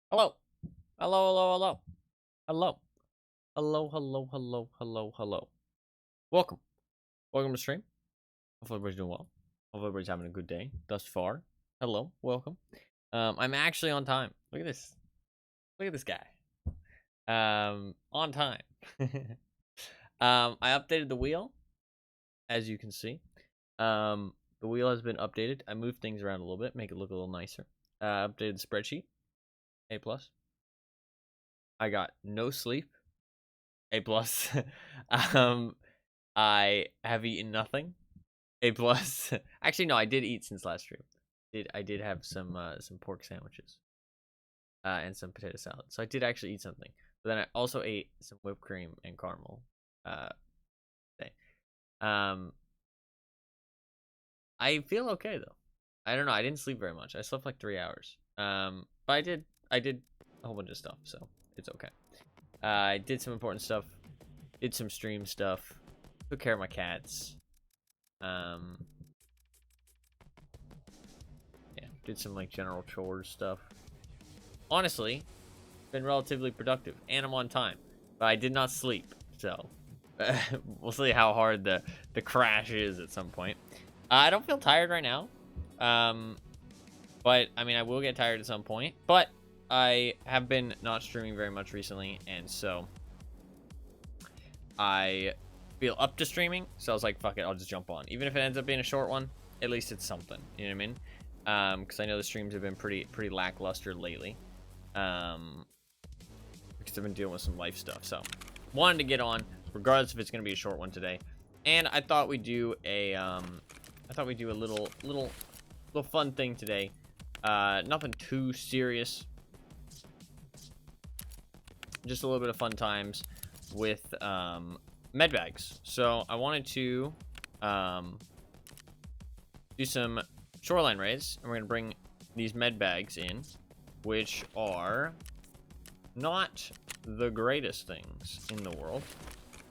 Hello. Hello, hello, hello. Hello. Hello, hello, hello, hello, hello. Welcome. Welcome to stream. Hopefully everybody's doing well. Hopefully everybody's having a good day thus far. Hello, welcome. I'm actually on time. Look at this. Look at this guy. On time. I updated the wheel, as you can see. The wheel has been updated. I moved things around a little bit, make it look a little nicer. Updated the spreadsheet. A plus. I got no sleep. A plus. um, I have eaten nothing. A plus. Actually, no, I did eat since last stream. I did have some pork sandwiches, and some potato salad. So I did actually eat something. But then I also ate some whipped cream and caramel. Today. Um, I feel okay though. I don't know. I didn't sleep very much. I slept like 3 hours. But I did a whole bunch of stuff, so it's okay. I did some important stuff. Did some stream stuff. Took care of my cats. Yeah, did some like general chores stuff. Honestly, been relatively productive, and I'm on time, but I did not sleep, so we'll see how hard the crash is at some point. I don't feel tired right now, but I mean I will get tired at some point. But I have been not streaming very much recently, and so I feel up to streaming. So I was like, fuck it, I'll just jump on, even if it ends up being a short one. At least it's something, you know what I mean? Because I know the streams have been pretty lackluster lately, because I've been dealing with some life stuff. So wanted to get on, regardless if it's gonna be a short one today. And I thought we'd do a little fun thing today. Nothing too serious, just a little bit of fun times with med bags. So I wanted to do some shoreline raids, and we're gonna bring these med bags in, which are not the greatest things in the world,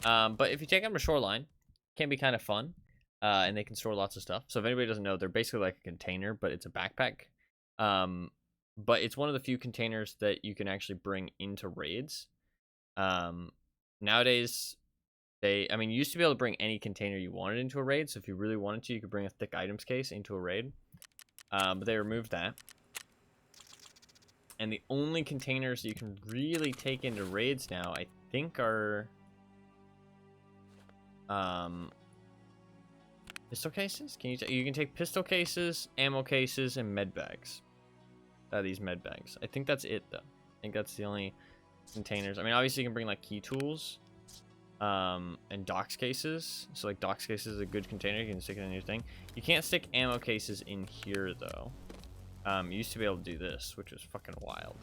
but if you take them to shoreline, it can be kind of fun, and they can store lots of stuff. So if anybody doesn't know, they're basically like a container, but it's a backpack. But it's one of the few containers that you can actually bring into raids. Nowadays, you used to be able to bring any container you wanted into a raid. So if you really wanted to, you could bring a thick items case into a raid. But they removed that. And the only containers you can really take into raids now, I think, are pistol cases. You can take pistol cases, ammo cases, and med bags. These med bags. I think that's it though. I think that's the only containers. I mean, obviously you can bring like key tools, and docs cases. So like docs cases is a good container. You can stick it in your thing. You can't stick ammo cases in here though. You used to be able to do this, which was fucking wild.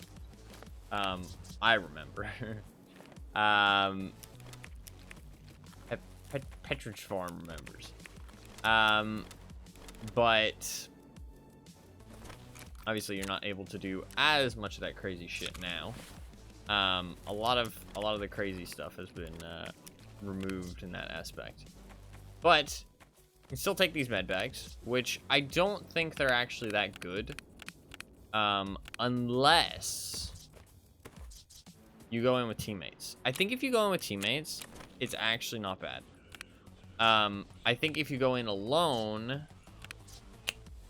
I remember. Petridge Farm remembers. But obviously you're not able to do as much of that crazy shit now. A lot of the crazy stuff has been removed in that aspect. But you can still take these med bags, which I don't think they're actually that good. Unless you go in with teammates. I think if you go in with teammates, it's actually not bad. I think if you go in alone,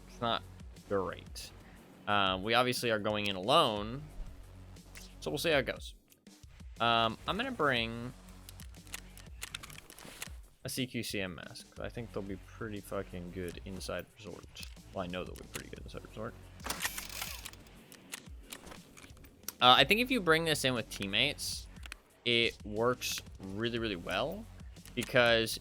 it's not great. We obviously are going in alone, so we'll see how it goes. I'm gonna bring a CQCM mask. I think they'll be pretty fucking good inside Resort. Well, I know they'll be pretty good inside Resort. I think if you bring this in with teammates, it works really well, because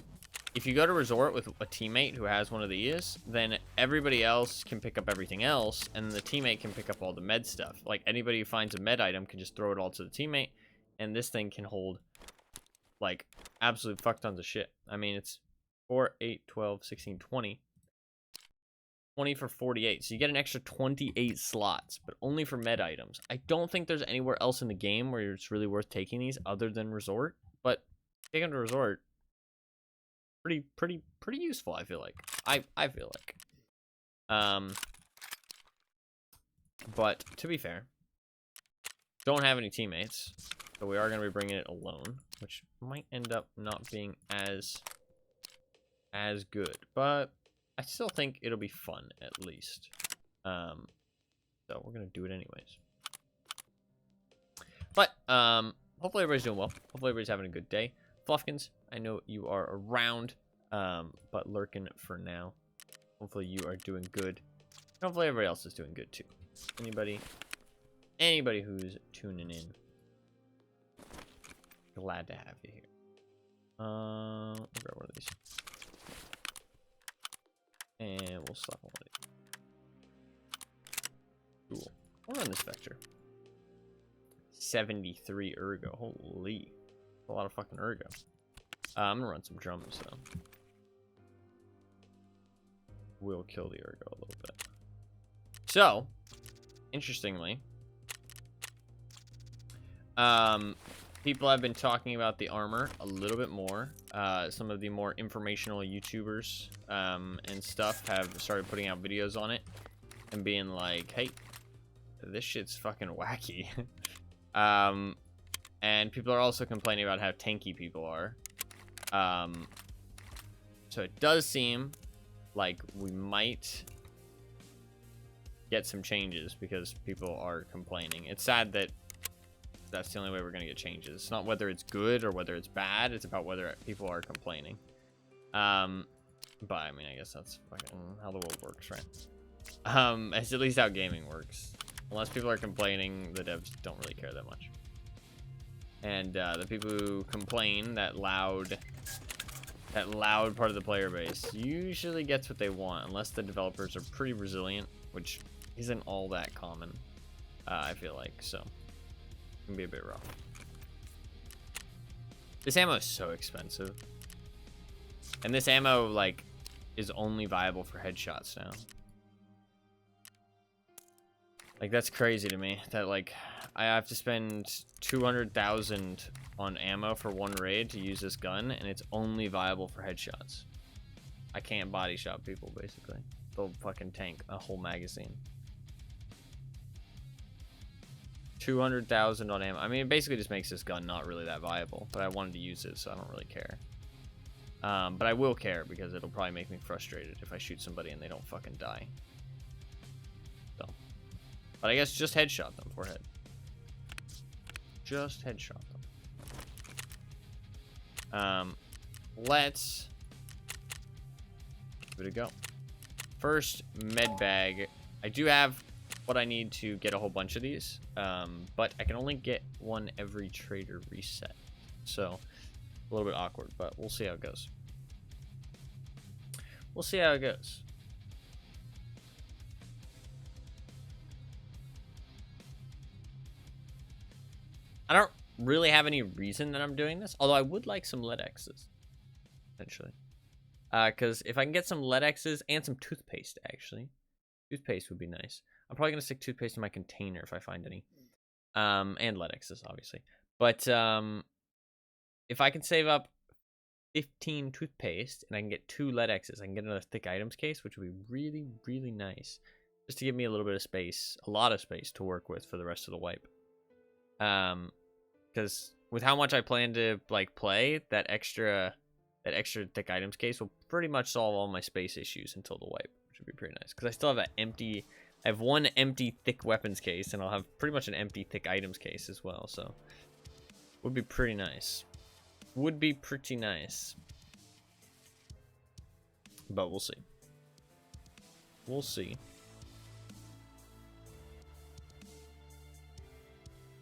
if you go to Resort with a teammate who has one of these, then everybody else can pick up everything else, and the teammate can pick up all the med stuff. Like, anybody who finds a med item can just throw it all to the teammate, and this thing can hold, like, absolute fuck tons of shit. I mean, it's 4, 8, 12, 16, 20. 20 for 48. So you get an extra 28 slots, but only for med items. I don't think there's anywhere else in the game where it's really worth taking these other than Resort, but take them to Resort. Pretty useful, I feel like. I feel like. But to be fair, Don't have any teammates, so we are going to be bringing it alone, which might end up not being as good, but I still think it'll be fun at least. So we're going to do it anyways. But hopefully everybody's doing well. Hopefully everybody's having a good day. Fluffkins, I know you are around, but lurking for now. Hopefully you are doing good. Hopefully everybody else is doing good too. Anybody who's tuning in, glad to have you here. I'll grab one of these, and we'll slap one of these. Cool. I'll run this vector. 73 ergo. Holy, a lot of fucking ergo. I'm gonna run some drums though. We'll kill the ergo a little bit. So, interestingly, people have been talking about the armor a little bit more. Some of the more informational YouTubers and stuff have started putting out videos on it and being like, hey, this shit's fucking wacky. And people are also complaining about how tanky people are. So it does seem like we might get some changes because people are complaining. It's sad that that's the only way we're gonna get changes. It's not whether it's good or whether it's bad, it's about whether people are complaining. But I mean, I guess that's fucking how the world works, right? It's at least how gaming works. Unless people are complaining, the devs don't really care that much. And the people who complain, that loud part of the player base, usually gets what they want, unless the developers are pretty resilient, which isn't all that common, I feel like, so it can be a bit rough. This ammo is so expensive, and this ammo, like, is only viable for headshots now. Like, that's crazy to me, that, like, I have to spend 200,000 on ammo for one raid to use this gun, and it's only viable for headshots. I can't body shot people, basically. They'll fucking tank a whole magazine. 200,000 on ammo. I mean, it basically just makes this gun not really that viable, but I wanted to use it, so I don't really care. But I will care, because it'll probably make me frustrated if I shoot somebody and they don't fucking die. So. But I guess just headshot them, forehead. Just headshot them. Let's give it a go. First, med bag. I do have what I need to get a whole bunch of these, but I can only get one every trader reset. So, a little bit awkward, but we'll see how it goes. We'll see how it goes. I don't really have any reason that I'm doing this, although I would like some lead X's, essentially. Because if I can get some lead X's and some toothpaste, actually. Toothpaste would be nice. I'm probably going to stick toothpaste in my container if I find any. And lead X's, obviously. But if I can save up 15 toothpaste and I can get 2 lead X's, I can get another thick items case, which would be really, really nice. Just to give me a little bit of space, a lot of space to work with for the rest of the wipe. Because with how much I plan to like play, that extra thick items case will pretty much solve all my space issues until the wipe, which would be pretty nice. Because I still have I have one empty thick weapons case, and I'll have pretty much an empty thick items case as well. So would be pretty nice. Would be pretty nice. But we'll see. We'll see.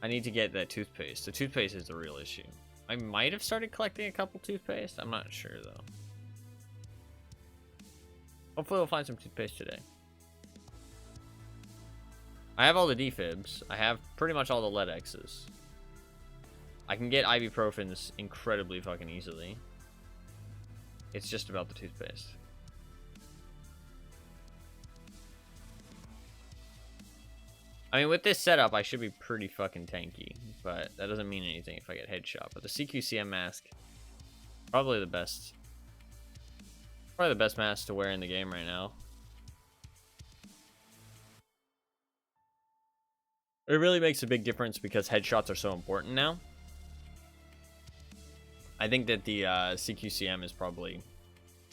I need to get that toothpaste. The toothpaste is the real issue. I might have started collecting a couple toothpaste. I'm not sure, though. Hopefully we'll find some toothpaste today. I have all the defibs. I have pretty much all the lead X's. I can get ibuprofens incredibly fucking easily. It's just about the toothpaste. I mean, with this setup, I should be pretty fucking tanky, but that doesn't mean anything if I get headshot. But the CQCM mask, probably the best mask to wear in the game right now. It really makes a big difference because headshots are so important now. I think that the CQCM is probably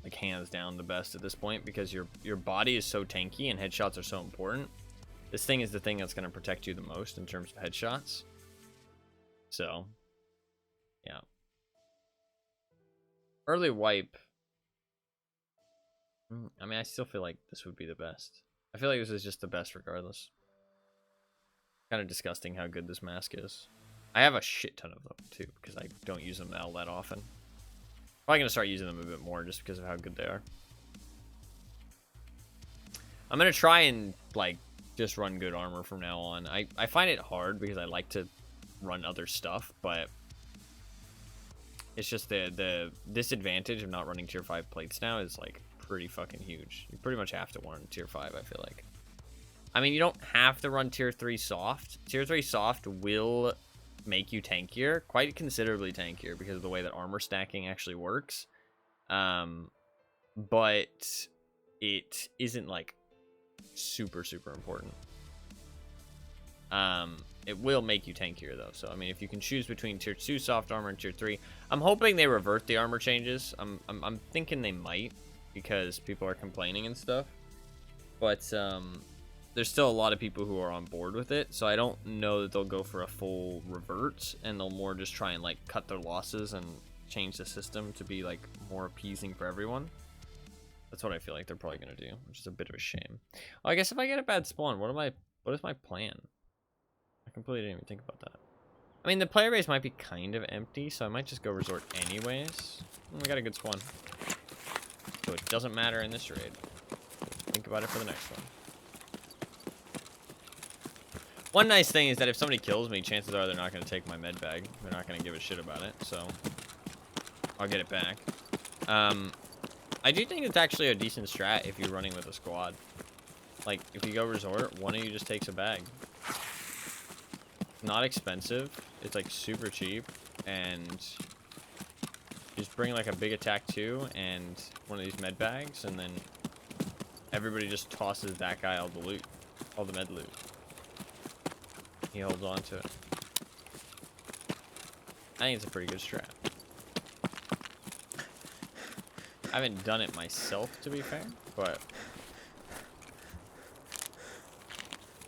like hands down the best at this point because your body is so tanky and headshots are so important. This thing is the thing that's going to protect you the most in terms of headshots. So, yeah. Early wipe. I mean, I still feel like this would be the best. I feel like this is just the best regardless. Kind of disgusting how good this mask is. I have a shit ton of them too because I don't use them all that often. Probably going to start using them a bit more just because of how good they are. I'm going to try and like just run good armor from now on. I find it hard because I like to run other stuff, but it's just the disadvantage of not running tier 5 plates now is like pretty fucking huge. You pretty much have to run tier 5, I feel like. I mean, you don't have to run tier 3 soft. Tier 3 soft will make you tankier, quite considerably tankier because of the way that armor stacking actually works. But it isn't like super important. It will make you tankier though. So I mean, if you can choose between tier 2 soft armor and tier 3, I'm hoping they revert the armor changes. I'm thinking they might because people are complaining and stuff. But there's still a lot of people who are on board with it, so I don't know that they'll go for a full revert, and they'll more just try and like cut their losses and change the system to be like more appeasing for everyone. That's what I feel like they're probably gonna do, which is a bit of a shame. Oh, I guess if I get a bad spawn, what is my plan? I completely didn't even think about that. I mean, the player base might be kind of empty, so I might just go resort anyways. We got a good spawn, so it doesn't matter in this raid. Think about it for the next one. One nice thing is that if somebody kills me, chances are they're not going to take my med bag. They're not going to give a shit about it, so I'll get it back. I do think it's actually a decent strat if you're running with a squad. Like, if you go resort, one of you just takes a bag. Not expensive. It's, like, super cheap. And you just bring, like, a big attack, too, and one of these med bags, and then everybody just tosses that guy all the loot. All the med loot. He holds on to it. I think it's a pretty good strat. I haven't done it myself, to be fair, but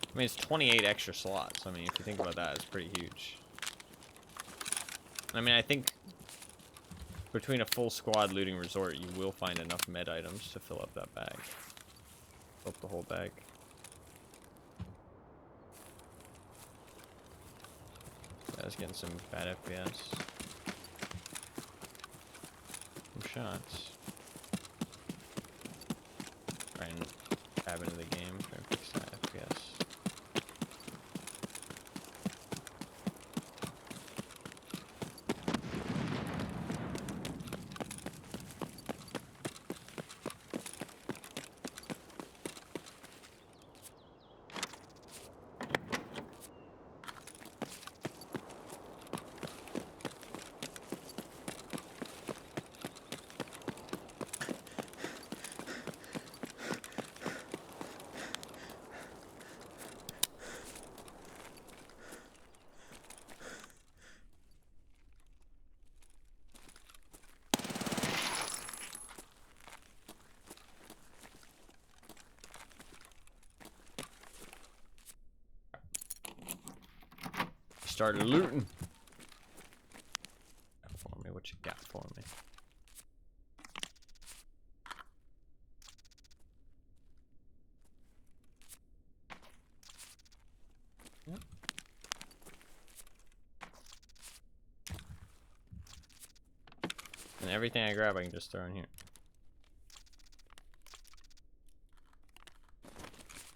I mean, it's 28 extra slots. I mean, if you think about that, it's pretty huge. I mean, I think between a full squad looting resort, you will find enough med items to fill up that bag. Fill up the whole bag. I was getting some bad FPS. Some shots. Try and tab into the game, try and fix that FPS. Started looting. For me, what you got for me? Yep. And everything I grab, I can just throw in here.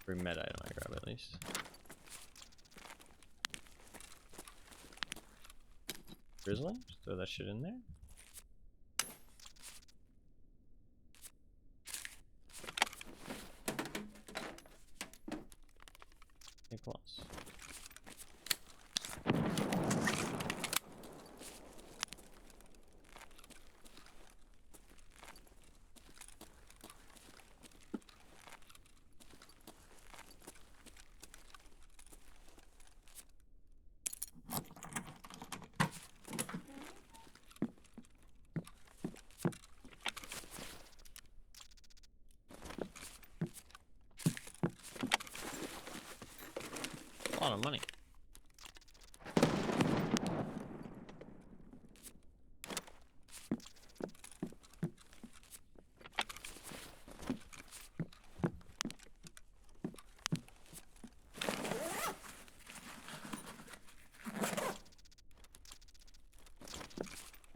Every med item I grab, at least. Grizzly? Just throw that shit in there. A plus. a lot of money.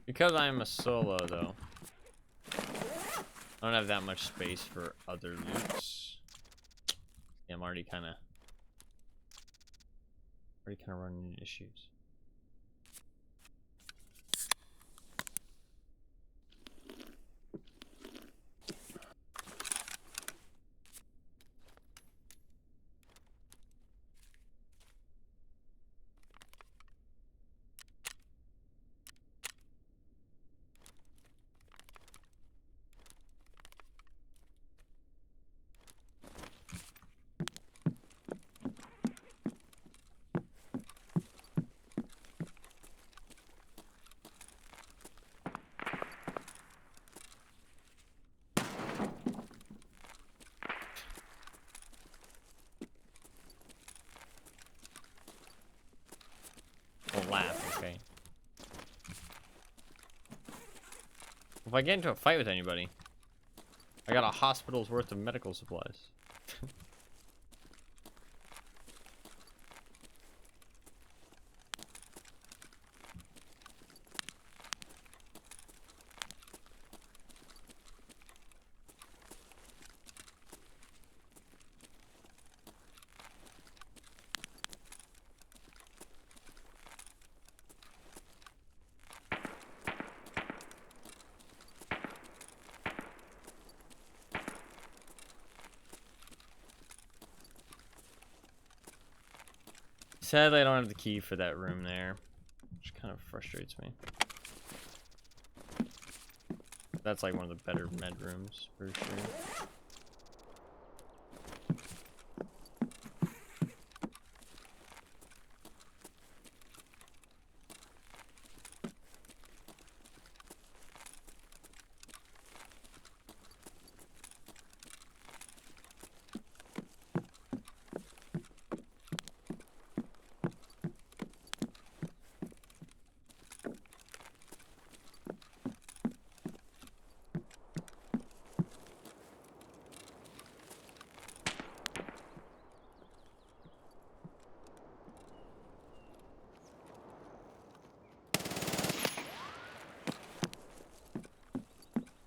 Because I'm a solo, though, I don't have that much space for other loots. Yeah, I'm already kind of running into issues. Don't laugh, okay? If I get into a fight with anybody, I got a hospital's worth of medical supplies. Sadly, I don't have the key for that room there, which kind of frustrates me. That's like one of the better med rooms, for sure.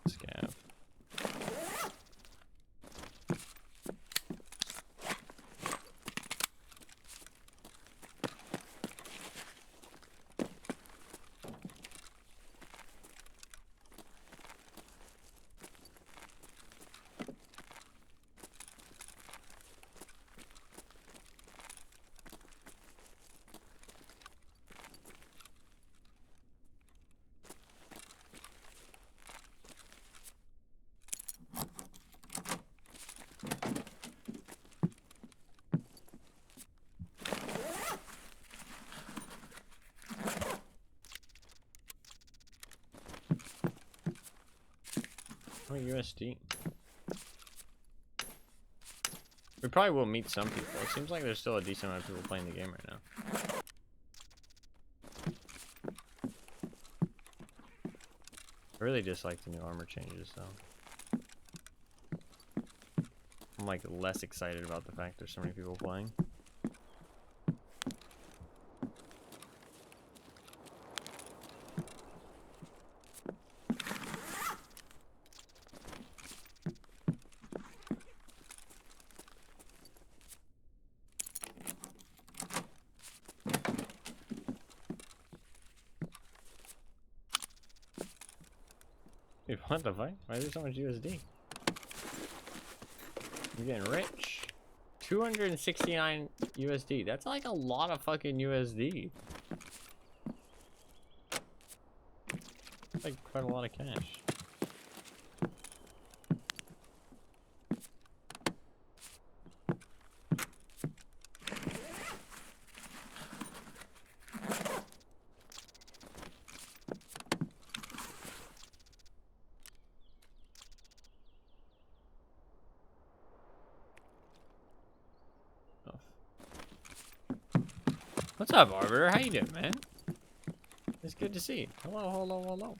Scav. Oh, USD. We probably will meet some people. It seems like there's still a decent amount of people playing the game right now. I really dislike the new armor changes, though. I'm like less excited about the fact there's so many people playing. Dude, what the fuck? Why is there so much USD? I'm getting rich. 269 USD. That's like a lot of fucking USD. That's like quite a lot of cash. What's up, Arbiter? How you doing, man? It's good to see you. Hello, hello, hello.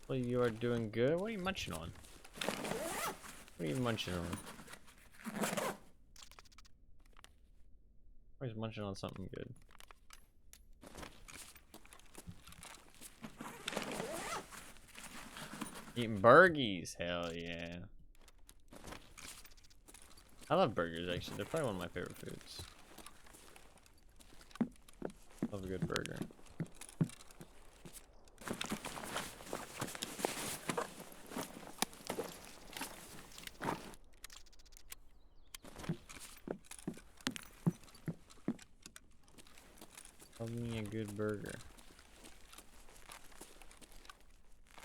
Well, you are doing good. What are you munching on? What are you munching on? Always munching on something good. Eating burgies. Hell yeah. I love burgers, actually. They're probably one of my favorite foods. Love a good burger. Love me a good burger.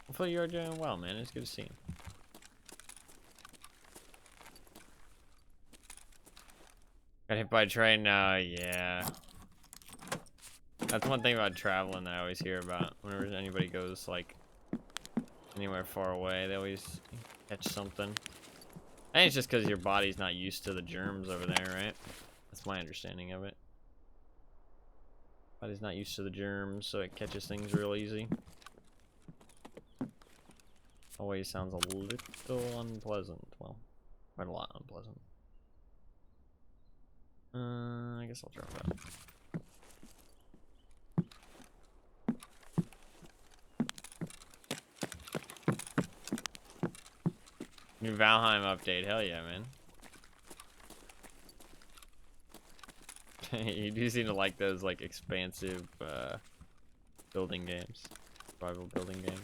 Hopefully you're doing well, man. It's good to see you. Got hit by a train? No, yeah. That's one thing about traveling that I always hear about. Whenever anybody goes, like, anywhere far away, they always catch something. I think it's just because your body's not used to the germs over there, right? That's my understanding of it. Body's not used to the germs, so it catches things real easy. Always sounds a little unpleasant. Well, quite a lot unpleasant. I guess I'll drop out. New Valheim update, hell yeah, man. You do seem to like those, like, expansive, building games. Survival building games.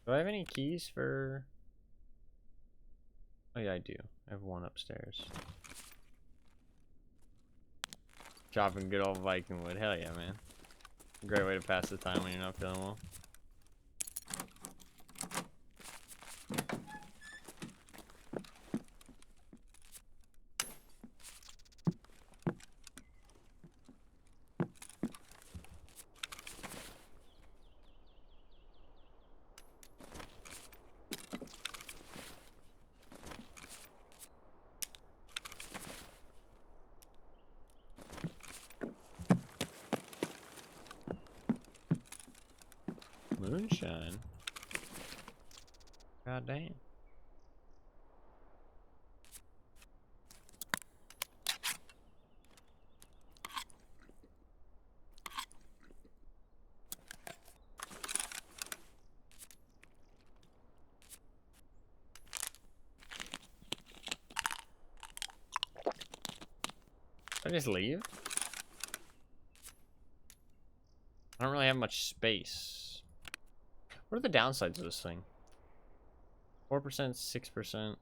Do I have any keys for... Oh yeah, I do. I have one upstairs. Chopping good old Viking wood. Hell yeah, man. Great way to pass the time when you're not feeling well. Moonshine. God damn. Did I just leave? I don't really have much space. What are the downsides of this thing? 4%, 6%,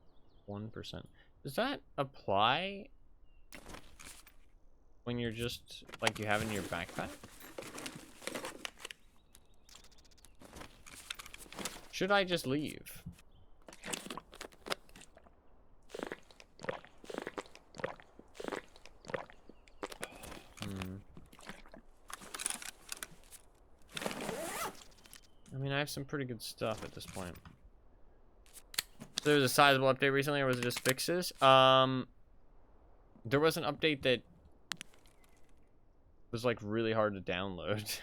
1%. Does that apply when you're just, like, you have in your backpack? Should I just leave? I mean, I have some pretty good stuff at this point. So there was a sizable update recently, or was it just fixes? There was an update that was, like, really hard to download.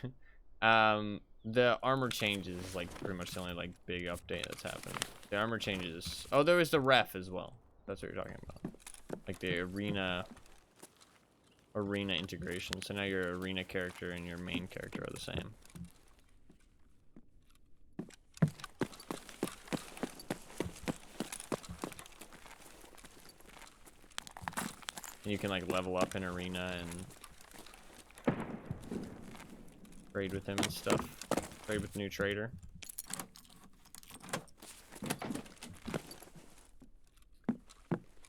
The armor changes is, like, pretty much the only, like, big update that's happened. The armor changes. Oh, there was the ref as well. That's what you're talking about. Like the arena integration. So now your arena character and your main character are the same. And you can, like, level up in arena and trade with him and stuff. Trade with the new trader.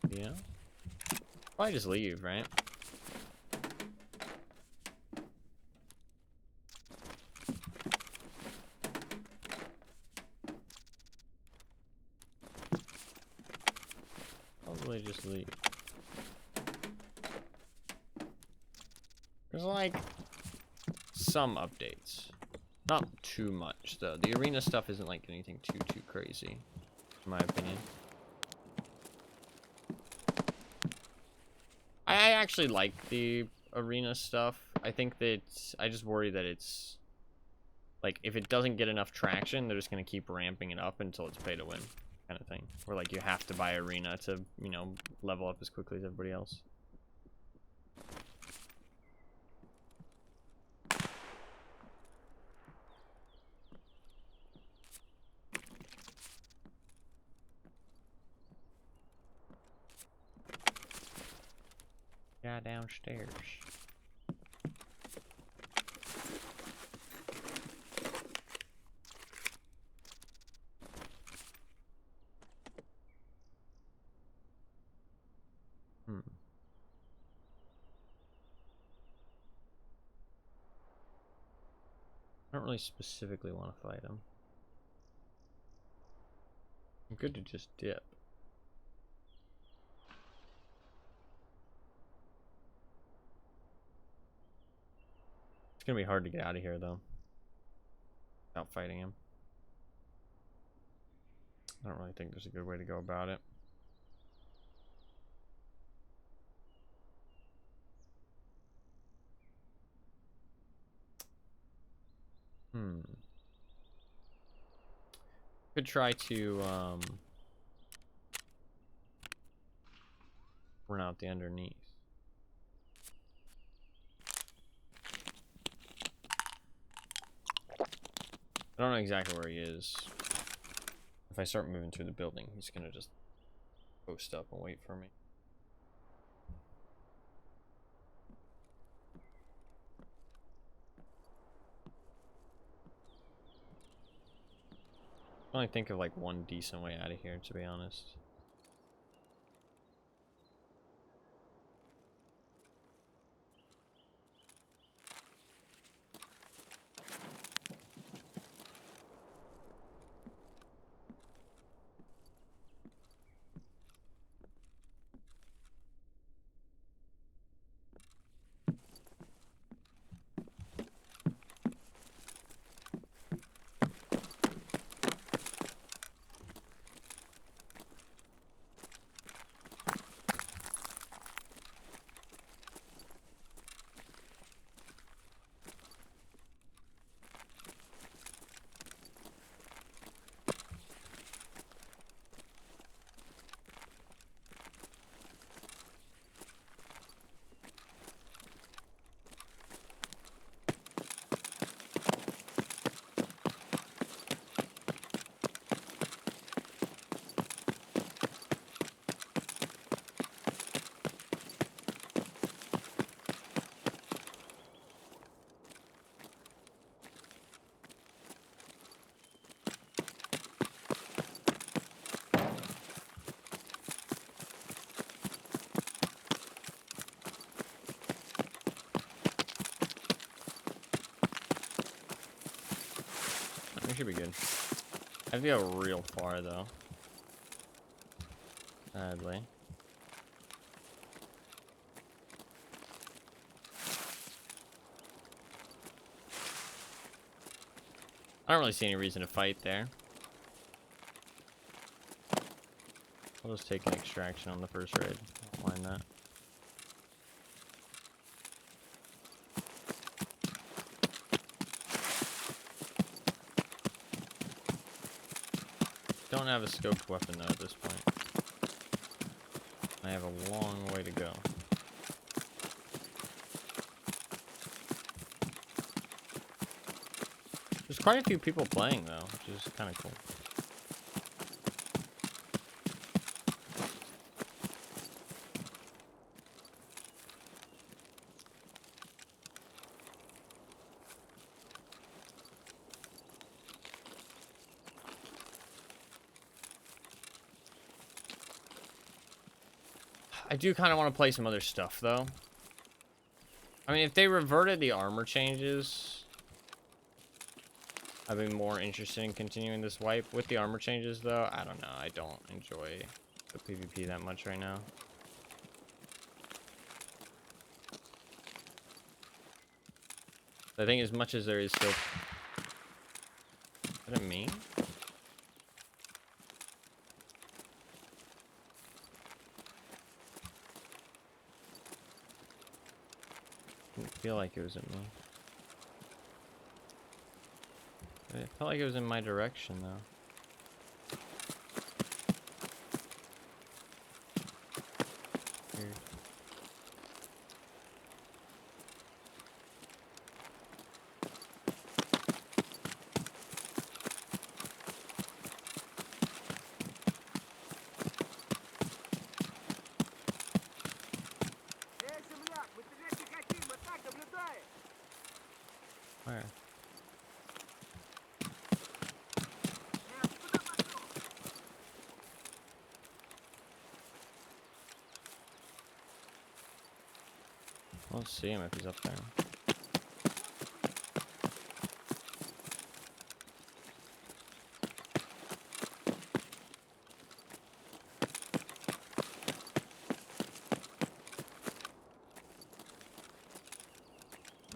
Yeah. Probably just leave, right? Probably just leave. There's like some updates. Not too much though. The arena stuff isn't like anything too crazy, in my opinion. I actually like the arena stuff. I think that I just worry that it's like if it doesn't get enough traction, they're just gonna keep ramping it up until it's pay to win kind of thing. Where like you have to buy arena to, you know, level up as quickly as everybody else. Yeah, downstairs. I don't really specifically want to fight him. I'm good to just dip. It's gonna be hard to get out of here though, without fighting him. I don't really think there's a good way to go about it. Could try to run out the underneath. I don't know exactly where he is. If I start moving through the building, he's gonna just post up and wait for me. I only think of like one decent way out of here, to be honest. We should be good. I have to go real far though. Sadly. I don't really see any reason to fight there. I'll just take an extraction on the first raid. I don't mind that. Don't have a scoped weapon though at this point. I have a long way to go. There's quite a few people playing though, which is kind of cool. I do kind of want to play some other stuff, though. I mean, if they reverted the armor changes, I'd be more interested in continuing this wipe. With the armor changes, though, I don't know. I don't enjoy the PvP that much right now. I think as much as there is still... Is that a me? I didn't feel like it was at me. It felt like it was in my direction, though. Weird. Where? I don't see him if he's up there.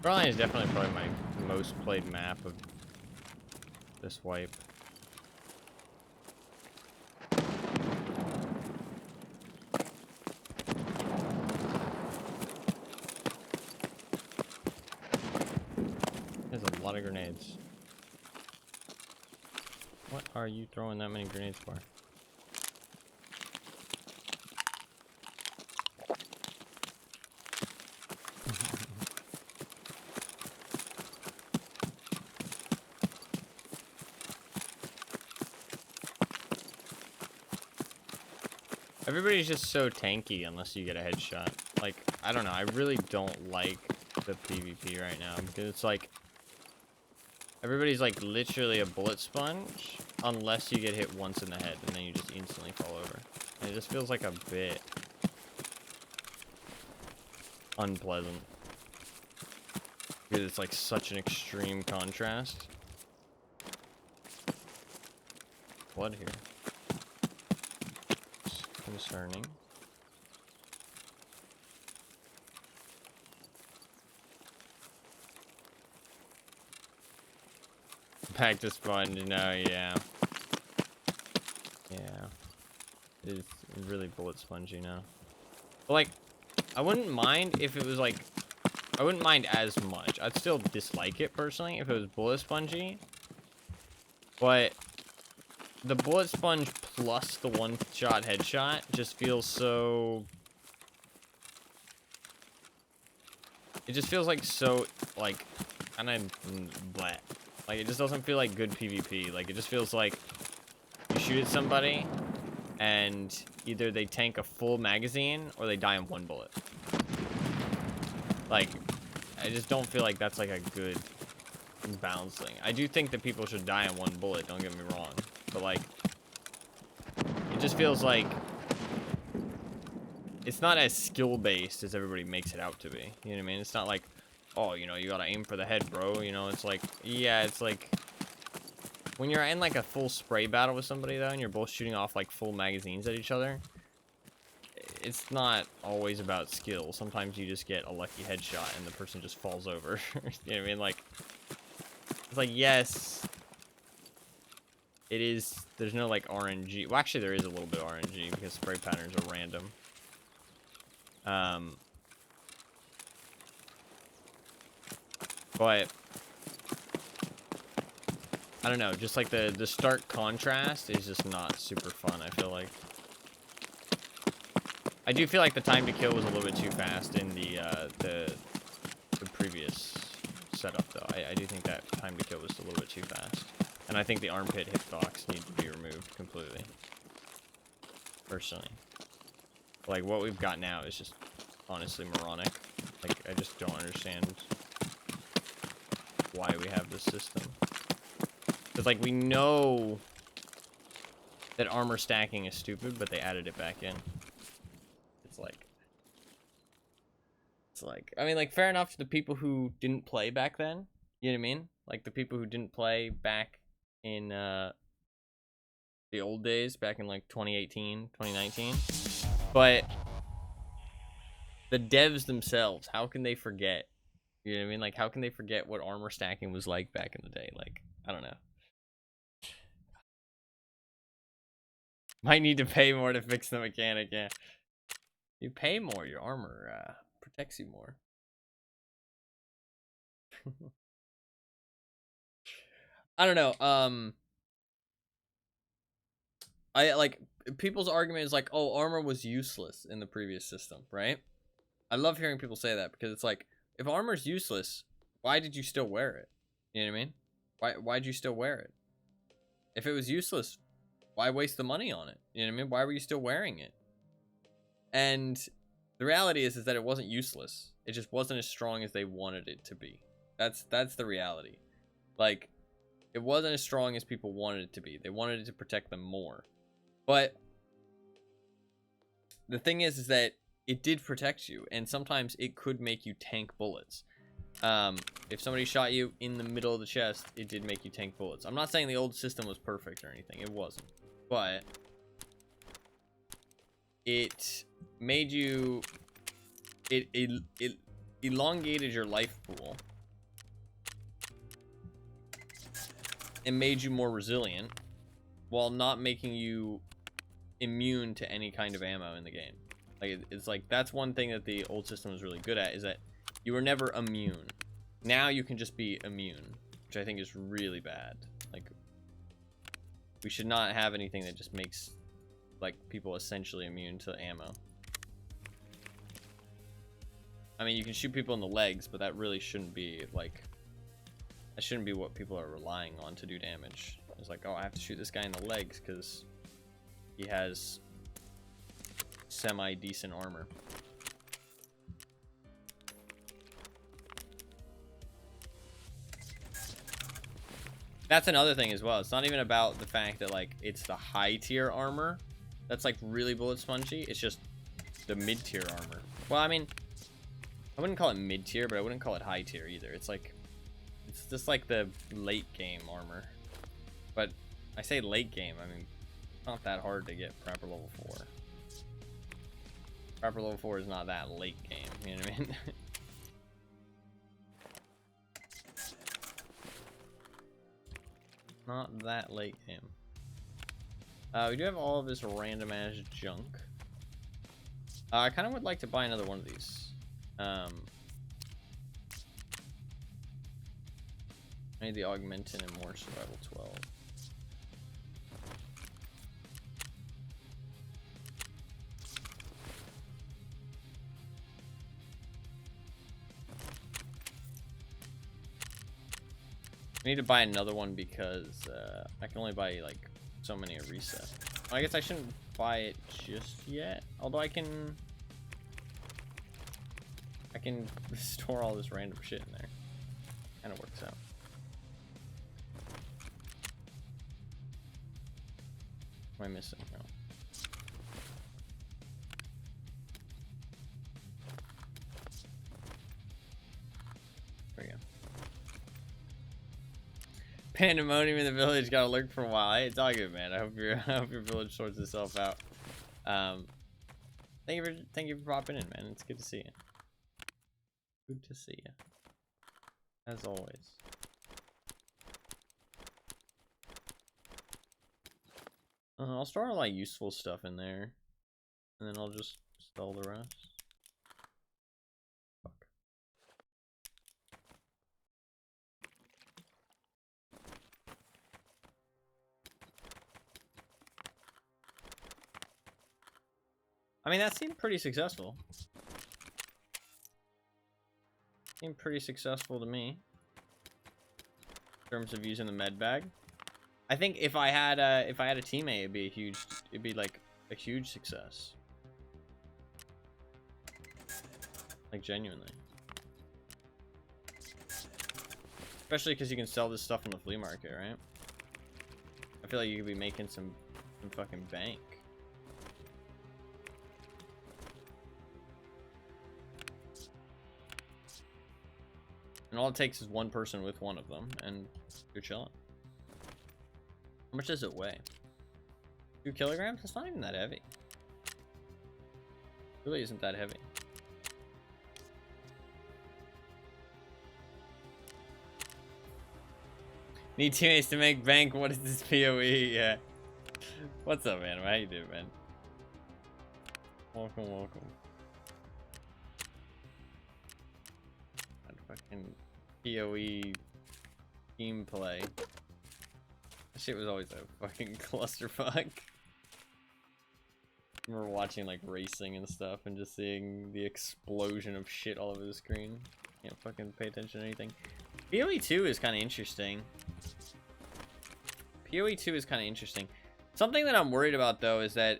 Berlin is definitely probably my most played map of this wipe. There's a lot of grenades. What are you throwing that many grenades for? Everybody's just so tanky unless you get a headshot. Like, I don't know. I really don't like the PvP right now because it's like everybody's like literally a bullet sponge unless you get hit once in the head and then you just instantly fall over. And it just feels like a bit unpleasant because it's like such an extreme contrast. Blood here. Concerning. Back to spawn, you know, yeah. Yeah. It's really bullet spongy now. But like, I wouldn't mind if it was like, I wouldn't mind as much. I'd still dislike it personally if it was bullet spongy. But the bullet sponge plus the one-shot headshot just feels so... It just feels like so, like, kind of bleh. Like, it just doesn't feel like good PvP. Like, it just feels like you shoot at somebody, and either they tank a full magazine, or they die in one bullet. Like, I just don't feel like that's, like, a good balance thing. I do think that people should die in one bullet, don't get me wrong. But, like, it just feels like it's not as skill-based as everybody makes it out to be. You know what I mean? It's not like, oh, you know, you gotta aim for the head, bro. You know, it's like, yeah, it's like when you're in like a full spray battle with somebody though, and you're both shooting off like full magazines at each other, it's not always about skill. Sometimes you just get a lucky headshot and the person just falls over. You know what I mean? Like, it's like, yes, it is. There's no like RNG. Well, actually, there is a little bit of RNG because spray patterns are random. But I don't know, just like the stark contrast is just not super fun, I feel like. I do feel like the time to kill was a little bit too fast in the previous setup though. I do think that time to kill was a little bit too fast. And I think the armpit hitbox needs to be removed completely. Personally. Like what we've got now is just honestly moronic. Like I just don't understand why we have this system. Because, like, we know that armor stacking is stupid, but they added it back in. It's like, it's like, I mean, like, fair enough to the people who didn't play back then. You know what I mean? Like, the people who didn't play back in the old days, back in, like, 2018, 2019. But the devs themselves, how can they forget? You know what I mean? Like, how can they forget what armor stacking was like back in the day? Like, I don't know. Might need to pay more to fix the mechanic, yeah. You pay more, your armor protects you more. I don't know. I like people's argument is like, oh, armor was useless in the previous system, right? I love hearing people say that because it's like, if armor's useless, why did you still wear it? You know what I mean? Why'd you still wear it? If it was useless, why waste the money on it? You know what I mean? Why were you still wearing it? And the reality is that it wasn't useless. It just wasn't as strong as they wanted it to be. That's the reality. Like, it wasn't as strong as people wanted it to be. They wanted it to protect them more. But the thing is that it did protect you, and sometimes it could make you tank bullets. If somebody shot you in the middle of the chest, it did make you tank bullets. I'm not saying the old system was perfect or anything. It wasn't. But it made you... It elongated your life pool. And made you more resilient, while not making you immune to any kind of ammo in the game. Like, it's like, that's one thing that the old system was really good at, is that you were never immune. Now you can just be immune, which I think is really bad. Like, we should not have anything that just makes, like, people essentially immune to ammo. I mean, you can shoot people in the legs, but that really shouldn't be, like, that shouldn't be what people are relying on to do damage. It's like, oh, I have to shoot this guy in the legs because he has semi-decent armor. That's another thing as well. It's not even about the fact that, like, it's the high tier armor that's, like, really bullet spongy. It's just the mid tier armor. Well, I mean, I wouldn't call it mid tier, but I wouldn't call it high tier either. It's like, it's just like the late game armor. But I say late game, I mean, it's not that hard to get Prepper level 4. Prepper level 4 is not that late game, you know what I mean? Not that late game. We do have all of this random ass junk. I kind of would like to buy another one of these. I need the augmented and more survival 12. I need to buy another one because I can only buy like so many a reset. I guess I shouldn't buy it just yet. Although I can store all this random shit in there. Kind of works out. What am I missing? No. There we go. Pandemonium in the village got alert for a while. Hey, it's all good, man. I hope your village sorts itself out. Thank you for popping in, man. It's good to see you. Good to see you, as always. I'll store all like useful stuff in there, and then I'll just sell the rest. Fuck. I mean, that seemed pretty successful. Seemed pretty successful to me in terms of using the med bag. I think if I had a teammate, it'd be like a huge success. Like, genuinely. Especially because you can sell this stuff in the flea market, right? I feel like you could be making some fucking bank. And all it takes is one person with one of them, and you're chilling. How much does it weigh? 2 kilograms? It's not even that heavy. It really isn't that heavy. Need teammates to make bank. What is this PoE? Yeah. What's up, man? How you doing, man? Welcome, welcome. That fucking PoE team play. That shit was always a fucking clusterfuck. I remember watching like racing and stuff and just seeing the explosion of shit all over the screen. Can't fucking pay attention to anything. PoE 2 is kind of interesting. PoE 2 is kind of interesting. Something that I'm worried about though is that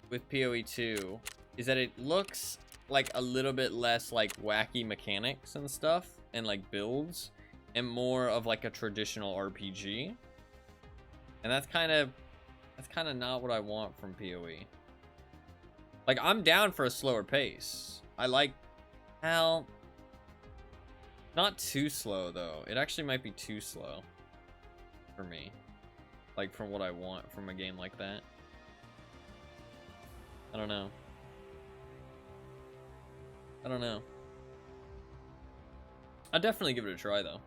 with PoE 2 is that it looks like a little bit less like wacky mechanics and stuff and like builds and more of like a traditional RPG. And that's kind of not what I want from PoE. Like, I'm down for a slower pace. I like, hell, not too slow though. It actually might be too slow for me. Like, from what I want from a game like that. I don't know. I'd definitely give it a try though.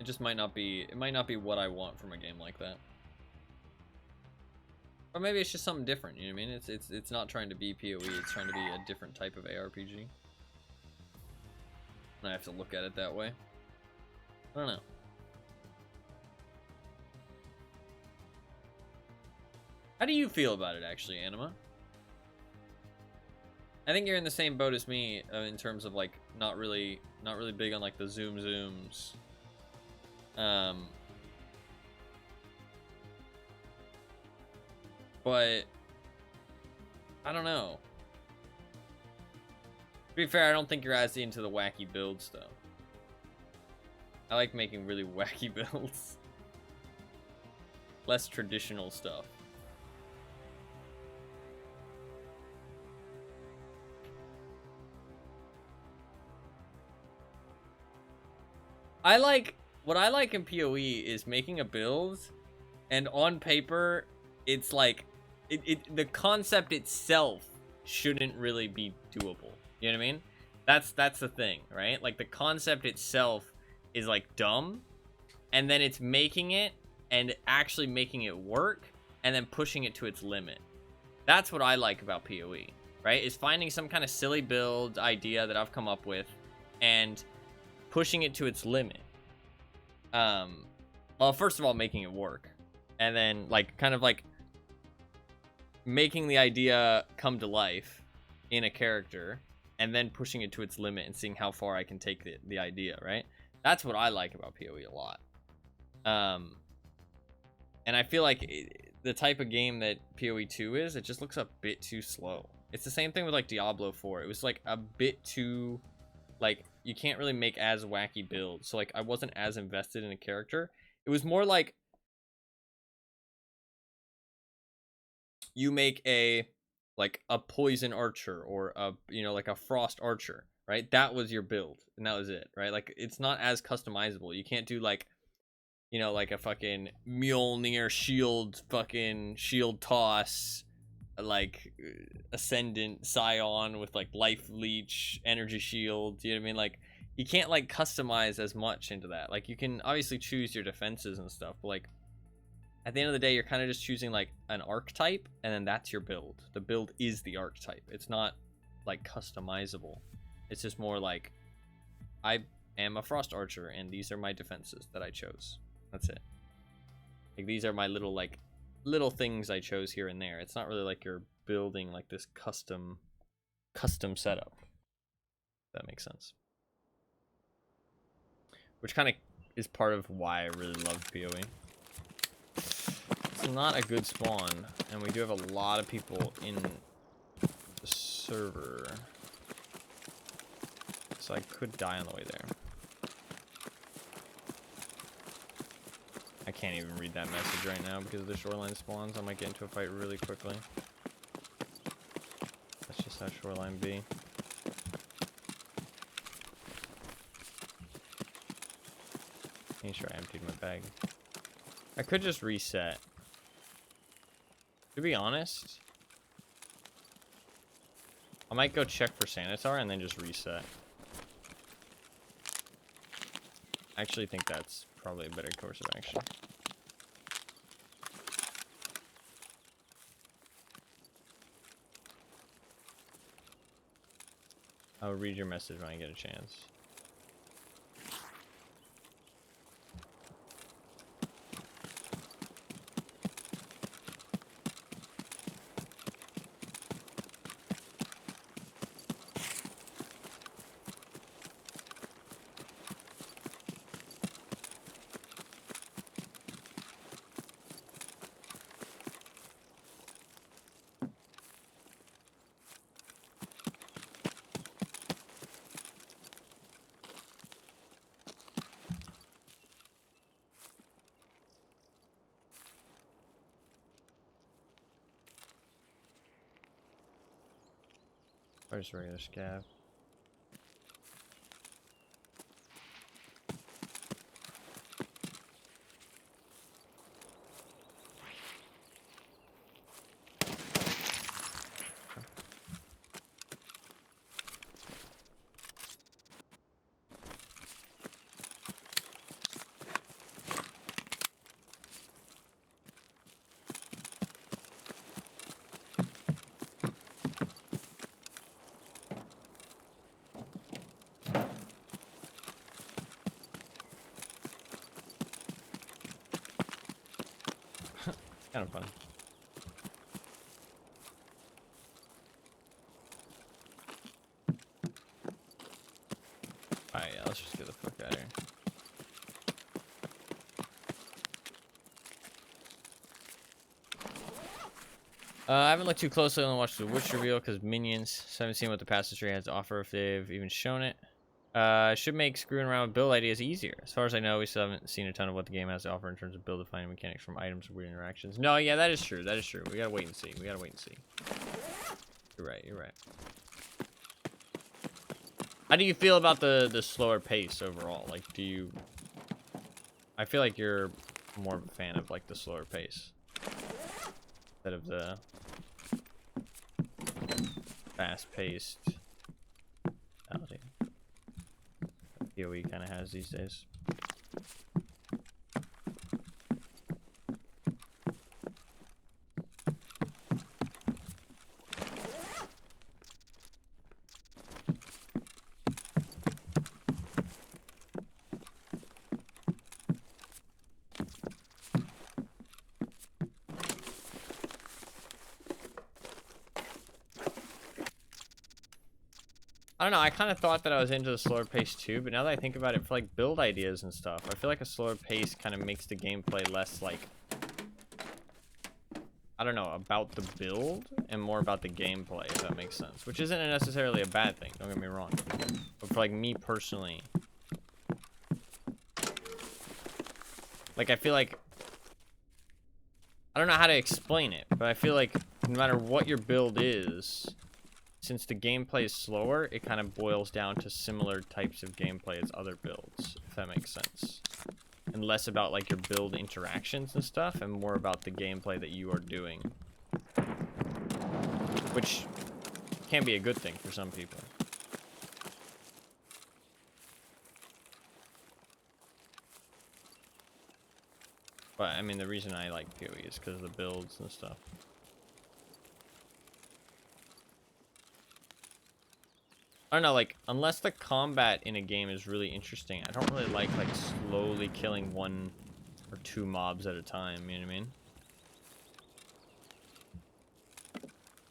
It just might not be, what I want from a game like that. Or maybe it's just something different, you know what I mean? It's not trying to be PoE, it's trying to be a different type of ARPG. And I have to look at it that way. I don't know. How do you feel about it, actually, Anima? I think you're in the same boat as me in terms of like not really big on like the zooms. But I don't know. To be fair, I don't think you're as into the wacky builds though. I like making really wacky builds. Less traditional stuff. What I like in PoE is making a build, and on paper, it's like, the concept itself shouldn't really be doable. You know what I mean? That's the thing, right? Like, the concept itself is like dumb, and then it's making it and actually making it work, and then pushing it to its limit. That's what I like about PoE, right? Is finding some kind of silly build idea that I've come up with, and pushing it to its limit. Well, first of all, making it work, and then like kind of like making the idea come to life in a character, and then pushing it to its limit and seeing how far I can take the idea, right? That's what I like about PoE a lot. And I feel like the type of game that PoE 2 is, it just looks a bit too slow. It's the same thing with like Diablo 4. It was like a bit too, like, you can't really make as wacky builds. So like I wasn't as invested in a character. It was more like you make a poison archer or a, you know, like a frost archer, right? That was your build and that was it, right? Like, it's not as customizable. You can't do like, you know, like a fucking Mjolnir shield, fucking shield toss, like ascendant scion with like life leech, energy shield. You know what I mean? Like, you can't like customize as much into that. Like, you can obviously choose your defenses and stuff, but like at the end of the day, you're kind of just choosing like an archetype, and then that's your build. The build is the archetype. It's not like customizable. It's just more like, I am a frost archer and these are my defenses that I chose. That's it. Like, these are my little things I chose here and there. It's not really like you're building like this custom setup. If that makes sense. Which kind of is part of why I really love PoE. It's not a good spawn, and we do have a lot of people in the server. So I could die on the way there. I can't even read that message right now because of the shoreline spawns. I might get into a fight really quickly. That's just how shoreline be. Make sure I emptied my bag. I could just reset. To be honest, I might go check for Sanitar and then just reset. I actually think that's probably a better course of action. I'll read your message when I get a chance. Or just regular scav. Kind of fun. Alright, yeah, let's just get the fuck out of here. I haven't looked too closely on watched the Witch reveal because minions. So I haven't seen what the passage tree has to offer if they've even shown it. Should make screwing around with build ideas easier. As far as I know, we still haven't seen a ton of what the game has to offer in terms of build defining mechanics from items or weird interactions. No, yeah, that is true. That is true. We gotta wait and see. We gotta wait and see. You're right. You're right. How do you feel about the slower pace overall? Like, do you... I feel like you're more of a fan of, like, the slower pace. Instead of the fast-paced mentality that PoE kind of has these days. I don't know, I kind of thought that I was into the slower pace too, but now that I think about it, for like build ideas and stuff, I feel like a slower pace kind of makes the gameplay less like, I don't know, about the build and more about the gameplay, if that makes sense. Which isn't necessarily a bad thing, don't get me wrong. But for like me personally, like I feel like, I don't know how to explain it, but I feel like no matter what your build is, since the gameplay is slower, it kind of boils down to similar types of gameplay as other builds, if that makes sense. And less about like your build interactions and stuff, and more about the gameplay that you are doing. Which can be a good thing for some people. But I mean, the reason I like PoE is because of the builds and stuff. I don't know, like, unless the combat in a game is really interesting, I don't really like slowly killing 1 or 2 mobs at a time, you know what I mean?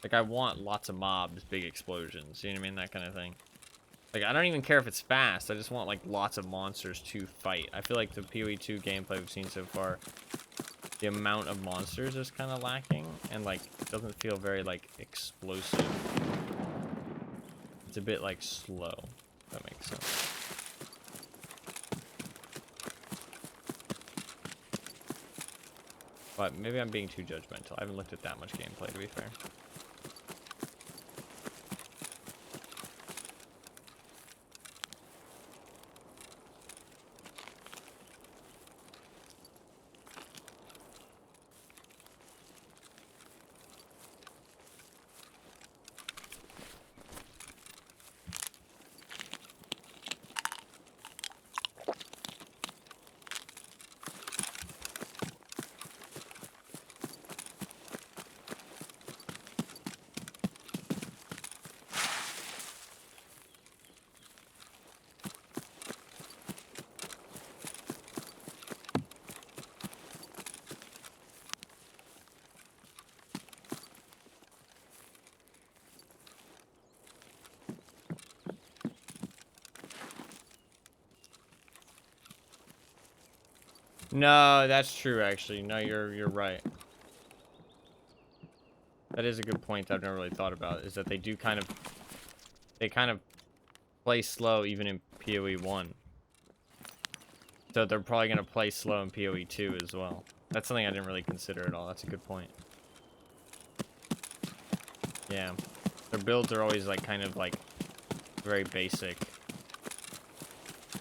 Like, I want lots of mobs, big explosions, you know what I mean? That kind of thing. Like, I don't even care if it's fast, I just want, like, lots of monsters to fight. I feel like the PoE 2 gameplay we've seen so far, the amount of monsters is kind of lacking, and, like, it doesn't feel very, like, explosive. It's a bit, like, slow, if that makes sense. But maybe I'm being too judgmental. I haven't looked at that much gameplay, to be fair. No, that's true, actually. No, you're right. That is a good point I've never really thought about, is that they do kind of... They kind of play slow even in PoE 1. So they're probably going to play slow in PoE 2 as well. That's something I didn't really consider at all. That's a good point. Yeah. Their builds are always, like, kind of, like, very basic.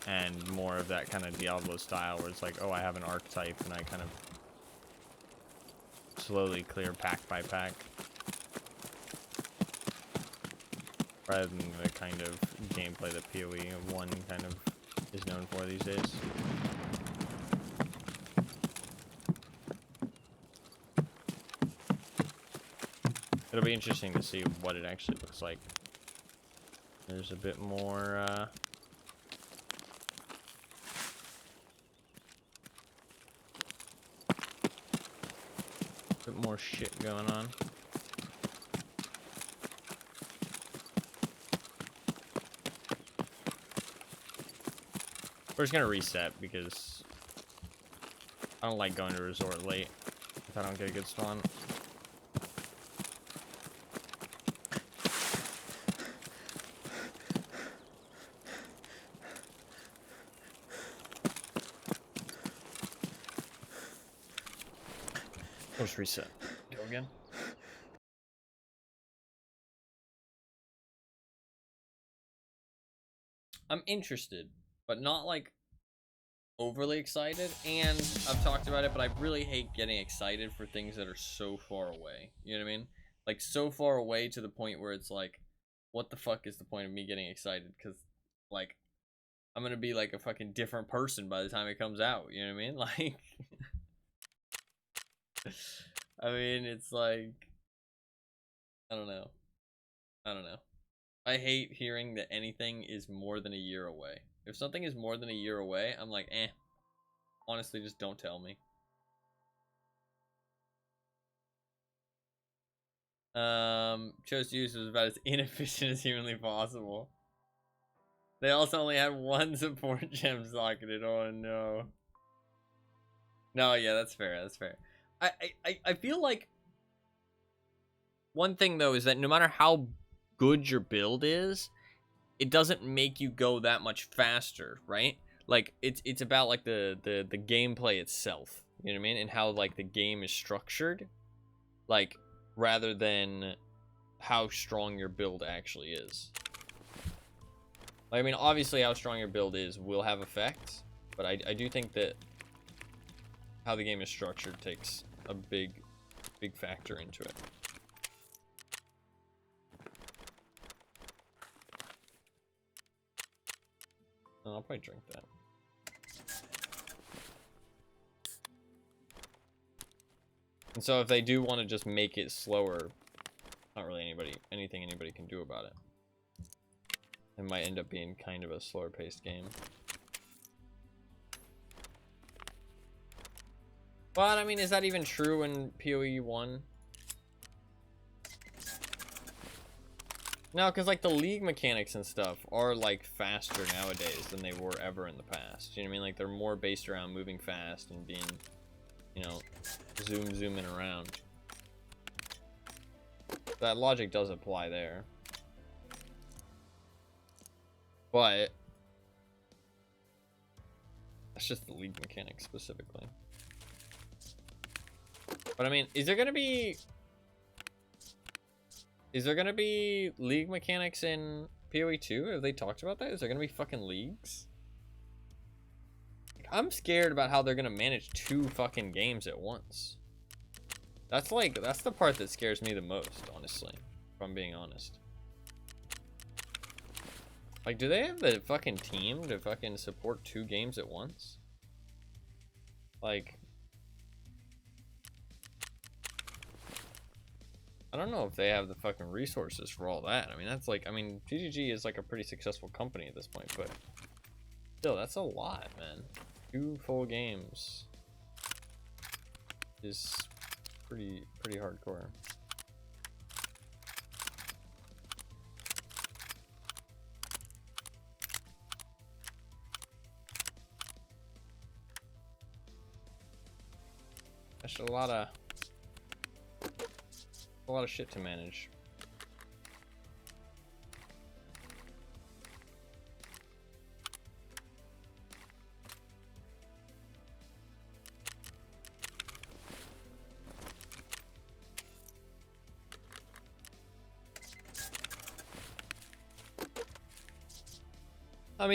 And more of that kind of Diablo style where it's like, oh, I have an archetype and I kind of slowly clear pack by pack. Rather than the kind of gameplay that PoE 1 kind of is known for these days. It'll be interesting to see what it actually looks like. There's a bit more, shit going on. We're just gonna reset because I don't like going to resort late if I don't get a good spawn. We'll just reset. Go again. I'm interested, but not like overly excited. And I've talked about it, but I really hate getting excited for things that are so far away. You know what I mean? Like so far away to the point where it's like, what the fuck is the point of me getting excited? Because like, I'm gonna be like a fucking different person by the time it comes out. You know what I mean? Like, I mean, it's like, I don't know. I don't know. I hate hearing that anything is more than a year away. If something is more than a year away, I'm like, eh. Honestly, just don't tell me. Chose to use was about as inefficient as humanly possible. They also only had one support gem socketed. Oh no. No, yeah, that's fair. That's fair. I feel like one thing though is that no matter how good your build is, it doesn't make you go that much faster, right? Like it's about like the gameplay itself, you know what I mean, and how like the game is structured, like rather than how strong your build actually is. Like, I mean, obviously how strong your build is will have effects, but I do think that how the game is structured takes a big factor into it. I'll probably drink that. And so if they do want to just make it slower, not really anything anybody can do about it. It might end up being kind of a slower paced game. But I mean, is that even true in PoE 1? No, because like the league mechanics and stuff are like faster nowadays than they were ever in the past. You know what I mean? Like they're more based around moving fast and being, you know, zooming around. That logic does apply there. But that's just the league mechanics specifically. But I mean, is there gonna be league mechanics in PoE 2? Have they talked about that? Is there gonna be fucking leagues? Like, I'm scared about how they're gonna manage 2 fucking games at once. That's the part that scares me the most, honestly, if I'm being honest. Like, do they have the fucking team to fucking support 2 games at once? Like, I don't know if they have the fucking resources for all that. I mean, that's like, I mean, GGG is like a pretty successful company at this point, but still, that's a lot, man. 2 full games is pretty hardcore. There's a lot of shit to manage. I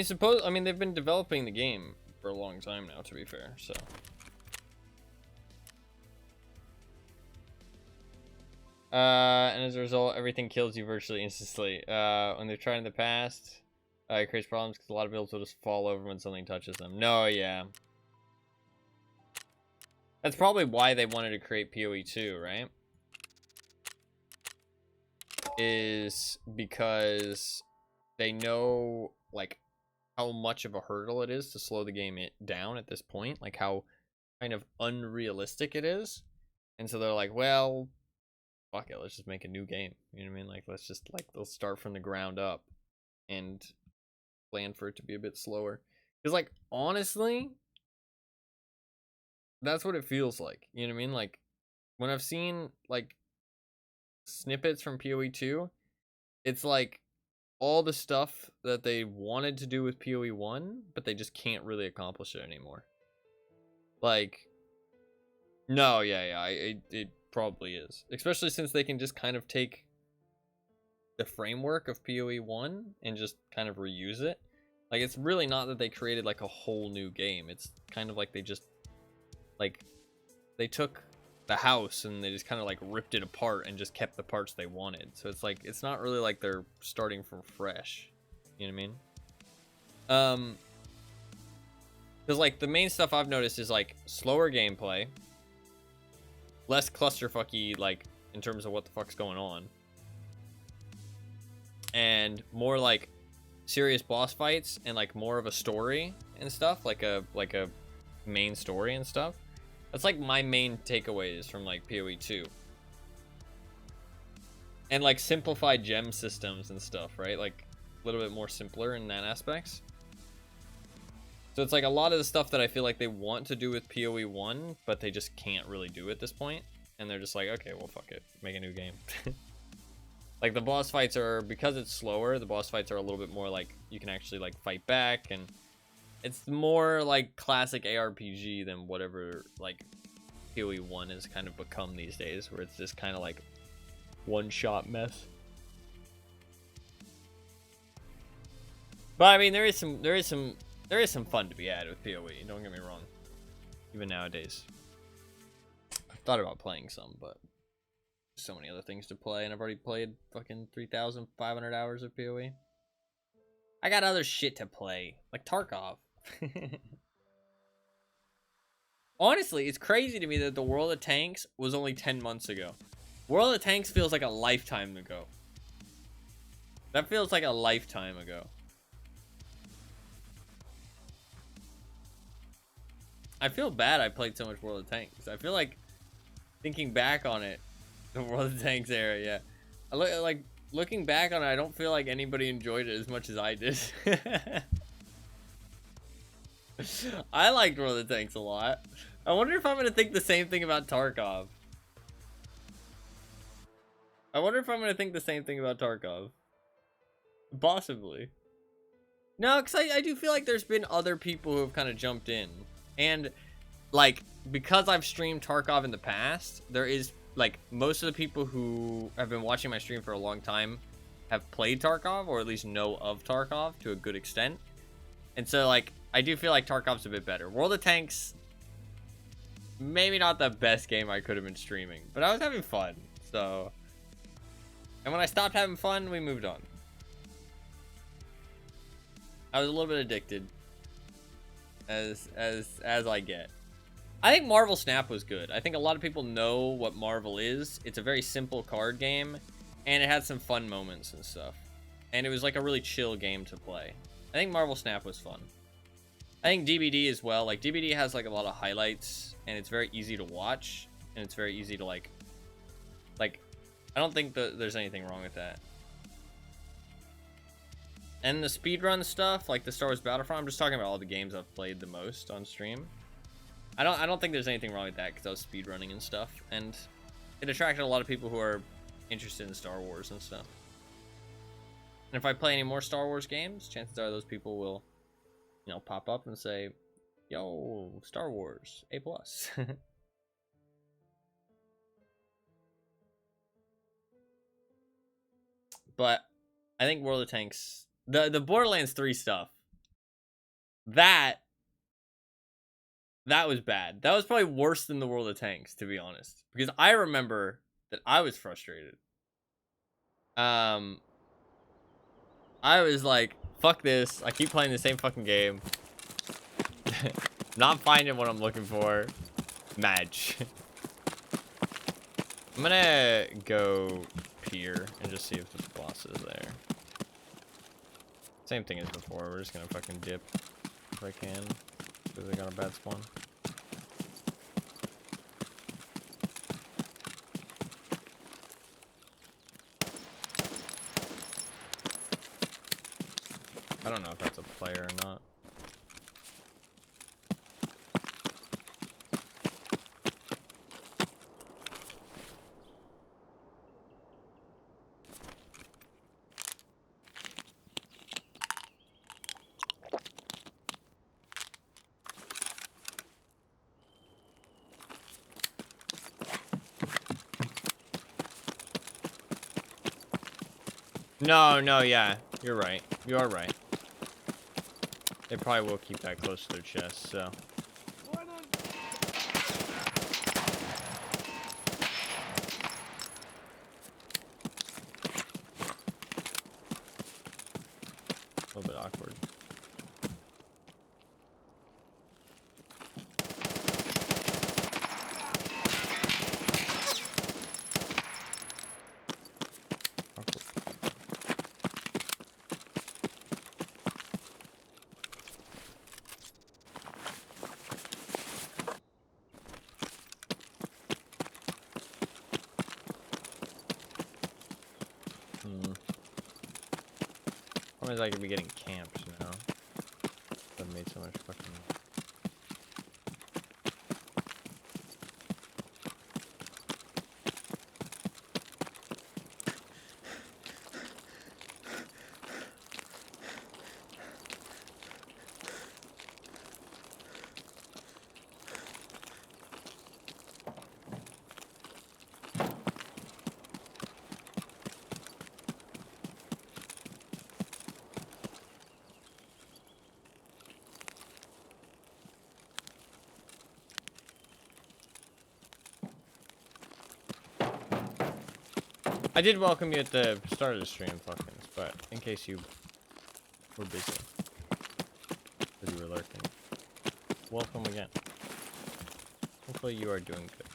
mean, they've been developing the game for a long time now, to be fair, so. And as a result, everything kills you virtually instantly. When they've tried in the past, it creates problems because a lot of builds will just fall over when something touches them. No, yeah. That's probably why they wanted to create PoE 2, right? Is because they know, like, how much of a hurdle it is to slow the game down at this point, like how kind of unrealistic it is, and so they're like, well, fuck it, let's just make a new game. You know what I mean? Like, let's start from the ground up and plan for it to be a bit slower. Because, like, honestly, that's what it feels like. You know what I mean? Like, when I've seen like snippets from PoE 2, it's like all the stuff that they wanted to do with PoE 1, but they just can't really accomplish it anymore. Like, no, yeah, it probably is. Especially since they can just kind of take the framework of PoE 1 and just kind of reuse it. Like, it's really not that they created, like, a whole new game. It's kind of like they just, like, they took the house and they just kind of, like, ripped it apart and just kept the parts they wanted. So it's like, it's not really like they're starting from fresh. You know what I mean? Because, like, the main stuff I've noticed is, like, slower gameplay, less clusterfucky, like, in terms of what the fuck's going on, and more, like, serious boss fights and, like, more of a story and stuff, like a main story and stuff. That's, like, my main takeaways from, like, PoE 2. And, like, simplified gem systems and stuff, right? Like, a little bit more simpler in that aspects. So it's like a lot of the stuff that I feel like they want to do with PoE 1, but they just can't really do at this point. And they're just like, okay, well, fuck it. Make a new game. Like, the boss fights are, because it's slower, the boss fights are a little bit more, like, you can actually, like, fight back. And it's more, like, classic ARPG than whatever, like, PoE 1 has kind of become these days, where it's just kind of, like, one-shot mess. But, I mean, there is some fun to be had with PoE, don't get me wrong. Even nowadays. I've thought about playing some, but so many other things to play, and I've already played fucking 3,500 hours of PoE. I got other shit to play, like Tarkov. Honestly, it's crazy to me that the World of Tanks was only 10 months ago. World of Tanks feels like a lifetime ago. That feels like a lifetime ago. I feel bad I played so much World of Tanks. I feel like, thinking back on it, the World of Tanks era, yeah. Looking back on it, I don't feel like anybody enjoyed it as much as I did. I liked World of Tanks a lot. I wonder if I'm going to think the same thing about Tarkov. Possibly. No, because I do feel like there's been other people who have kind of jumped in. And, like, because I've streamed Tarkov in the past, there is, like, most of the people who have been watching my stream for a long time have played Tarkov, or at least know of Tarkov to a good extent. And so, like, I do feel like Tarkov's a bit better. World of Tanks, maybe not the best game I could have been streaming, but I was having fun, so. And when I stopped having fun, we moved on. I was a little bit addicted, as I get. I think Marvel Snap was good. I think a lot of people know what Marvel is. It's a very simple card game, and it had some fun moments and stuff. And it was like a really chill game to play. I think Marvel Snap was fun. I think DBD as well. Like, DBD has like a lot of highlights, and it's very easy to watch, and it's very easy to like I don't think that there's anything wrong with that. And the speedrun stuff, like the Star Wars Battlefront, I'm just talking about all the games I've played the most on stream. I don't think there's anything wrong with that because I was speedrunning and stuff, and it attracted a lot of people who are interested in Star Wars and stuff. And if I play any more Star Wars games, chances are those people will, you know, pop up and say, "Yo, Star Wars, A+." But I think World of Tanks, the Borderlands 3 stuff, that was bad. That was probably worse than the World of Tanks, to be honest, because I remember that I was frustrated. I was like, fuck this. I keep playing the same fucking game. Not finding what I'm looking for. Madge. I'm gonna go pier and just see if the boss is there. Same thing as before. We're just gonna fucking dip if I can, because I got a bad spawn. I don't know if that's a player or not. No, yeah. You're right. You are right. They probably will keep that close to their chest, so. A little bit awkward. Problem is I could be getting camped now. I've made so much fucking. I did welcome you at the start of the stream, fuckins, but in case you were busy, or you were lurking, welcome again. Hopefully you are doing good.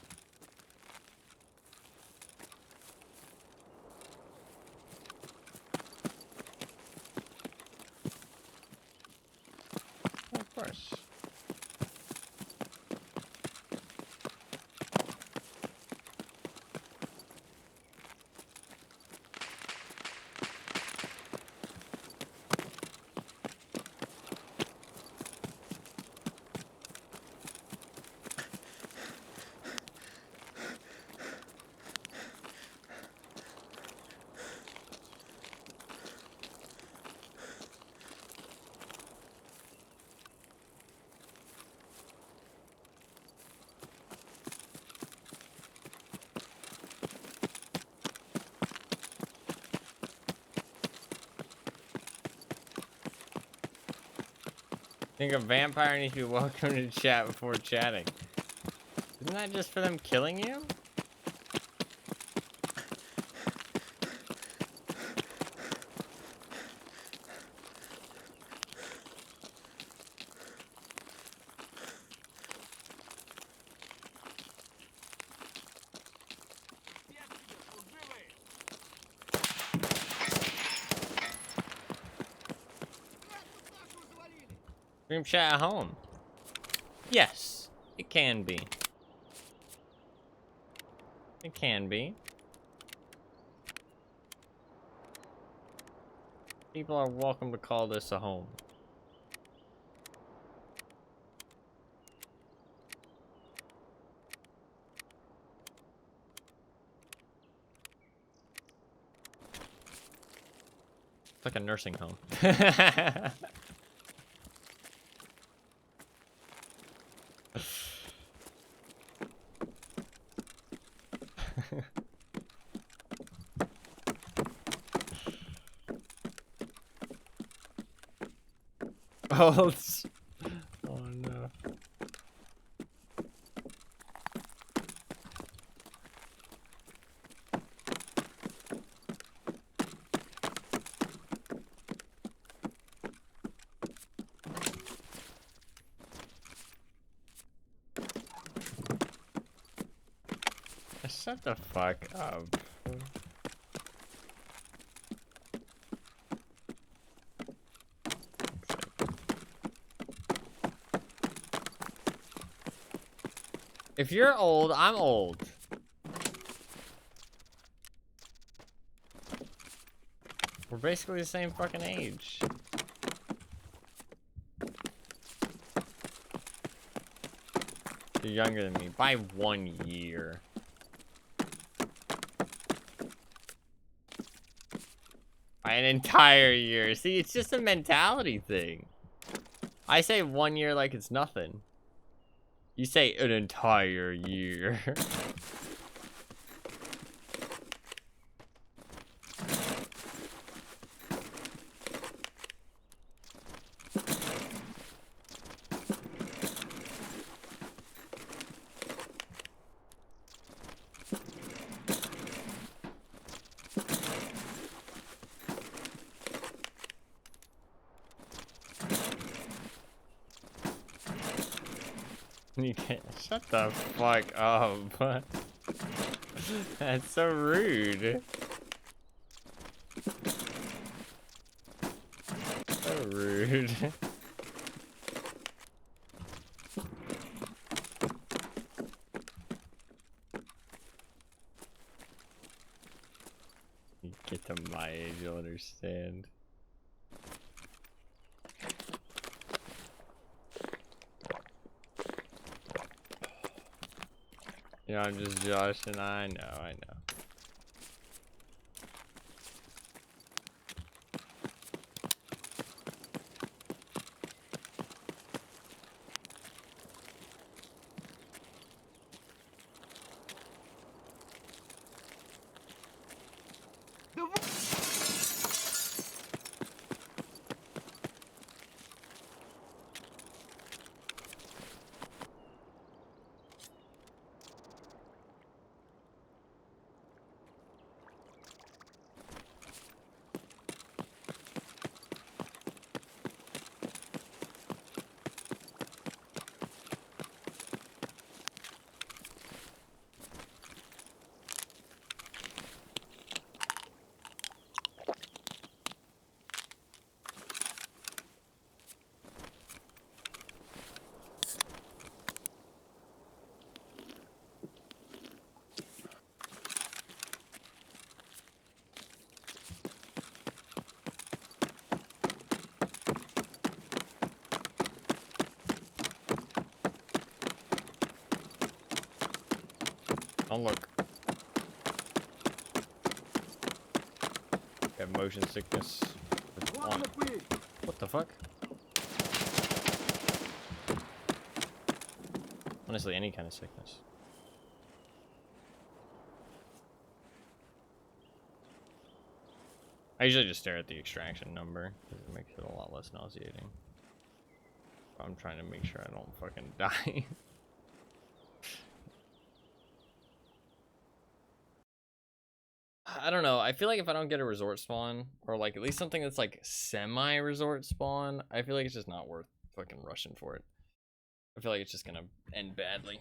Oh, of course. I think a vampire needs to be welcomed to chat before chatting. Isn't that just for them killing you? Stream chat at home. Yes, it can be. It can be. People are welcome to call this a home. like a nursing home. Oh, oh no. Shut the fuck up. If you're old, I'm old. We're basically the same fucking age. You're younger than me by 1 year. By an entire year. See, it's just a mentality thing. I say 1 year like it's nothing. You say an entire year. You can't shut the fuck up. That's so rude. So rude. You get to my age, you'll understand. You know, I'm just Josh, and I know. Oh, look. Got motion sickness. What the fuck? Honestly, any kind of sickness. I usually just stare at the extraction number because it makes it a lot less nauseating. I'm trying to make sure I don't fucking die. I don't know. I feel like if I don't get a resort spawn, or like at least something that's like semi-resort spawn, I feel like it's just not worth fucking rushing for it. I feel like it's just gonna end badly.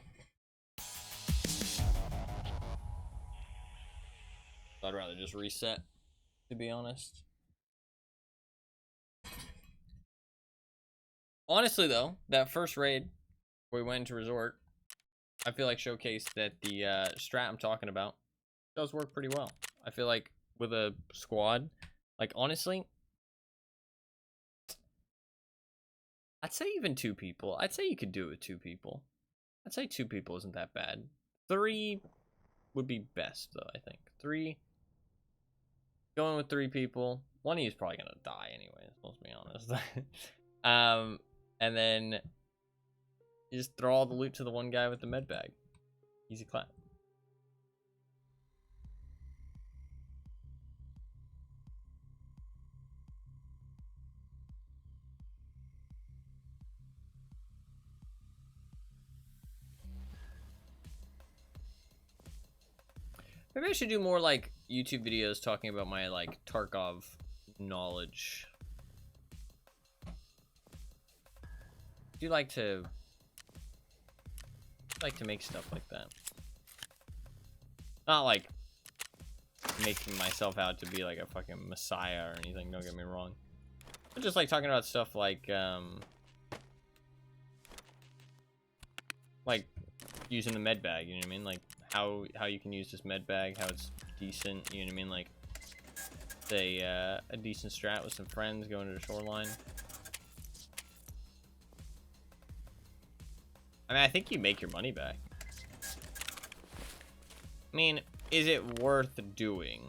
I'd rather just reset, to be honest. Honestly though, that first raid where we went into resort, I feel like showcased that the strat I'm talking about does work pretty well. I feel like with a squad, like honestly, I'd say even 2 people. I'd say you could do it with 2 people. I'd say 2 people isn't that bad. 3 would be best though, I think. 3, going with 3 people, one of you is probably gonna die anyways, let's be honest. And then you just throw all the loot to the one guy with the med bag. Easy clap. Maybe I should do more like YouTube videos talking about my like Tarkov knowledge. I do like to make stuff like that. Not like making myself out to be like a fucking messiah or anything, don't get me wrong. But just like talking about stuff like using the med bag, you know what I mean? Like how you can use this med bag, how it's decent, you know what I mean? Like say a decent strat with some friends going to the shoreline. I mean, I think you make your money back. I mean, is it worth doing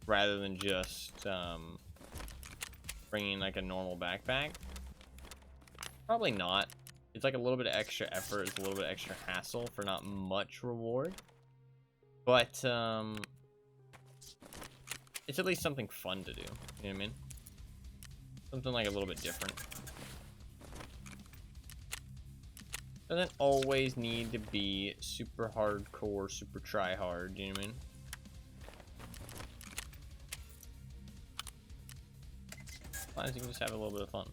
rather than just bringing like a normal backpack? Probably not. It's like a little bit of extra effort, it's a little bit extra hassle for not much reward. But it's at least something fun to do, you know what I mean? Something like a little bit different. Doesn't always need to be super hardcore, super try hard, you know what I mean? Sometimes you can just have a little bit of fun.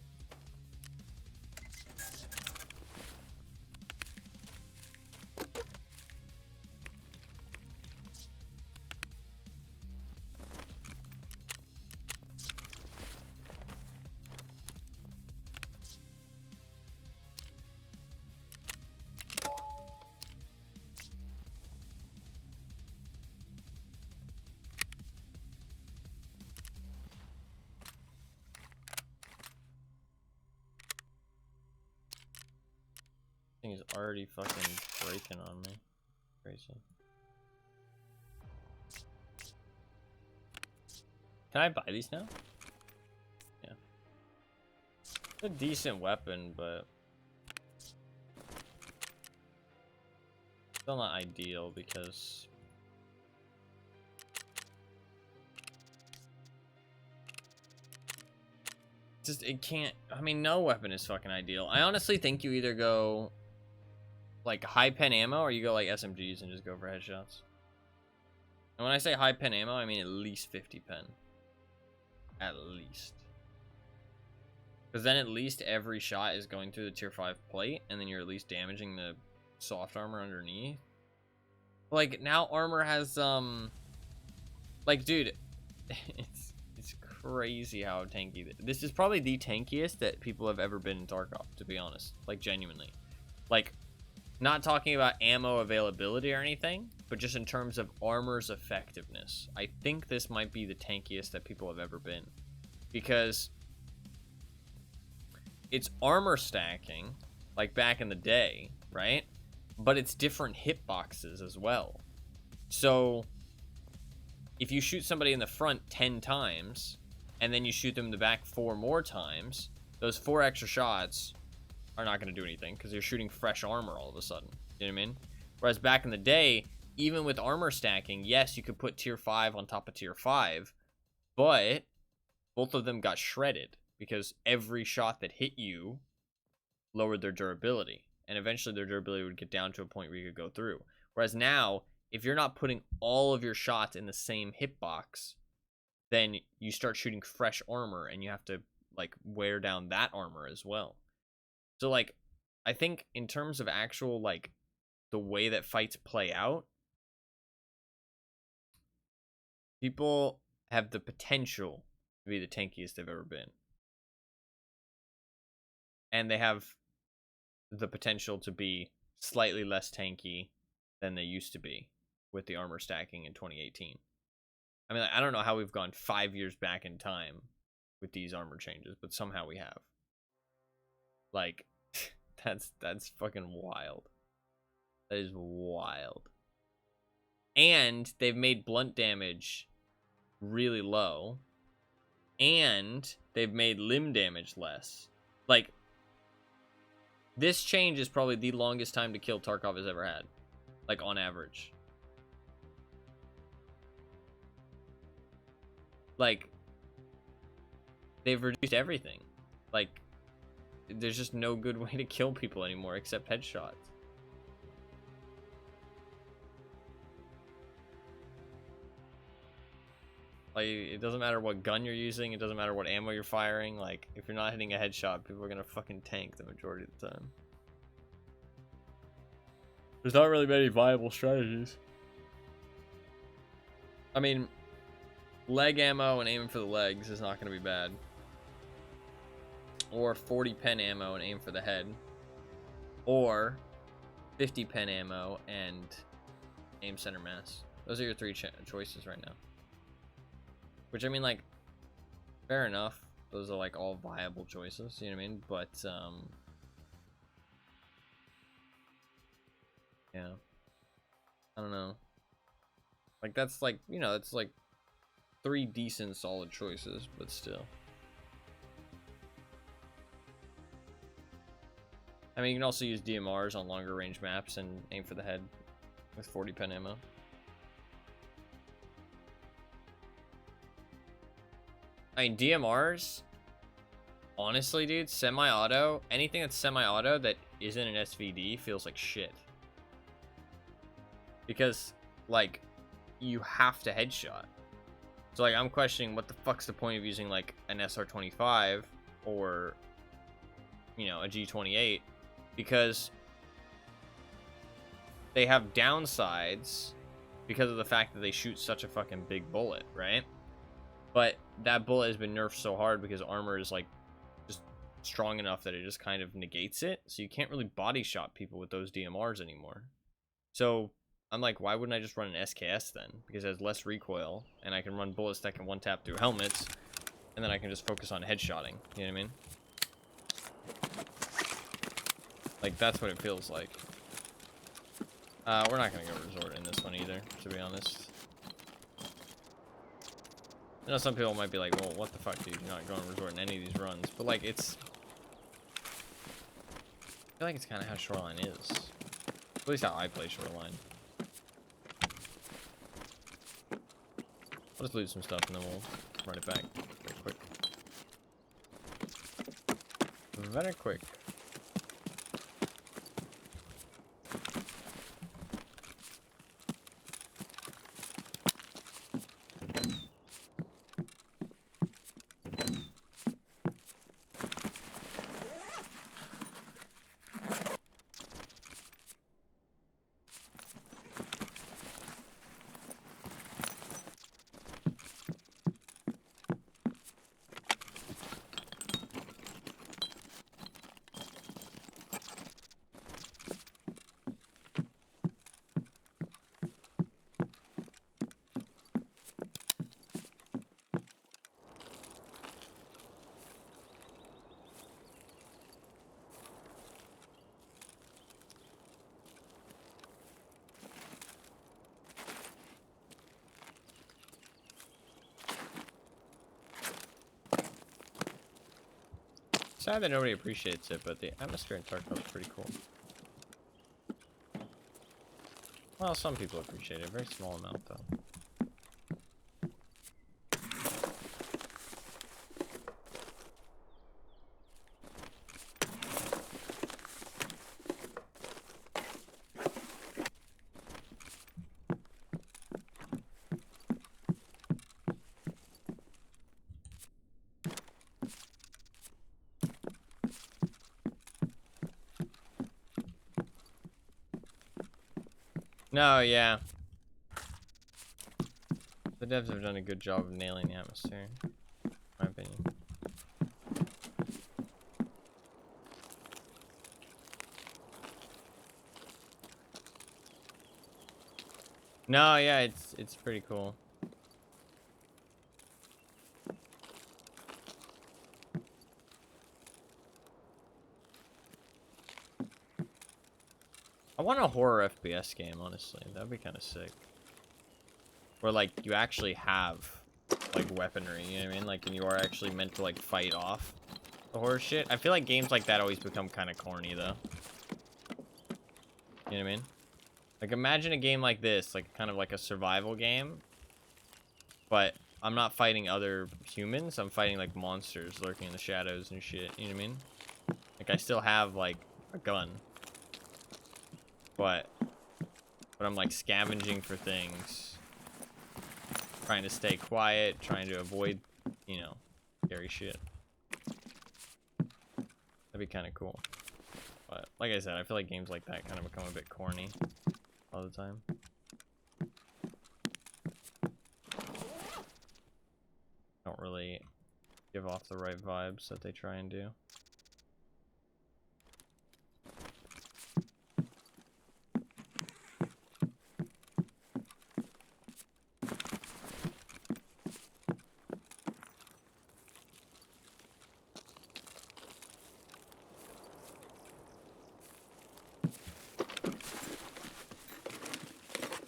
Thing is already fucking breaking on me. Crazy. Can I buy these now? Yeah. It's a decent weapon, but still not ideal because just it can't. I mean, no weapon is fucking ideal. I honestly think you either go like high pen ammo or you go like SMGs and just go for headshots. And when I say high pen ammo, I mean at least 50 pen. At least. Because then at least every shot is going through the tier 5 plate, and then you're at least damaging the soft armor underneath. Like, now armor has, like, dude, it's crazy how tanky. This is probably the tankiest that people have ever been in Tarkov, to be honest. Like, genuinely. Like, not talking about ammo availability or anything, but just in terms of armor's effectiveness. I think this might be the tankiest that people have ever been. Because it's armor stacking, like back in the day, right? But it's different hitboxes as well. So, if you shoot somebody in the front 10 times, and then you shoot them in the back 4 more times, those 4 extra shots are not going to do anything because you're shooting fresh armor all of a sudden. You know what I mean? Whereas back in the day, even with armor stacking, yes, you could put tier 5 on top of tier 5, but both of them got shredded because every shot that hit you lowered their durability, and eventually their durability would get down to a point where you could go through. Whereas now, if you're not putting all of your shots in the same hitbox, then you start shooting fresh armor and you have to like wear down that armor as well. So like, I think in terms of actual like the way that fights play out, people have the potential to be the tankiest they've ever been. And they have the potential to be slightly less tanky than they used to be with the armor stacking in 2018. I mean, I don't know how we've gone 5 years back in time with these armor changes, but somehow we have. Like, that's fucking wild. That is wild. And they've made blunt damage really low, and they've made limb damage less. Like, this change is probably the longest time to kill Tarkov has ever had, like, on average. Like, they've reduced everything. Like, there's just no good way to kill people anymore except headshots. Like, it doesn't matter what gun you're using, it doesn't matter what ammo you're firing. Like, if you're not hitting a headshot, people are gonna fucking tank the majority of the time. There's not really many viable strategies. I mean, leg ammo and aiming for the legs is not gonna be bad. Or 40 pen ammo and aim for the head. Or 50 pen ammo and aim center mass. Those are your three choices right now. Which, I mean, like, fair enough. Those are, like, all viable choices, you know what I mean? But, yeah. I don't know. Like, that's, like, you know, it's, like, 3 decent, solid choices, but still. I mean, you can also use DMRs on longer range maps and aim for the head with 40 pen ammo. I mean, DMRs, honestly, dude, semi-auto, anything that's semi-auto that isn't an SVD feels like shit. Because, like, you have to headshot. So, like, I'm questioning what the fuck's the point of using, like, an SR25 or, you know, a G28, because they have downsides because of the fact that they shoot such a fucking big bullet, right? But that bullet has been nerfed so hard because armor is, like, just strong enough that it just kind of negates it. So you can't really body shot people with those DMRs anymore. So I'm like, why wouldn't I just run an SKS then? Because it has less recoil, and I can run bullets that can one-tap through helmets, and then I can just focus on headshotting. You know what I mean? Like, that's what it feels like. We're not going to go resort in this one either, to be honest. I know some people might be like, well, what the fuck, dude? You're not going to resort in any of these runs. But, like, it's... I feel like it's kind of how Shoreline is. At least how I play Shoreline. I'll just loot some stuff and then we'll run it back very quick. Very quick. Sad that nobody appreciates it, but the atmosphere in Tarkov is pretty cool. Well, some people appreciate it. A very small amount, though. No, yeah. The devs have done a good job of nailing the atmosphere, in my opinion. No, yeah, it's pretty cool. I want a horror FPS game, honestly. That'd be kind of sick. Where, like, you actually have like weaponry, you know what I mean? Like, and you are actually meant to like fight off the horse shit. I feel like games like that always become kind of corny though. You know what I mean? Like, imagine a game like this, like kind of like a survival game, but I'm not fighting other humans. I'm fighting like monsters lurking in the shadows and shit. You know what I mean? Like, I still have like a gun, but I'm like scavenging for things, trying to stay quiet, trying to avoid, you know, scary shit. That'd be kind of cool. But like I said, I feel like games like that kind of become a bit corny all the time. Don't really give off the right vibes that they try and do.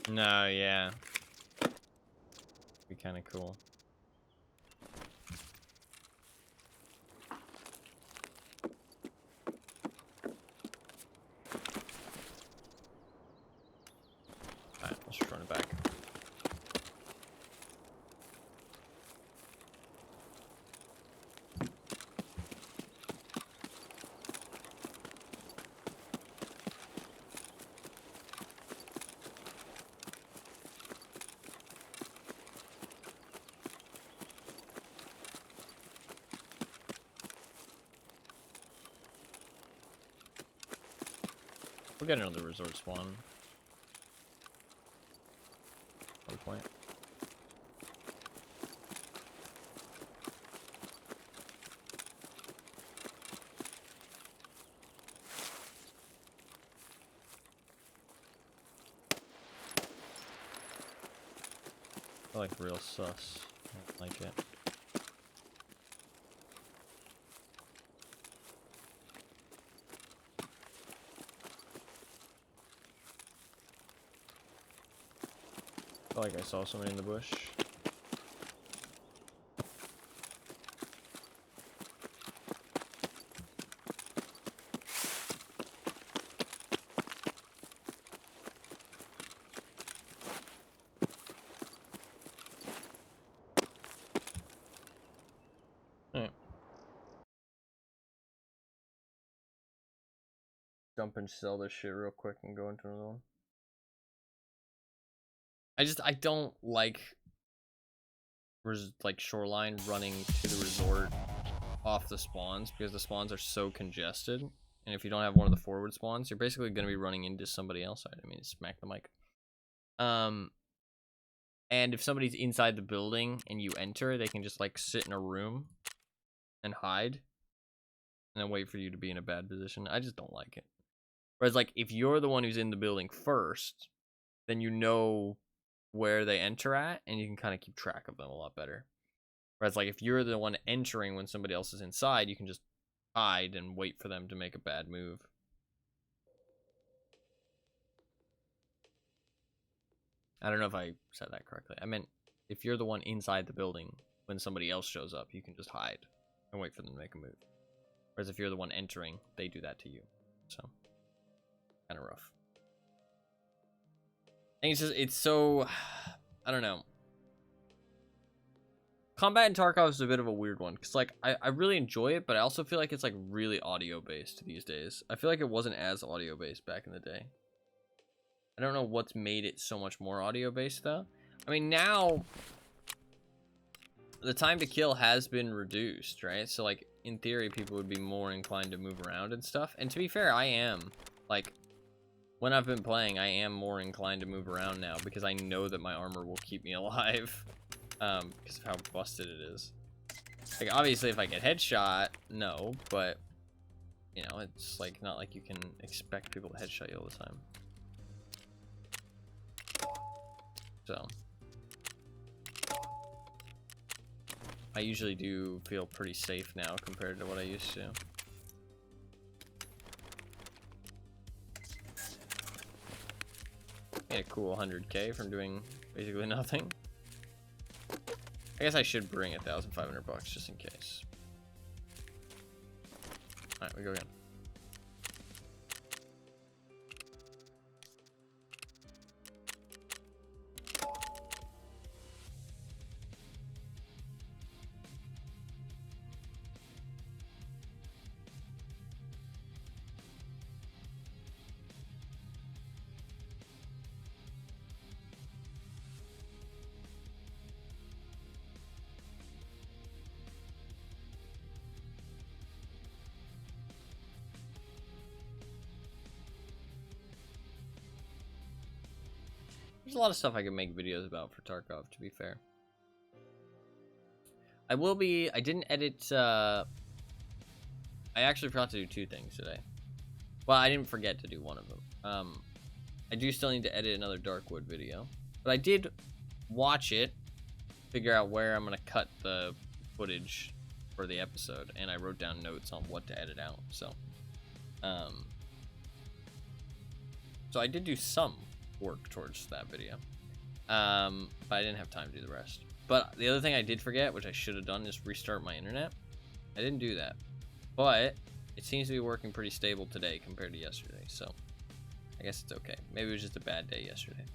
No, yeah. Be kind of cool. Alright, let's just run it back. We'll get another resort spawn. At some point. I like real sus. I don't like it. I feel like I saw somebody in the bush. Alright. Jump and sell this shit real quick and go into another one. I don't like shoreline running to the resort off the spawns, because the spawns are so congested, and if you don't have one of the forward spawns, you're basically going to be running into somebody else. I mean, smack the mic. And if somebody's inside the building and you enter, they can just like sit in a room and hide and then wait for you to be in a bad position. I just don't like it. Whereas like if you're the one who's in the building first, then you know where they enter at and you can kind of keep track of them a lot better. Whereas like if you're the one entering when somebody else is inside, you can just hide and wait for them to make a bad move. I don't know if I said that correctly. I meant if you're the one inside the building when somebody else shows up, you can just hide and wait for them to make a move. Whereas if you're the one entering, they do that to you. So, kind of rough. And it's so, I don't know. Combat in Tarkov is a bit of a weird one, because like I really enjoy it, but I also feel like it's like really audio based these days. I feel like it wasn't as audio based back in the day. I don't know what's made it so much more audio based though. I mean, now the time to kill has been reduced, right? So like in theory, people would be more inclined to move around and stuff. And to be fair, I am. Like, when I've been playing, I am more inclined to move around now because I know that my armor will keep me alive. Because of how busted it is. Like, obviously, if I get headshot, no, but, you know, it's, like, not like you can expect people to headshot you all the time. So, I usually do feel pretty safe now compared to what I used to. Made a cool 100K from doing basically nothing. I guess I should bring 1,500 bucks just in case. All right, we go again. There's a lot of stuff I can make videos about for Tarkov, to be fair. I didn't edit, I actually forgot to do 2 things today. Well, I didn't forget to do one of them. I do still need to edit another Darkwood video. But I did watch it, figure out where I'm going to cut the footage for the episode, and I wrote down notes on what to edit out, so I did do some work towards that video, but I didn't have time to do the rest. But the other thing I did forget, which I should have done, is restart my internet. I didn't do that, but it seems to be working pretty stable today compared to yesterday, so I guess it's okay. Maybe it was just a bad day yesterday.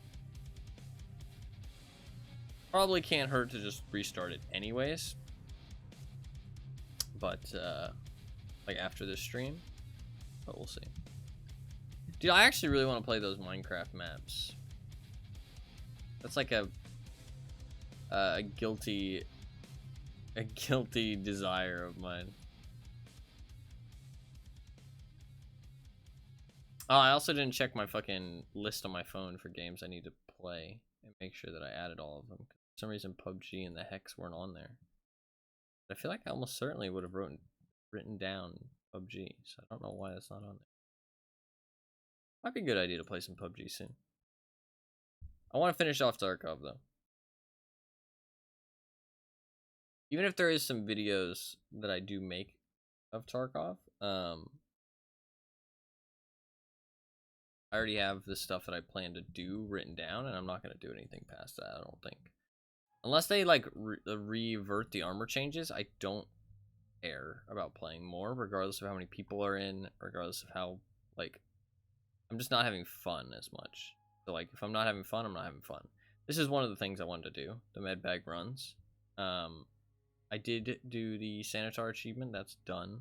Probably can't hurt to just restart it anyways, but like after this stream, but we'll see. Dude, I actually really want to play those Minecraft maps. That's like a guilty desire of mine. Oh, I also didn't check my fucking list on my phone for games I need to play and make sure that I added all of them. For some reason, PUBG and the Hex weren't on there. But I feel like I almost certainly would have written down PUBG, so I don't know why that's not on there. Might be a good idea to play some PUBG soon. I want to finish off Tarkov though. Even if there is some videos that I do make of Tarkov, I already have the stuff that I plan to do written down, and I'm not going to do anything past that, I don't think. Unless they like revert the armor changes, I don't care about playing more, regardless of how many people are in, regardless of how, like, I'm just not having fun as much. So, like, if I'm not having fun, I'm not having fun. This is one of the things I wanted to do, the medbag runs. I did do the Sanitar achievement, that's done.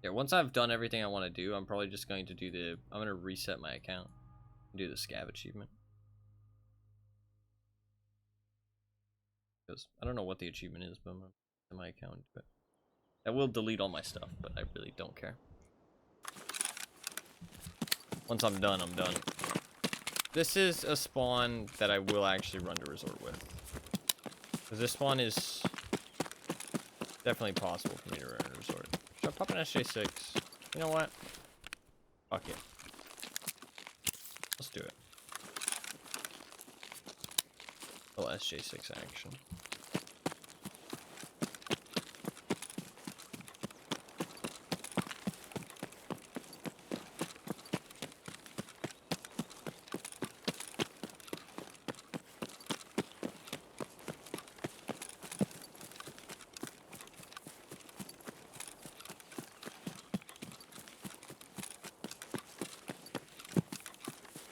Yeah, once I've done everything I want to do, I'm probably just going to do I'm going to reset my account and do the scav achievement. Because I don't know what the achievement is, but I'm going to set my account. But that will delete all my stuff, but I really don't care. Once I'm done, I'm done. This is a spawn that I will actually run to resort with. Because this spawn is definitely possible for me to run to resort. Should I pop an SJ6? You know what? Fuck it. Let's do it. Oh, SJ6 action.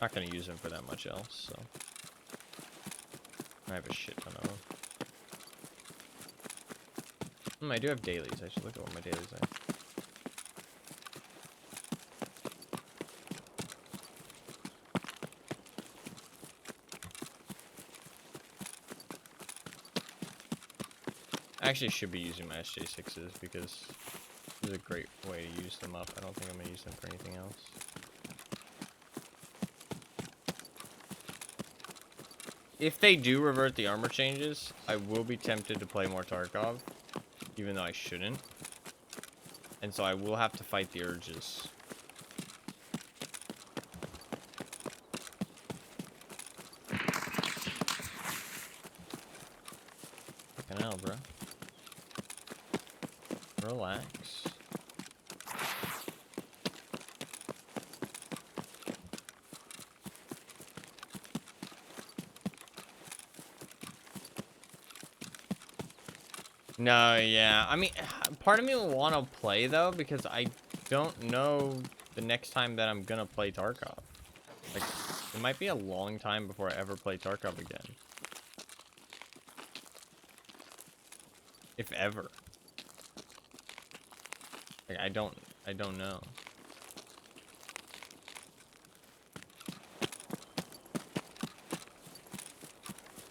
Not gonna use them for that much else, so I have a shit ton of them. I do have dailies. I should look at what my dailies are. I actually should be using my SJ6s because this is a great way to use them up. I don't think I'm gonna use them for anything else. If they do revert the armor changes, I will be tempted to play more Tarkov, even though I shouldn't. And so I will have to fight the urges. Fucking hell, bro. Relax. No, yeah. I mean, part of me will want to play though because I don't know the next time that I'm gonna play Tarkov. Like, it might be a long time before I ever play Tarkov again. If ever. Like, I don't know.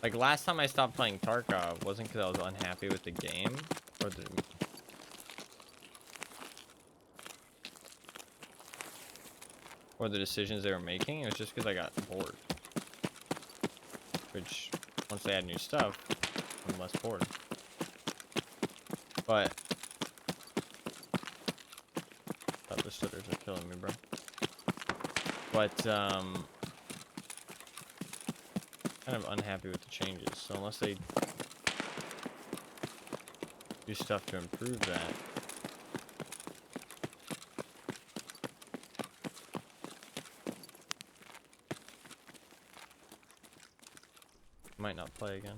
Like, last time I stopped playing Tarkov wasn't because I was unhappy with the game or the decisions they were making. It was just because I got bored. Which, once they add new stuff, I'm less bored. But the stutters are killing me, bro. But kind of unhappy with the changes. So unless they do stuff to improve that, I might not play again.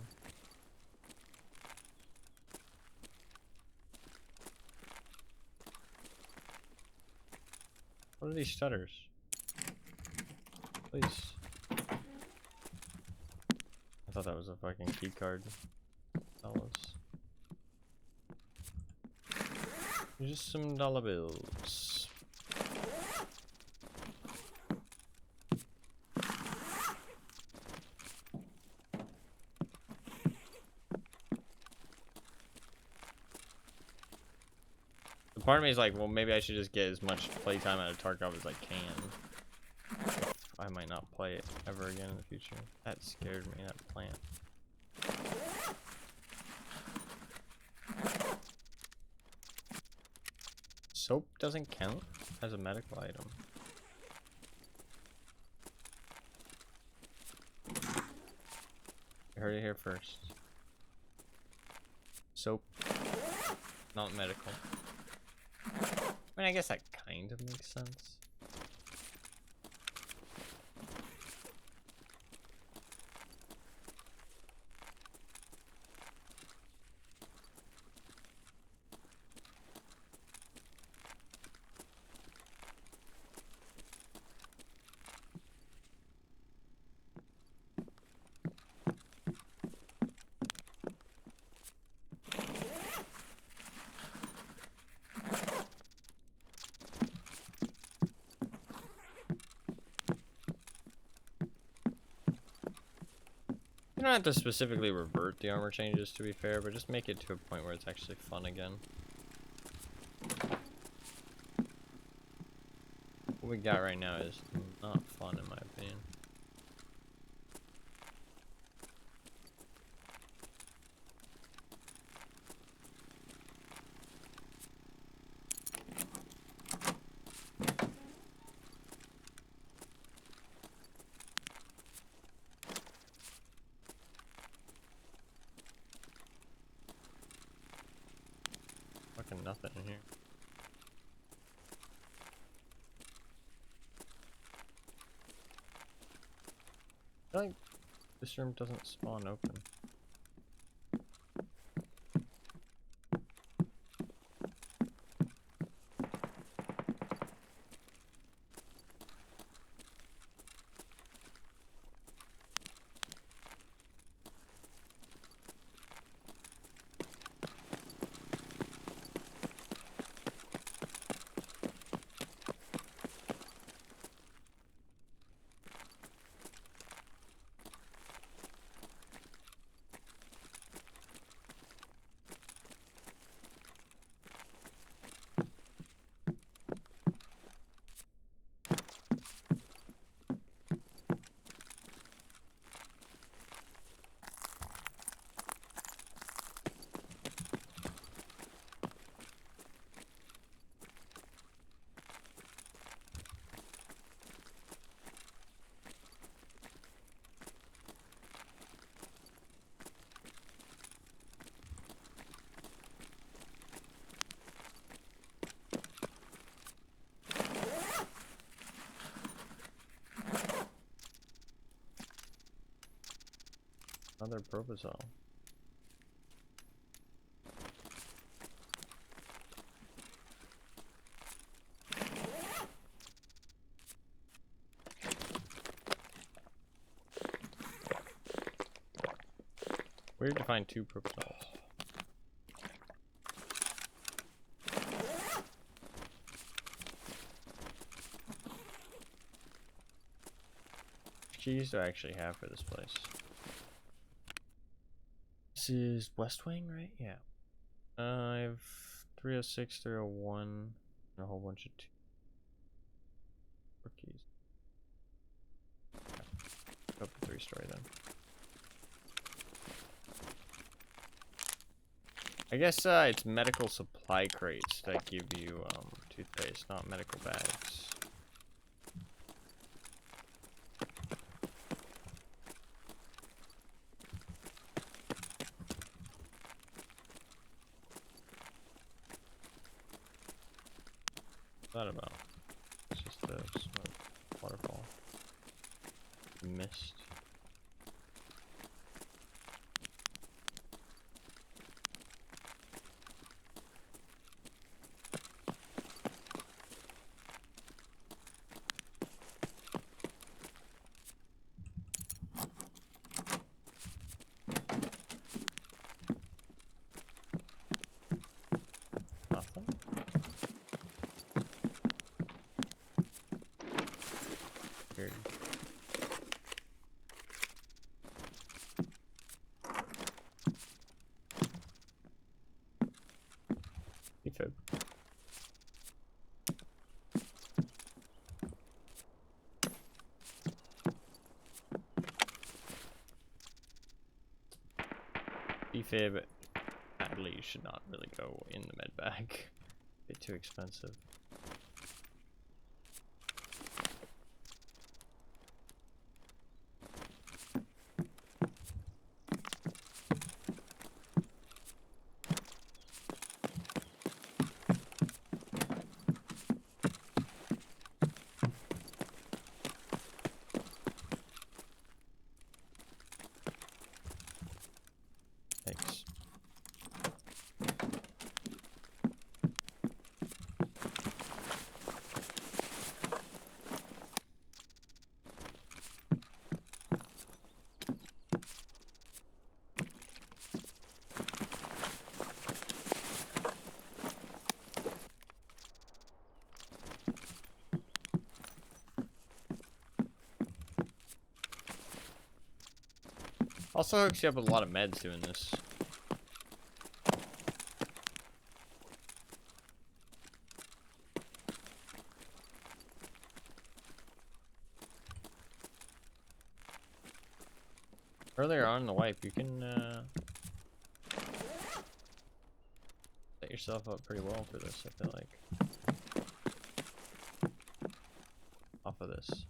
What are these stutters? Please. I thought that was a fucking key card. Fellas. Just some dollar bills. The part of me is like, well, maybe I should just get as much playtime out of Tarkov as I can. I might not play it ever again in the future. That scared me, that plant. Soap doesn't count as a medical item. You heard it here first. Soap, not medical. I mean, I guess that kind of makes sense. You don't have to specifically revert the armor changes, to be fair, but just make it to a point where it's actually fun again. What we got right now is not fun, in my opinion. Fucking nothing in here. I feel like this room doesn't spawn open. Another proposal. Weird to find 2 propels. Keys do I actually have for this place? This is West Wing, right? Yeah. I have 306, 301, and a whole bunch of 2 keys. Okay. Go up to 3-story then. I guess it's medical supply crates that give you toothpaste, not medical bags. What's that about? It's just a smoke waterfall. Mist. Nothing. Weird. Efib. Efib, sadly, should not really go in the med bag. A bit too expensive. Thanks. Also hooks you up with a lot of meds doing this. Earlier on in the wipe, you can set yourself up pretty well for this, I feel like. Off of this.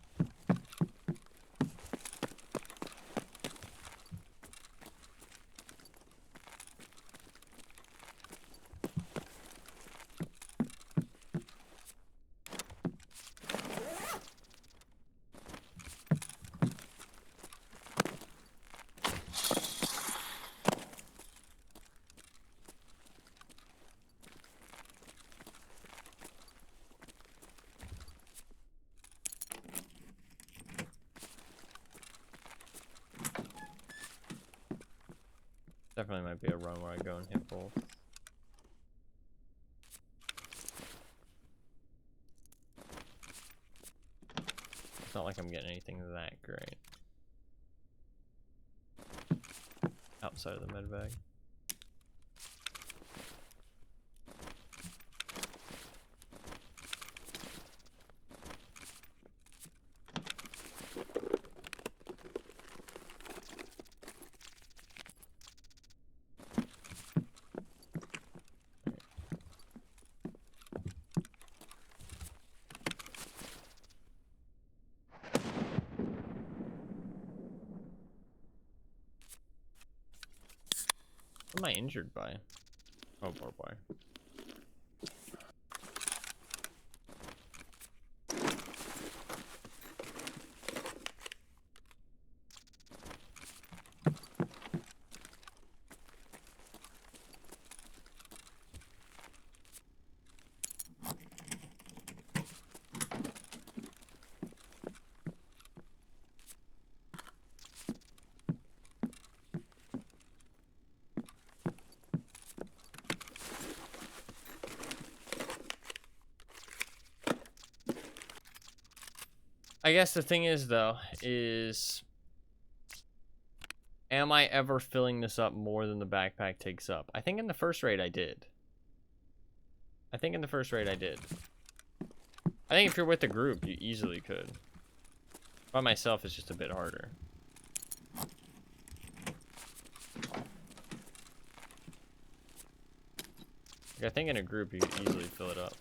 Definitely might be a run where I go and hit both. It's not like I'm getting anything that great outside of the med bag. What am I injured by? Oh, barbed wire. I guess the thing is, though, is am I ever filling this up more than the backpack takes up? I think in the first raid I did. I think in the first raid I did. I think if you're with a group, you easily could. By myself, it's just a bit harder. Like, I think in a group, you could easily fill it up.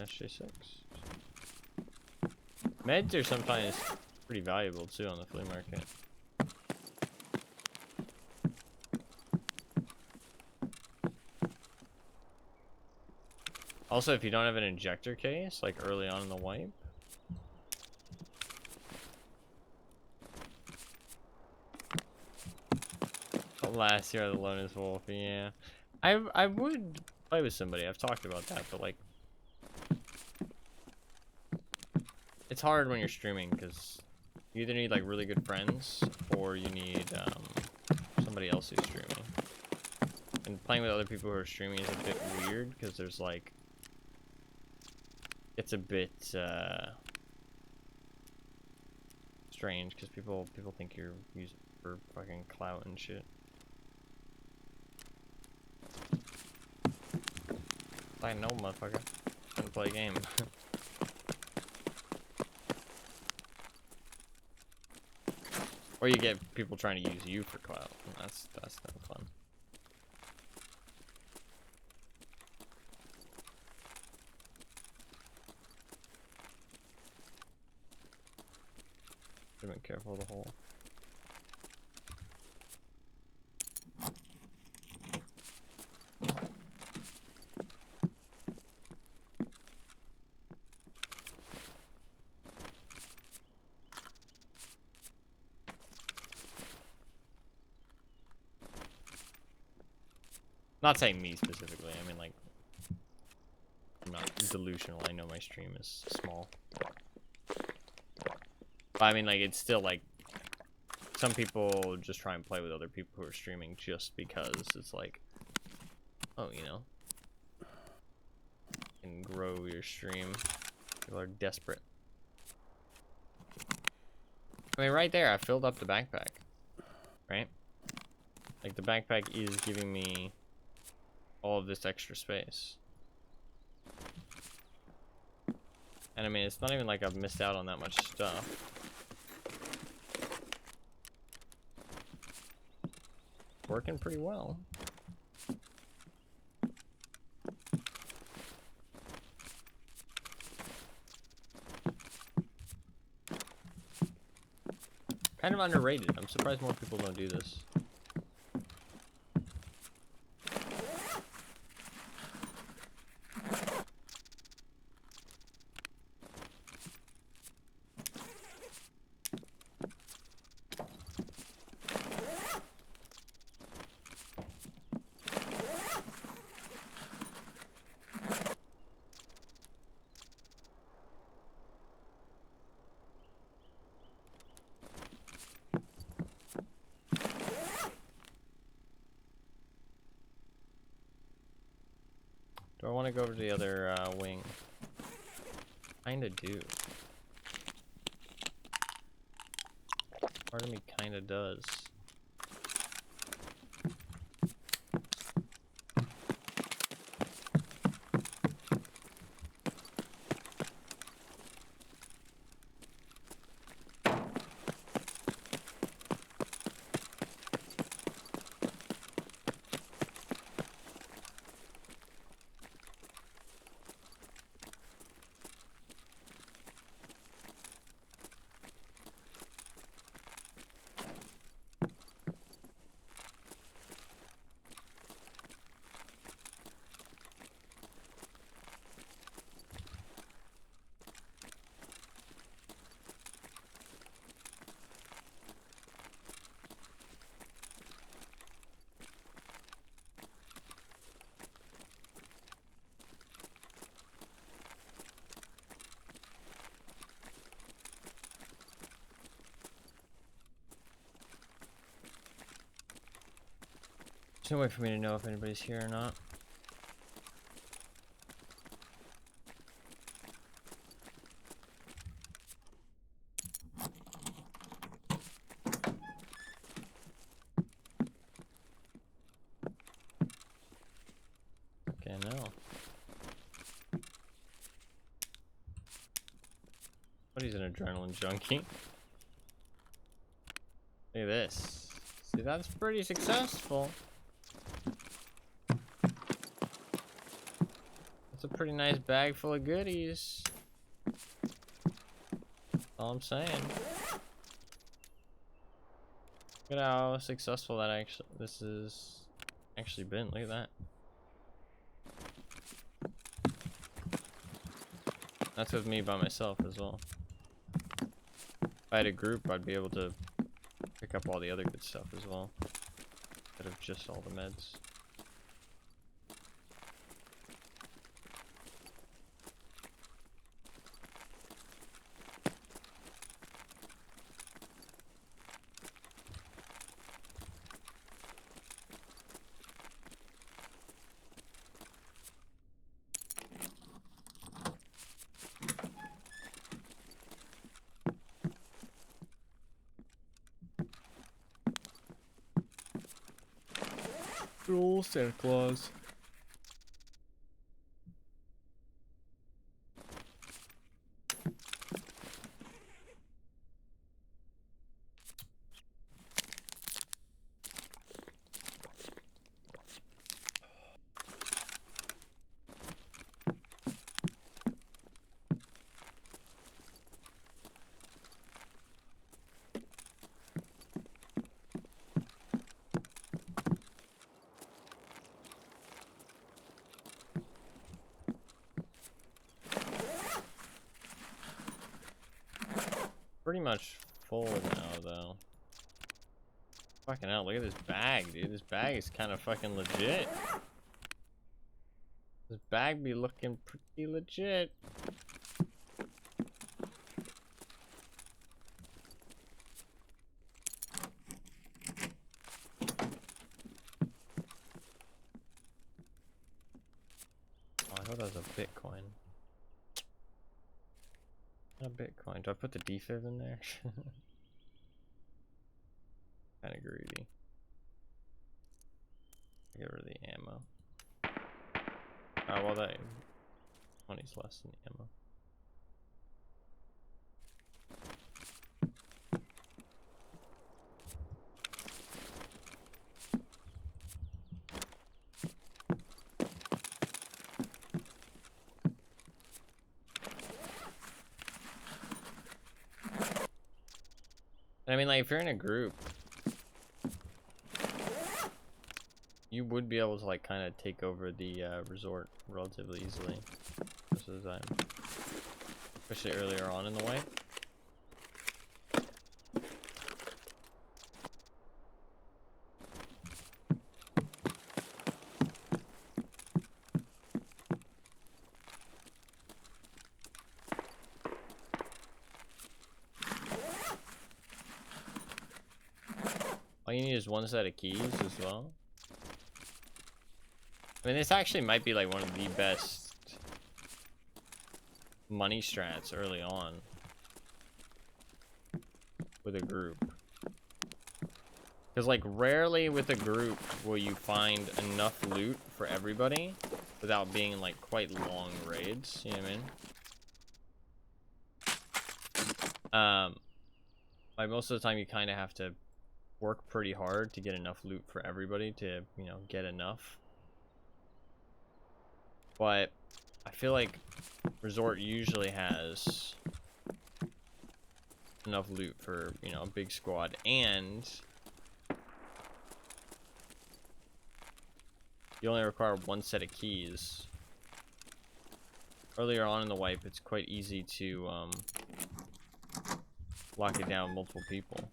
J6. Meds are sometimes pretty valuable too on the flea market. Also, if you don't have an injector case, like early on in the wipe. Last year, the Lonus Wolf, yeah. I would play with somebody. I've talked about that, but like, it's hard when you're streaming because you either need like really good friends or you need somebody else who's streaming. And playing with other people who are streaming is a bit weird because there's like, it's a bit strange because people think you're using it for fucking clout and shit. I know, motherfucker. Couldn't play a game. Or you get people trying to use you for clout. That's not fun. Should have been careful of the hole. Not saying me specifically, I mean like, I'm not delusional, I know my stream is small. But I mean like, it's still like, some people just try and play with other people who are streaming just because it's like, oh, you know, you can grow your stream. People are desperate. I mean right there, I filled up the backpack, right? Like the backpack is giving me all of this extra space. And I mean, it's not even like I've missed out on that much stuff. Working pretty well. Kind of underrated. I'm surprised more people don't do this. Do I want to go over to the other wing? Kinda do. Part of me kinda does. There's no way for me to know if anybody's here or not. Okay, no. But he's an adrenaline junkie. Look at this. See, that's pretty successful. That's a pretty nice bag full of goodies. That's all I'm saying. Look at how successful that this has actually been. Look at that. That's with me by myself as well. If I had a group, I'd be able to pick up all the other good stuff as well, instead of just all the meds. Good old Santa Claus. Pretty much full now, though. Fucking hell, look at this bag, dude. This bag is kind of fucking legit. This bag be looking pretty legit. Oh, I thought that was a Bitcoin. Not a Bitcoin. Do I put the defib in there? Kind of greedy. Get rid of the ammo. Oh, well, that 20's less than the ammo. I mean, like, if you're in a group, you would be able to, like, kind of take over the resort relatively easily most of the time. Especially earlier on in the way. All you need is one set of keys as well. I mean, this actually might be like one of the best money strats early on with a group. Because, like, rarely with a group will you find enough loot for everybody without being in, like, quite long raids. You know what I mean? Like, most of the time you kind of have to work pretty hard to get enough loot for everybody to, you know, get enough. But I feel like Resort usually has enough loot for, you know, a big squad, and you only require one set of keys. Earlier on in the wipe, it's quite easy to lock it down with multiple people.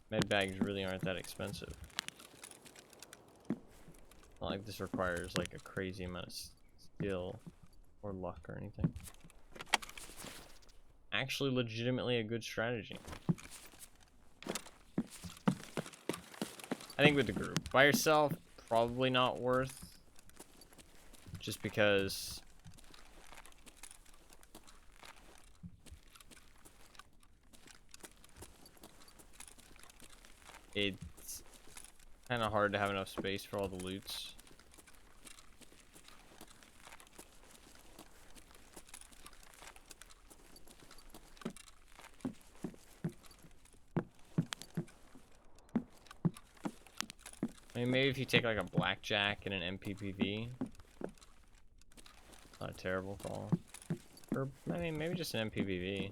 Med bags really aren't that expensive. Not like this requires like a crazy amount of skill or luck or anything. Actually, legitimately a good strategy. I think with the group. By yourself, probably not worth. Just because it's kind of hard to have enough space for all the loots. I mean, maybe if you take like a blackjack and an MPPV, not a terrible call. Or I mean, maybe just an MPPV.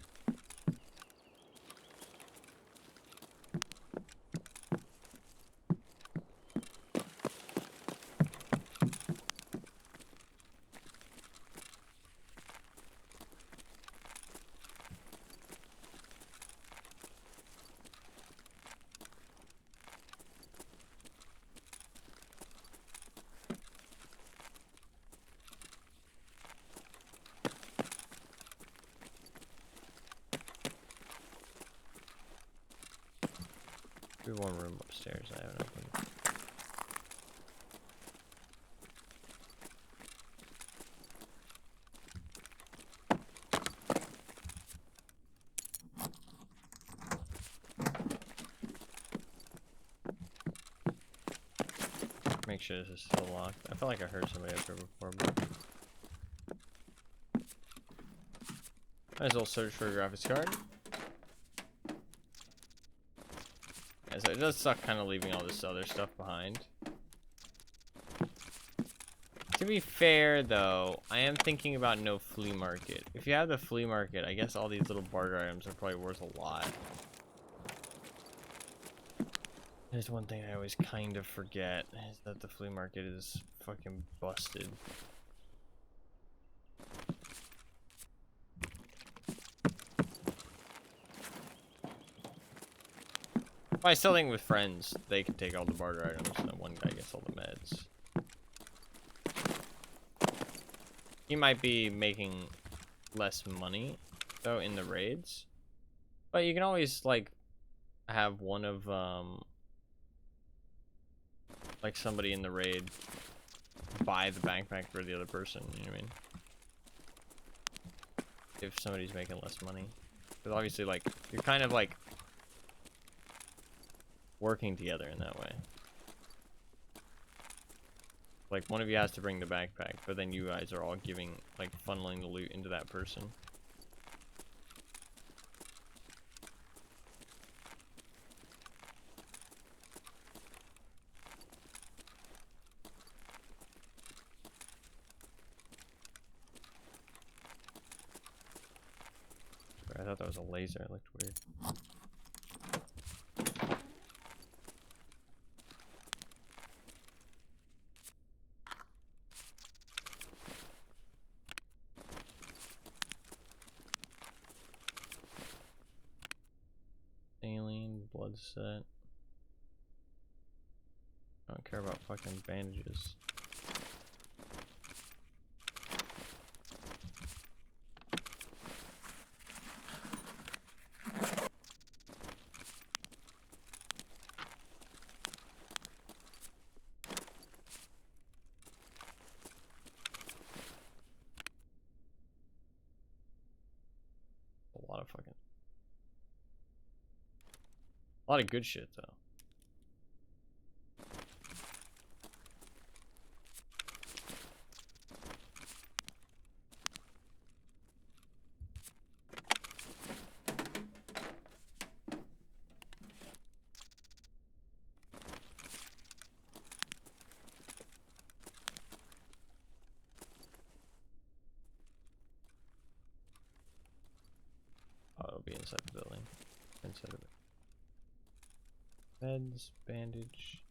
We have one room upstairs I haven't opened. Make sure this is still locked. I felt like I heard somebody up here before, but might as well search for a graphics card. Yeah, so it does suck kind of leaving all this other stuff behind. To be fair, though, I am thinking about no flea market. If you have the flea market, I guess all these little barter items are probably worth a lot. There's one thing I always kind of forget, is that the flea market is fucking busted. But I still think with friends, they can take all the barter items, and then one guy gets all the meds. He might be making less money, though, in the raids. But you can always, like, have one of, like, somebody in the raid buy the backpack for the other person, you know what I mean? If somebody's making less money. Because obviously, like, you're kind of, like, working together in that way. Like, one of you has to bring the backpack, but then you guys are all giving, like, funneling the loot into that person. I thought that was a laser, it looked weird. Alien, blood set. I don't care about fucking bandages. A lot of good shit, though. Oh, it'll be inside the building. Inside of it. Meds, bandage.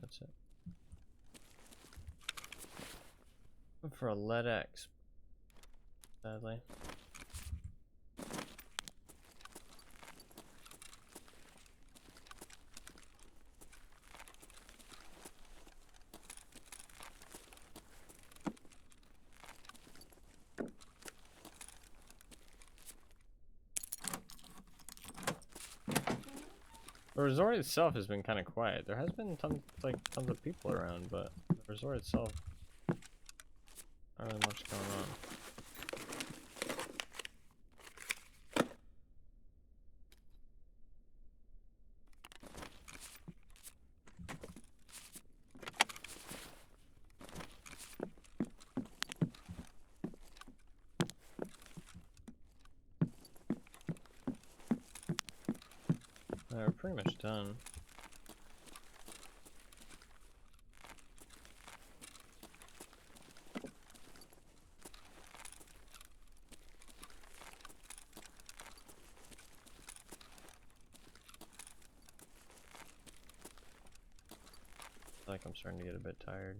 That's it. Look for a lead X. Sadly. The resort itself has been kind of quiet. There has been tons of people around, but the resort itself, not really much going on. We're pretty much done. I feel like I'm starting to get a bit tired.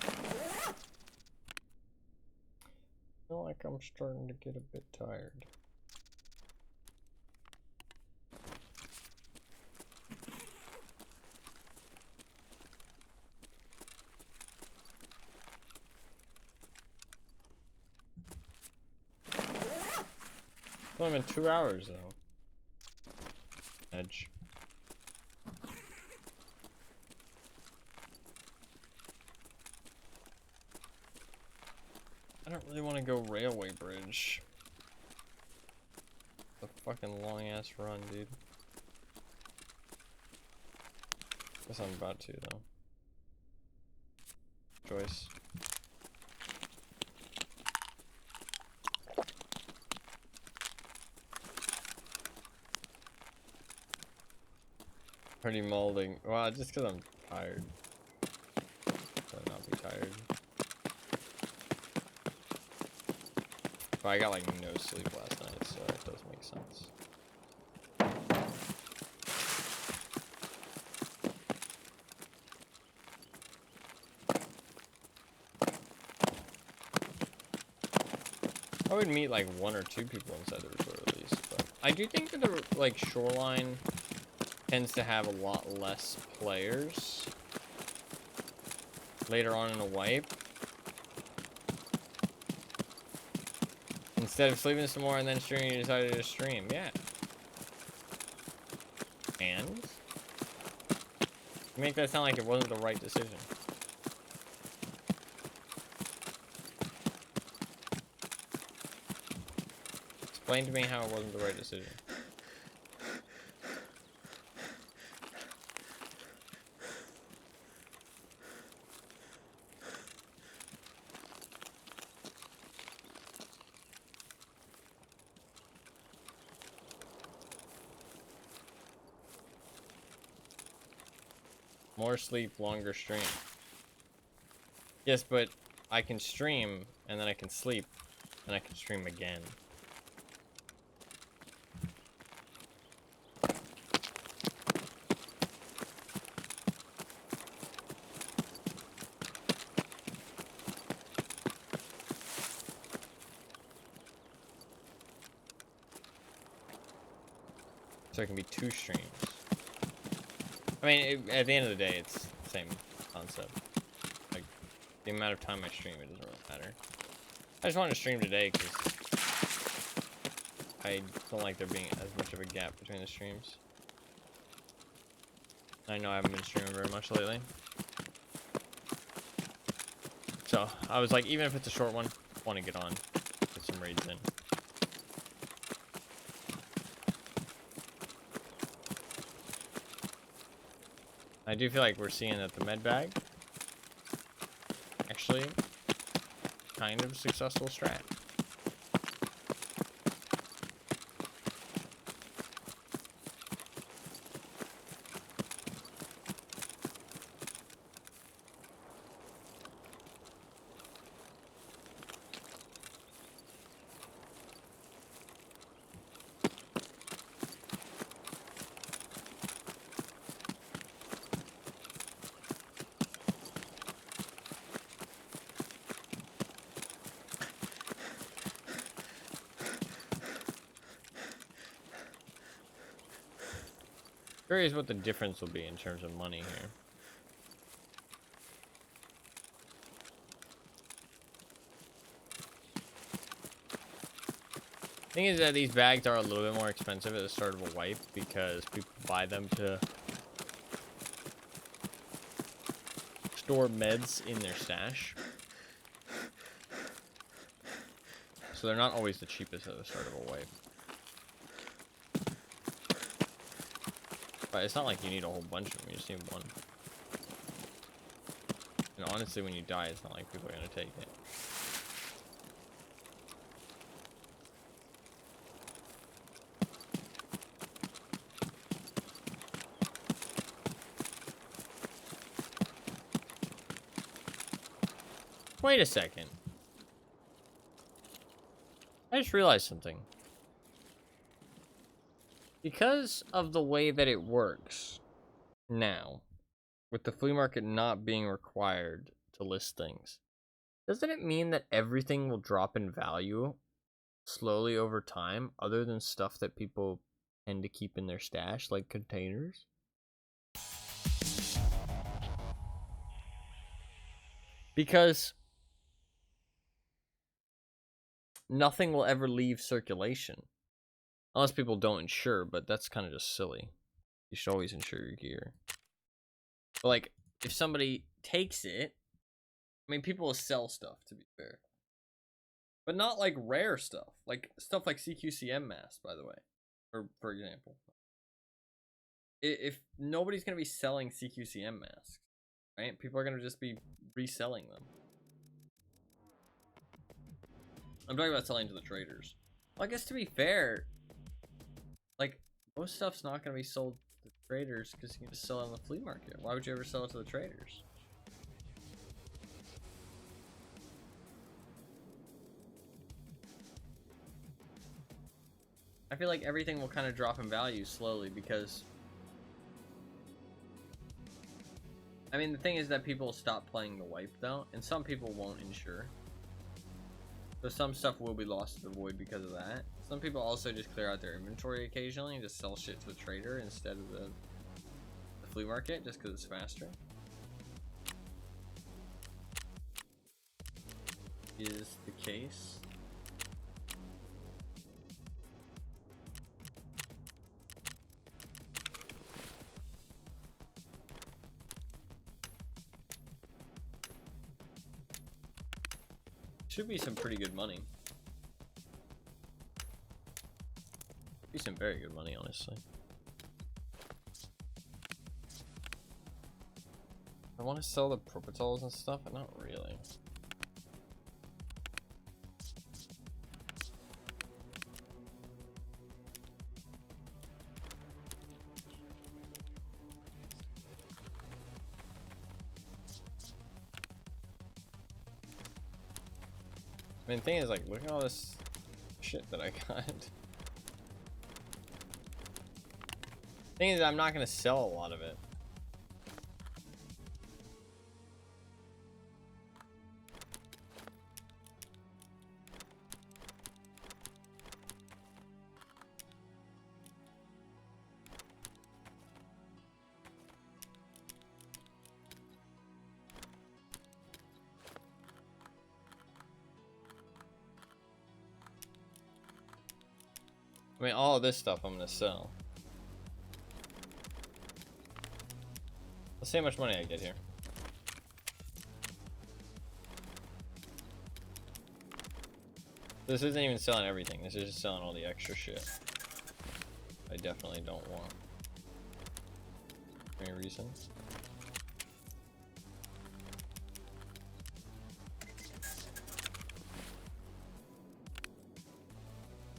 I feel like I'm starting to get a bit tired. It's only been 2 hours though. Edge. I don't really want to go railway bridge. It's a fucking long ass run, dude. Guess I'm about to though. Choice. Pretty molding. Well, just because I'm tired. I'll not be tired. But I got like no sleep last night, so it does make sense. I would meet like 1 or 2 people inside the resort at least, but I do think that the like shoreline tends to have a lot less players later on in a wipe. Instead of sleeping some more and then streaming, you decided to stream. Yeah. And you make that sound like it wasn't the right decision. Explain to me how it wasn't the right decision. More sleep, longer stream. Yes, but I can stream, and then I can sleep, and I can stream again. So it can be 2 streams. I mean, at the end of the day, it's the same concept. Like, the amount of time I stream, it doesn't really matter. I just wanted to stream today because I don't like there being as much of a gap between the streams. I know I haven't been streaming very much lately. So, I was like, even if it's a short one, I want to get on, get some raids in. I do feel like we're seeing that the med bag actually kind of a successful strat. Curious what the difference will be in terms of money here. Thing is that these bags are a little bit more expensive at the start of a wipe because people buy them to store meds in their stash. So they're not always the cheapest at the start of a wipe. But it's not like you need a whole bunch of them, you just need one. And honestly, when you die, it's not like people are going to take it. Wait a second. I just realized something. Because of the way that it works now, with the flea market not being required to list things, doesn't it mean that everything will drop in value slowly over time, other than stuff that people tend to keep in their stash, like containers? Because nothing will ever leave circulation. Unless people don't insure, but that's kind of just silly. You should always insure your gear. But, like, if somebody takes it, I mean, people will sell stuff, to be fair. But not, like, rare stuff. Like, stuff like CQCM masks, by the way. Or, for example. If nobody's going to be selling CQCM masks, right? People are going to just be reselling them. I'm talking about selling to the traders. Well, I guess to be fair, like, most stuff's not going to be sold to traders because you can just sell it on the flea market. Why would you ever sell it to the traders? I feel like everything will kind of drop in value slowly because, I mean, the thing is that people stop playing the wipe though, and some people won't insure. So some stuff will be lost to the void because of that. Some people also just clear out their inventory occasionally and just sell shit to the trader instead of the flea market just because it's faster. Is the case. Should be some pretty good money. Be some very good money, honestly. I want to sell the propitols and stuff, but not really. I mean, the thing is, like, look at all this shit that I got. Thing is, I'm not gonna sell a lot of it. I mean, all of this stuff I'm gonna sell. Let's see how much money I get here. This isn't even selling everything. This is just selling all the extra shit I definitely don't want. For any reason.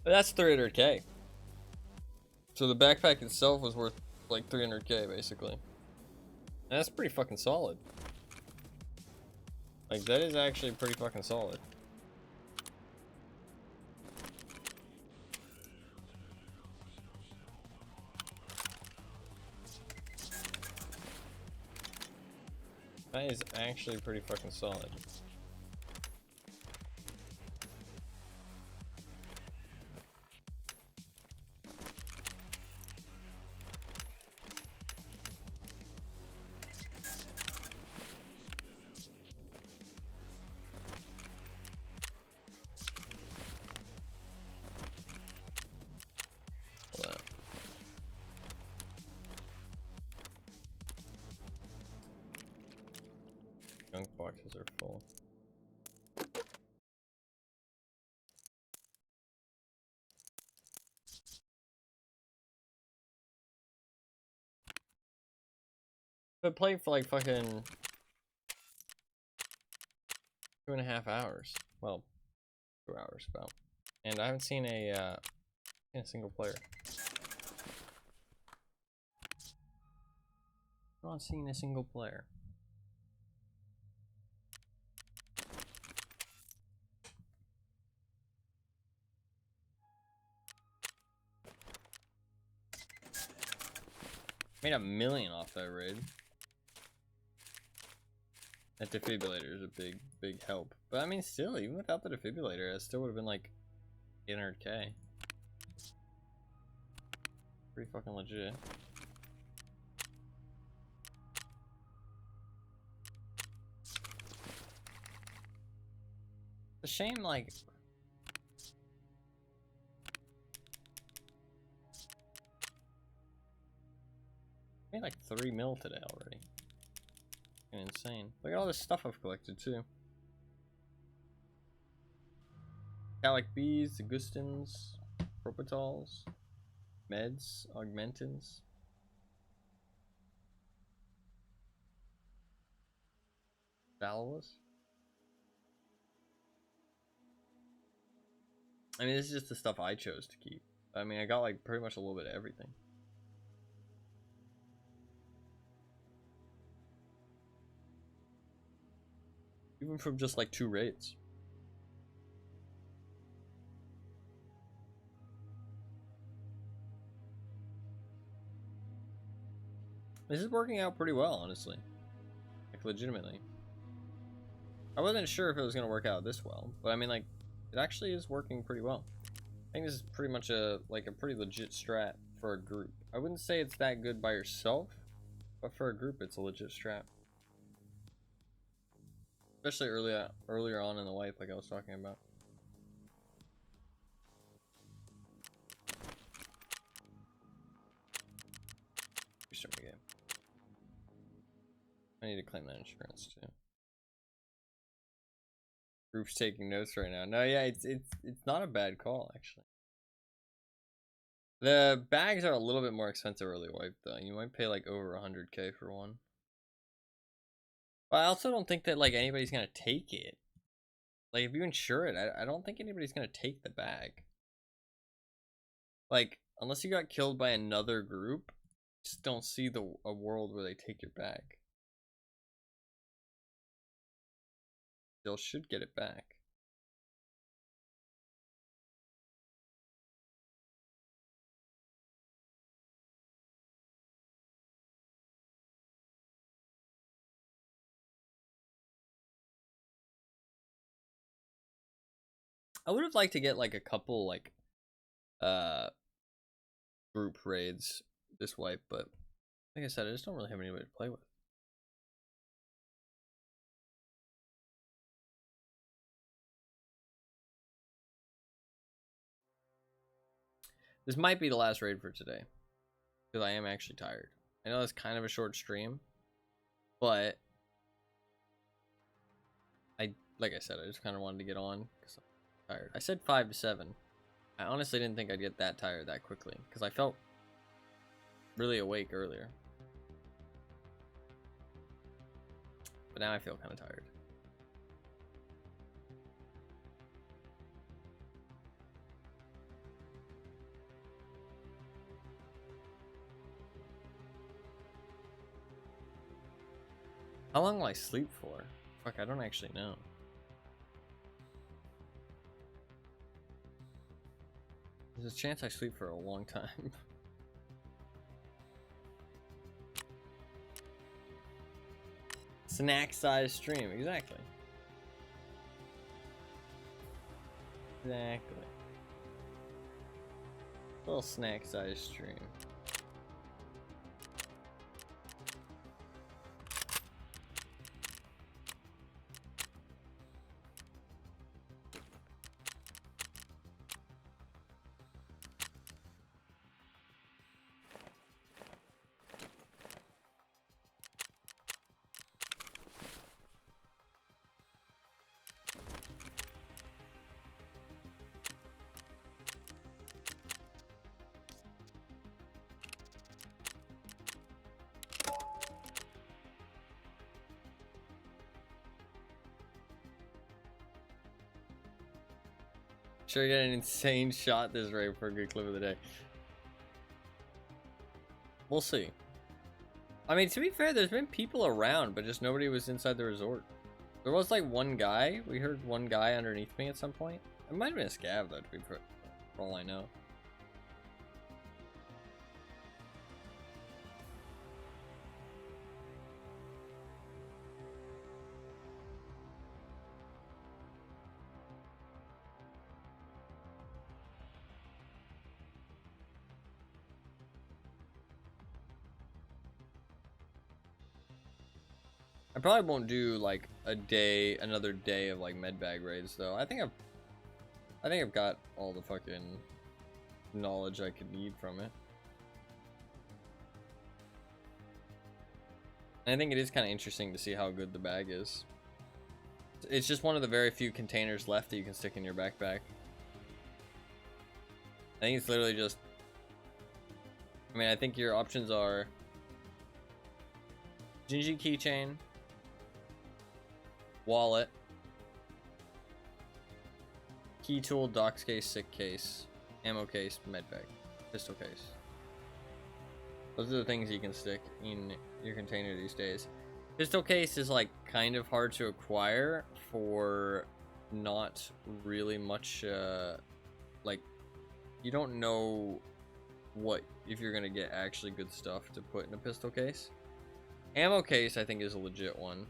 But that's 300k. So the backpack itself was worth like 300k basically. And that's pretty fucking solid. Like, that is actually pretty fucking solid. That is actually pretty fucking solid. boxes are full. But played for like fucking 2.5 hours. Well, 2 hours about. And I haven't seen a single player. I'm not seeing a single player. Made $1 million off that raid. That defibrillator is a big help. But I mean, still, even without the defibrillator, it still would have been like 800k. Pretty fucking legit. It's a shame, like, I made like 3 mil today already. Fucking insane. Look at all this stuff I've collected too. Got like bees, Augustins, Propitals, meds, augmentins. Valueless. I mean, this is just the stuff I chose to keep. I mean, I got like pretty much a little bit of everything. Even from just like 2 raids. This is working out pretty well, honestly. Like, legitimately. I wasn't sure if it was going to work out this well, but I mean, like, it actually is working pretty well. I think this is pretty much a pretty legit strat for a group. I wouldn't say it's that good by yourself, but for a group, it's a legit strat. Especially earlier on in the wipe, like I was talking about. Restart the game. I need to claim that insurance too. Group's taking notes right now. No, yeah, it's not a bad call actually. The bags are a little bit more expensive early wipe though. You might pay like over 100k for one. But I also don't think that like anybody's gonna take it. Like if you insure it, I don't think anybody's gonna take the bag. Like unless you got killed by another group, just don't see a world where they take your bag. Still should get it back. I would have liked to get like a couple like group raids this wipe, but like I said, I just don't really have anybody to play with. This might be the last raid for today because I am actually tired. I know it's kind of a short stream, but like I said, I just kind of wanted to get on because I'm tired. I said 5 to 7. I honestly didn't think I'd get that tired that quickly because I felt really awake earlier. But now I feel kind of tired. How long will I sleep for? Fuck, I don't actually know. There's a chance I sleep for a long time. Snack size stream, exactly. Exactly. Little snack size stream. Sure, you get an insane shot this rate for a good clip of the day. We'll see. I mean, to be fair, there's been people around, but just nobody was inside the resort. There was like one guy. We heard one guy underneath me at some point. It might have been a scav though, to be for all I know. I probably won't do like another day of like medbag raids though. I think I've got all the fucking knowledge I could need from it. And I think it is kind of interesting to see how good the bag is. It's just one of the very few containers left that you can stick in your backpack. I think it's literally just, I mean, I think your options are Gingy keychain, wallet, key tool, docs case, sick case, ammo case, medbag, pistol case. Those are the things you can stick in your container these days. Pistol case is like kind of hard to acquire for not really much, like you don't know what if you're gonna get actually good stuff to put in a pistol case. Ammo case I think is a legit one.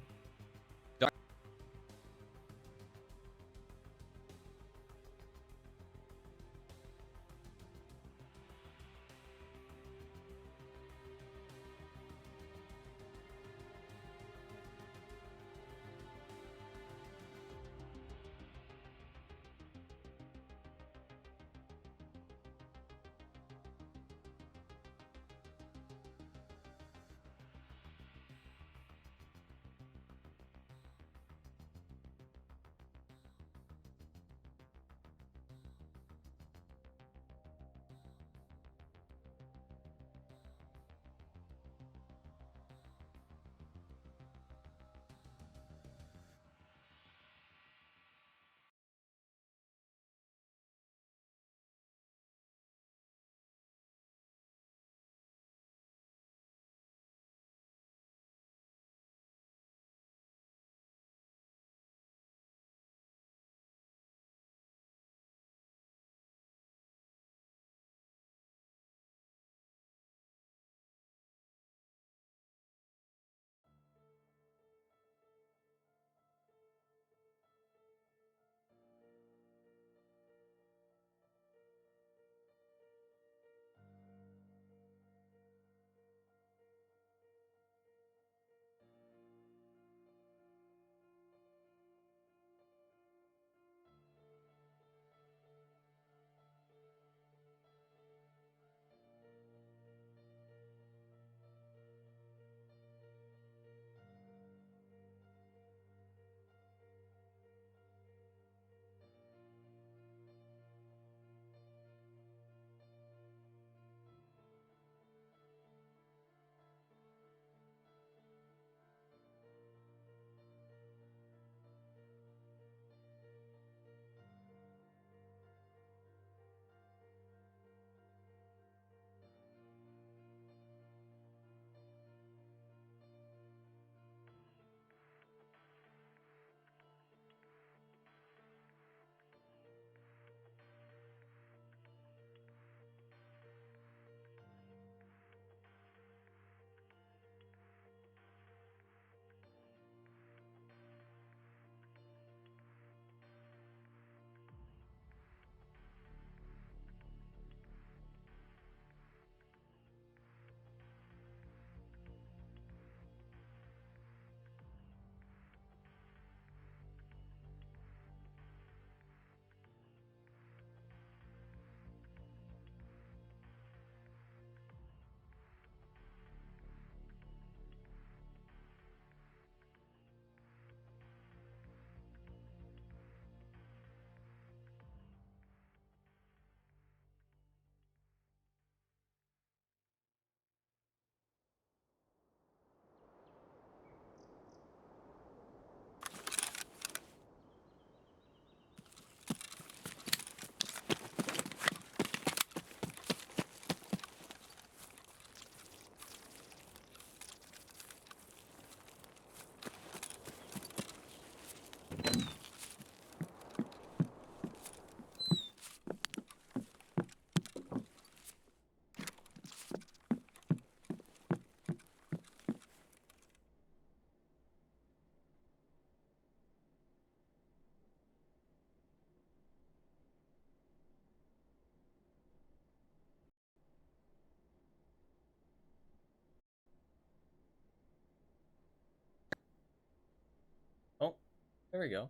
There we go.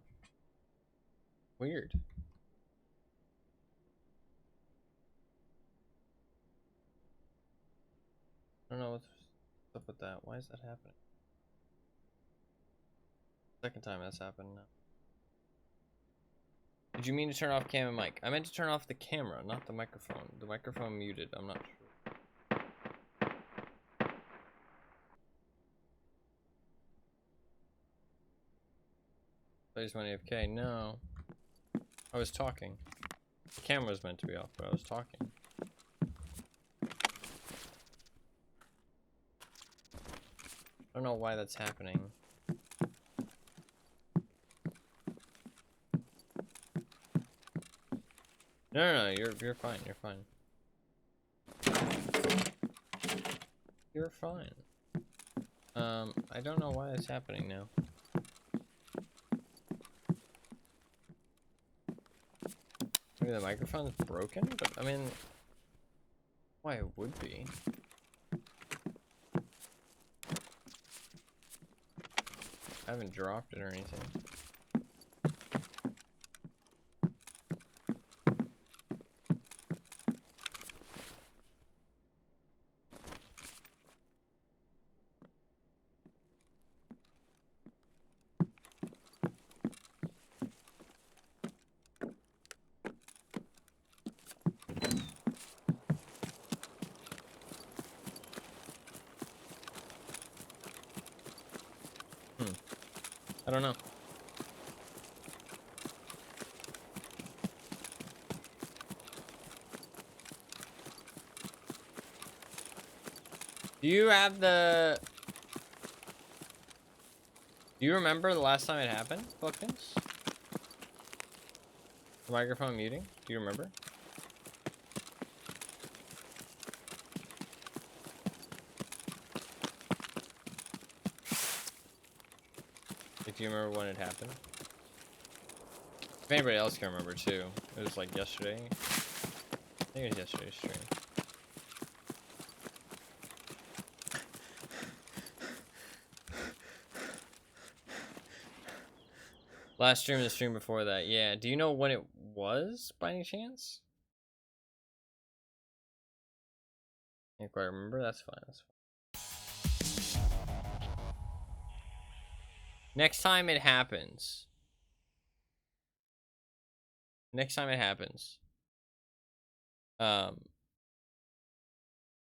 Weird. I don't know what's up with that. Why is that happening? Second time that's happened now. Did you mean to turn off cam and mic? I meant to turn off the camera, not the microphone. The microphone muted. I'm not sure. I just went AFK. No. I was talking. The camera was meant to be off, but I was talking. I don't know why that's happening. No, you're fine, you're fine. You're fine. I don't know why that's happening now. Maybe the microphone's broken, but I mean, why it would be. I haven't dropped it or anything. I don't know. Do you have the... Do you remember the last time it happened, Bookins? The microphone muting? Do you remember? Do you remember when it happened? If anybody else can remember too. It was like yesterday. I think it was yesterday's stream. Last stream and the stream before that. Yeah. Do you know when it was by any chance? Can't quite remember. That's fine. That's fine. Next time it happens. Next time it happens. How's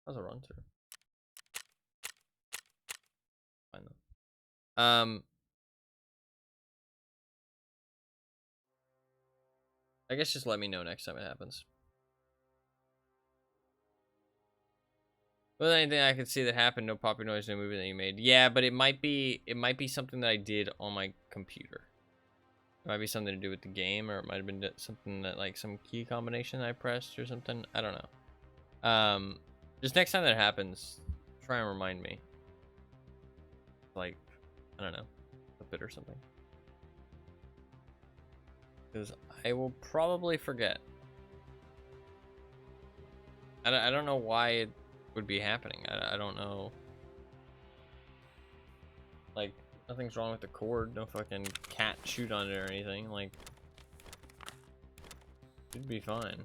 a run through? Fine though. I guess just let me know next time it happens. Well, anything I could see that happened, no poppy noise, no movie that you made. Yeah, but it might be something that I did on my computer. It might be something to do with the game, or it might have been something that, like, some key combination I pressed or something. I don't know. Just next time that happens, try and remind me. Like, I don't know, a bit or something. Because I will probably forget. I don't know why it would be happening. I don't know. Like, nothing's wrong with the cord. No fucking cat chewed on it or anything. Like, it'd be fine.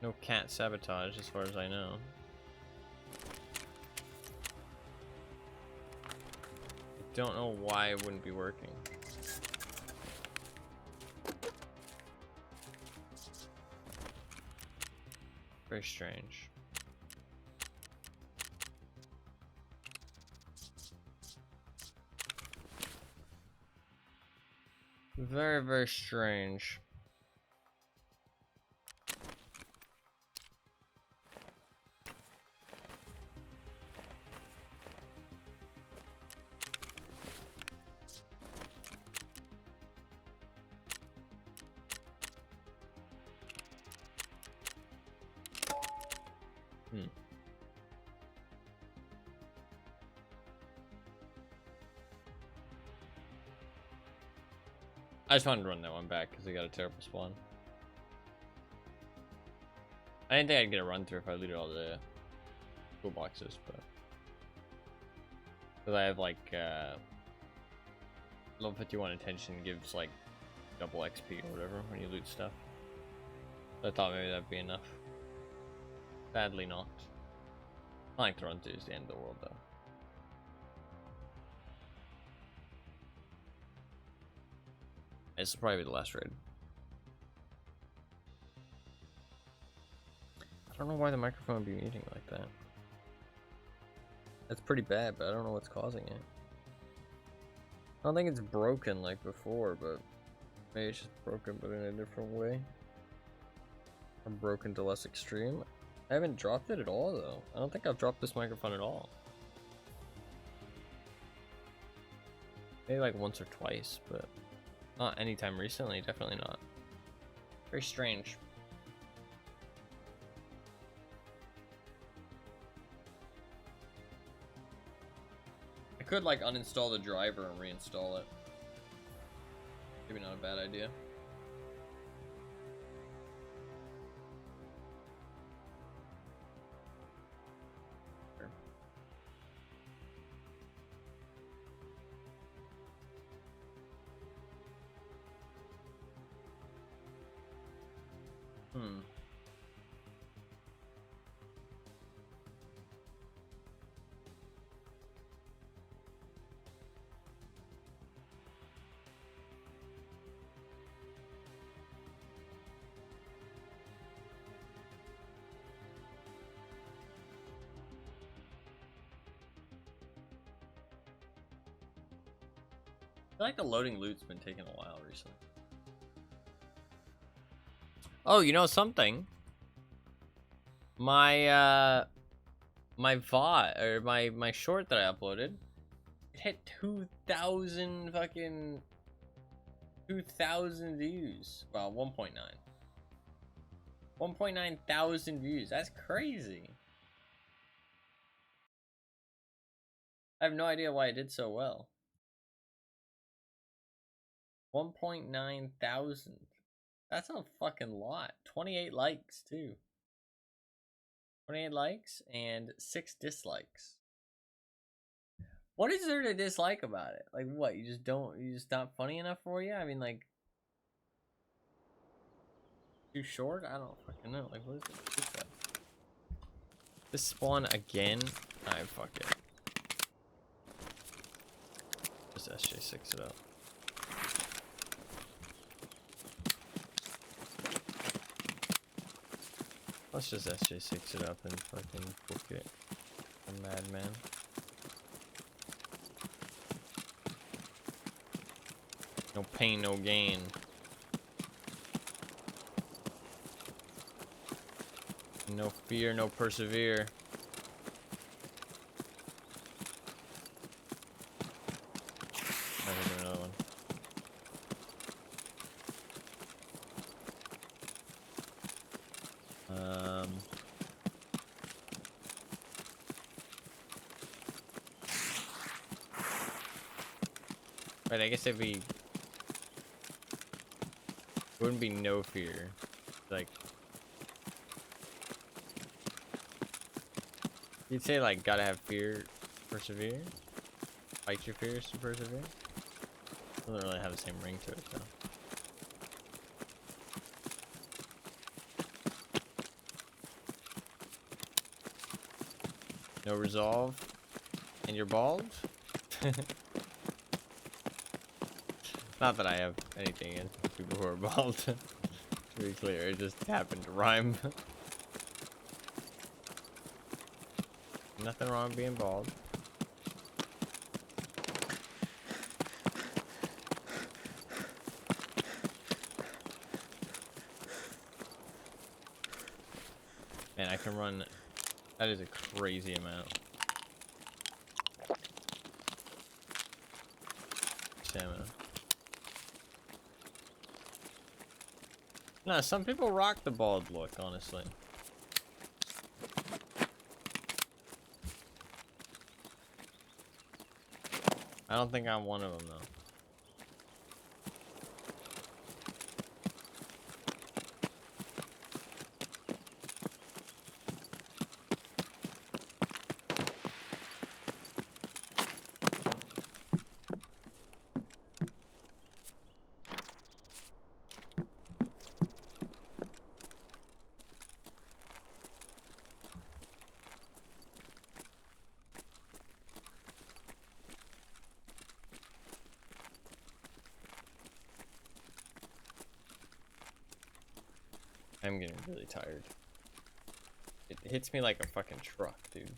No cat sabotage as far as I know. I don't know why it wouldn't be working. Very strange. Very, very strange. I just wanted to run that one back because we got a terrible spawn. I didn't think I'd get a run through if I looted all the toolboxes, but Because I have like level 51 attention gives like double XP or whatever when you loot stuff. So I thought maybe that'd be enough. Sadly not. I like to run through the end of the world though. This will probably be the last raid. I don't know why the microphone would be muting like that. That's pretty bad, but I don't know what's causing it. I don't think it's broken like before, but maybe it's just broken but in a different way. Or broken to less extreme. I haven't dropped it at all though. I don't think I've dropped this microphone at all. Maybe like once or twice, but not anytime recently, definitely not. Very strange. I could like uninstall the driver and reinstall it. Maybe not a bad idea. Sure. I feel like the loading loot's been taking a while recently. Oh, you know something? My my VOD or my short that I uploaded, it hit 2,000 fucking 2,000 views. Well, 1.9. 1.9 thousand views. That's crazy. I have no idea why it did so well. 1.9 thousand. That's a fucking lot. 28 likes too. 28 likes and 6 dislikes. What is there to dislike about it? Like what? You just not funny enough for you? I mean like too short? I don't fucking know. Like what is it? This spawn again? Alright, fuck it. Just SJ6 it up. Let's just SJ6 it up and fucking book it. I'm madman. No pain, no gain. No fear, no persevere. I'm gonna do another one. Right, I guess if we wouldn't be no fear, like you'd say like gotta have fear, persevere, fight your fears to persevere. Doesn't really have the same ring to it though. No resolve, and you're bald. Not that I have anything against people who are bald. To be clear, it just happened to rhyme. Nothing wrong with being bald. Man, I can run. That is a crazy amount. Stamina. No, some people rock the bald look, honestly. I don't think I'm one of them, though. I'm getting really tired. It hits me like a fucking truck, dude.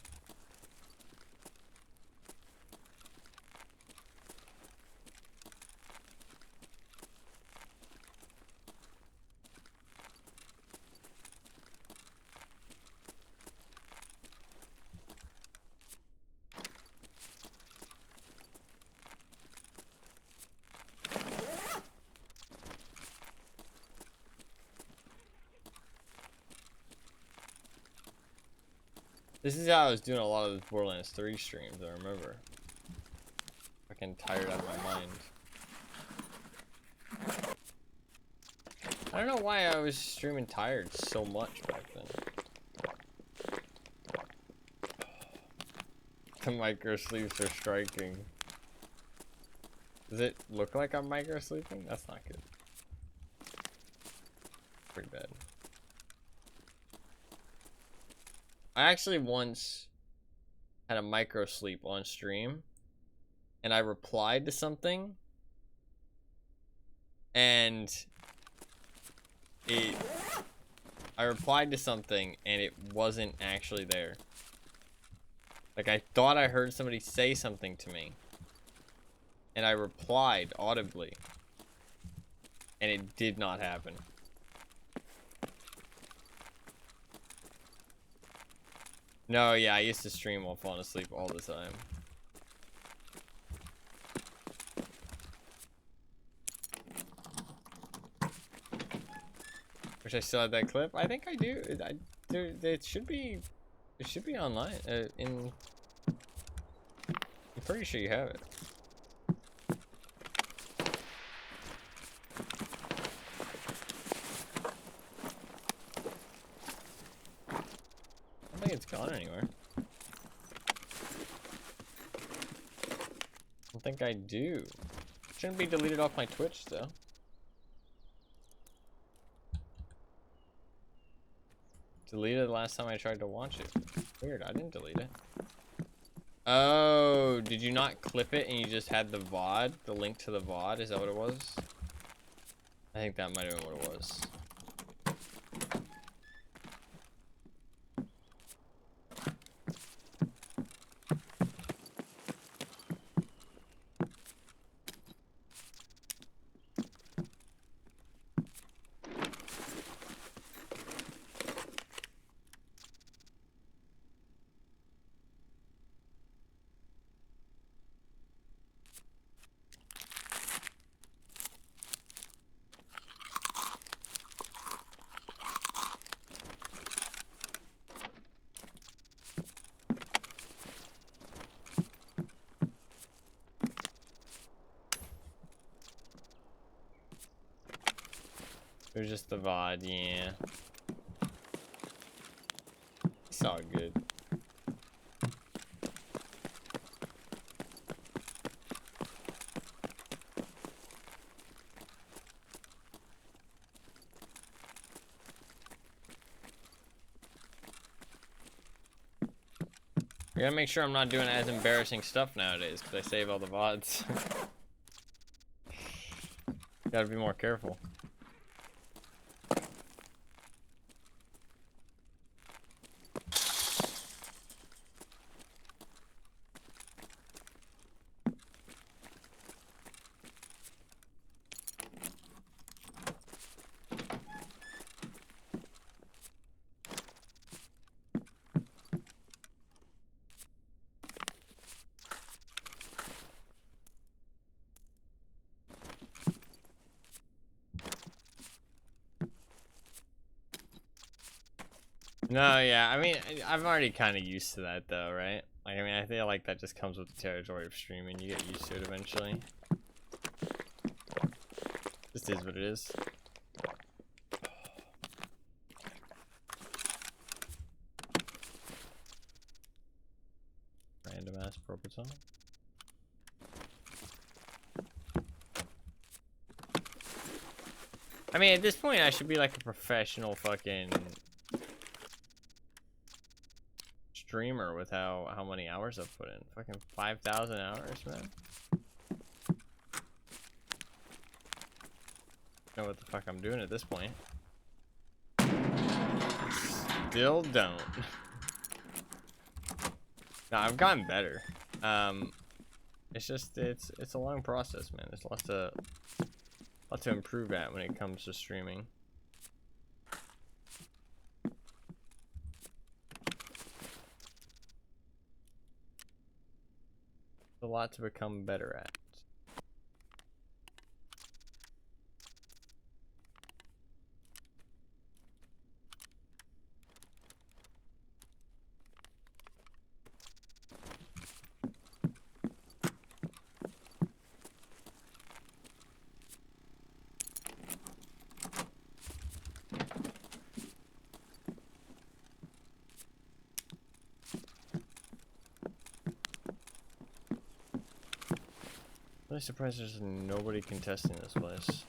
This is how I was doing a lot of the Borderlands 3 streams, I remember. Fucking tired out of my mind. I don't know why I was streaming tired so much back then. The micro sleeps are striking. Does it look like I'm micro sleeping? That's not good. Pretty bad. I actually once had a micro sleep on stream and I replied to something and I replied to something and it wasn't actually there. Like I thought I heard somebody say something to me and I replied audibly and it did not happen. No, yeah, I used to stream while falling asleep all the time. Wish I still had that clip. I think I do. It should be online. I'm pretty sure you have it. I don't think it's gone anywhere. I don't think I do. Shouldn't be deleted off my Twitch though. Deleted the last time I tried to watch it. Weird, I didn't delete it. Oh, did you not clip it and you just had the VOD? The link to the VOD? Is that what it was? I think that might have been what it was. It was just the VOD, yeah. It's all good. I gotta make sure I'm not doing as embarrassing stuff nowadays because I save all the VODs. Gotta be more careful. No, yeah, I mean, I'm already kind of used to that though, right? Like, I mean, I feel like that just comes with the territory of streaming. You get used to it eventually. This is what it is. Random ass purple song. I mean, at this point, I should be like a professional fucking streamer with how many hours I've put in. Fucking 5,000 hours, man. Know what the fuck I'm doing at this point. still don't. No, I've gotten better. It's just it's a long process, man. There's lots to improve at when it comes to streaming. A lot to become better at. Really surprised there's nobody contesting this place.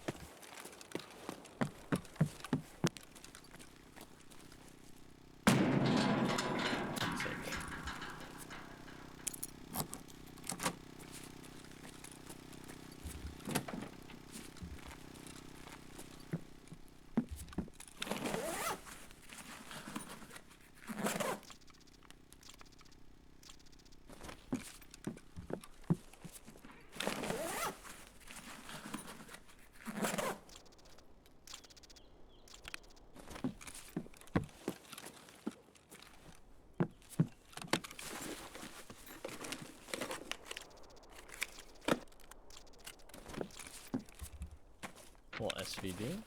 Well, SVD.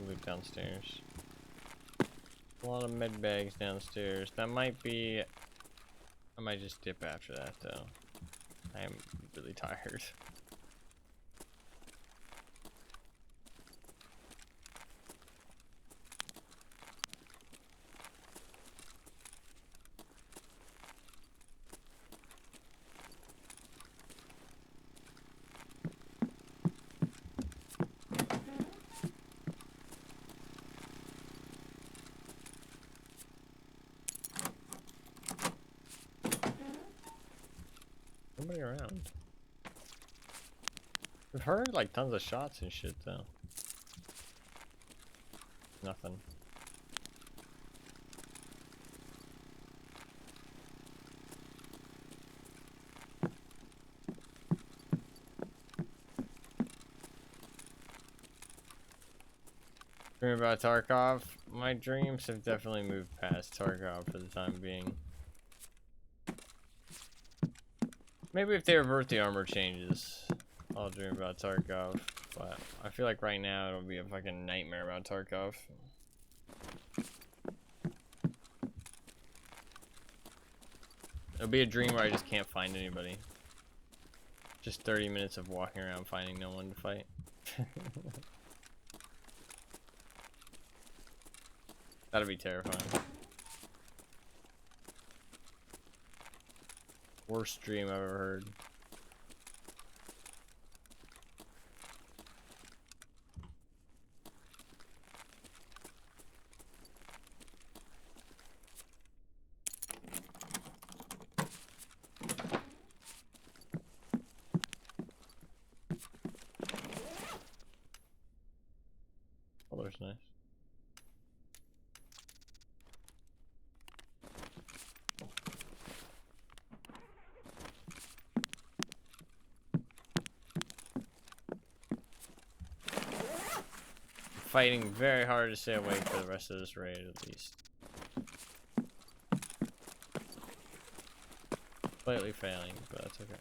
Move downstairs. A lot of med bags downstairs. That might be. I might just dip after that though. I am really tired. Nobody around. We've heard like tons of shots and shit though. Nothing. Dream about Tarkov? My dreams have definitely moved past Tarkov for the time being. Maybe if they revert the armor changes, I'll dream about Tarkov. But I feel like right now it'll be a fucking nightmare about Tarkov. It'll be a dream where I just can't find anybody. Just 30 minutes of walking around finding no one to fight. That'd be terrifying. Worst dream I've ever heard. Oh, there's nice. Fighting very hard to stay awake for the rest of this raid, at least. Slightly failing, but that's okay.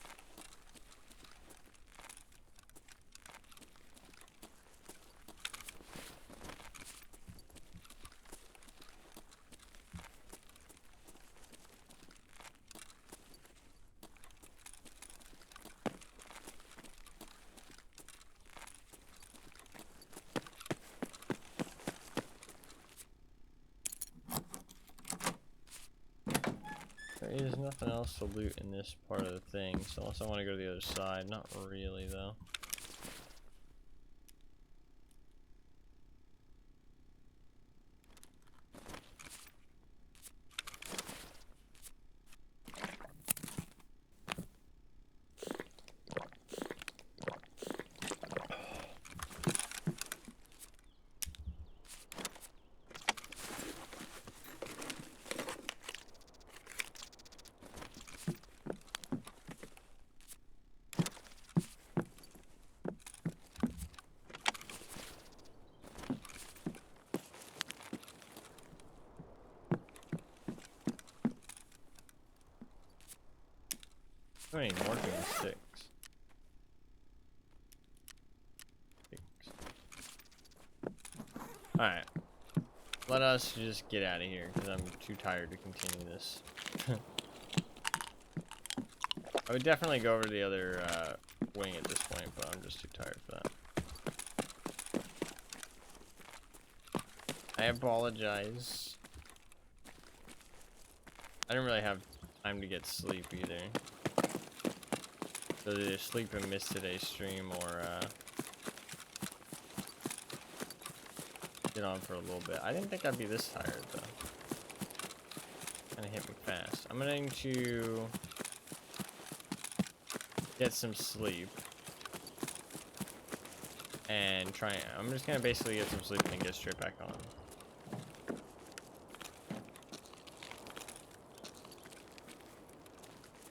is nothing else to loot in this part of the thing, so unless I want to go to the other side, not really though. How many morphine sticks? Alright. Let us just get out of here, because I'm too tired to continue this. I would definitely go over to the other wing at this point, but I'm just too tired for that. I apologize. I didn't really have time to get sleep either. So either sleep and miss today's stream, or get on for a little bit. I didn't think I'd be this tired though. Kinda hit me fast. I'm going to get some sleep. And I'm just gonna basically get some sleep and then get straight back on.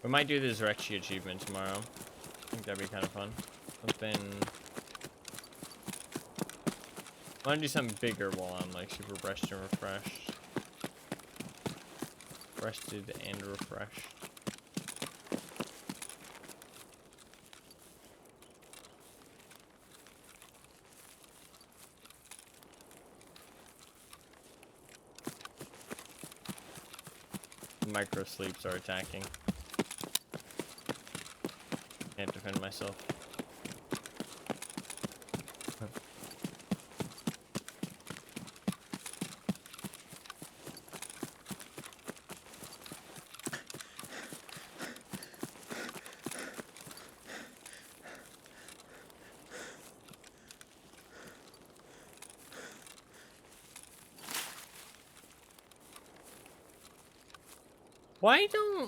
We might do the Zrexy achievement tomorrow. I think that'd be kind of fun. Something... I want to do something bigger while I'm like super rested and refreshed. Rested and refreshed. Micro sleeps are attacking. Can't defend myself.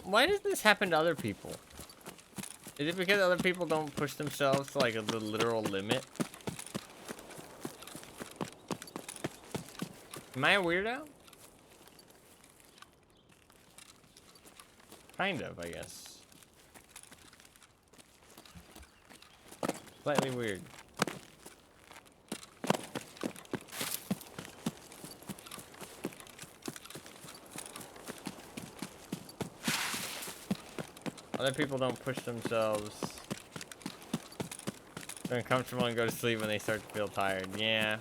Why does this happen to other people? Is it because other people don't push themselves to like the literal limit? Am I a weirdo? Kind of, I guess. Slightly weird. Other people don't push themselves. They're uncomfortable and go to sleep when they start to feel tired. Yeah.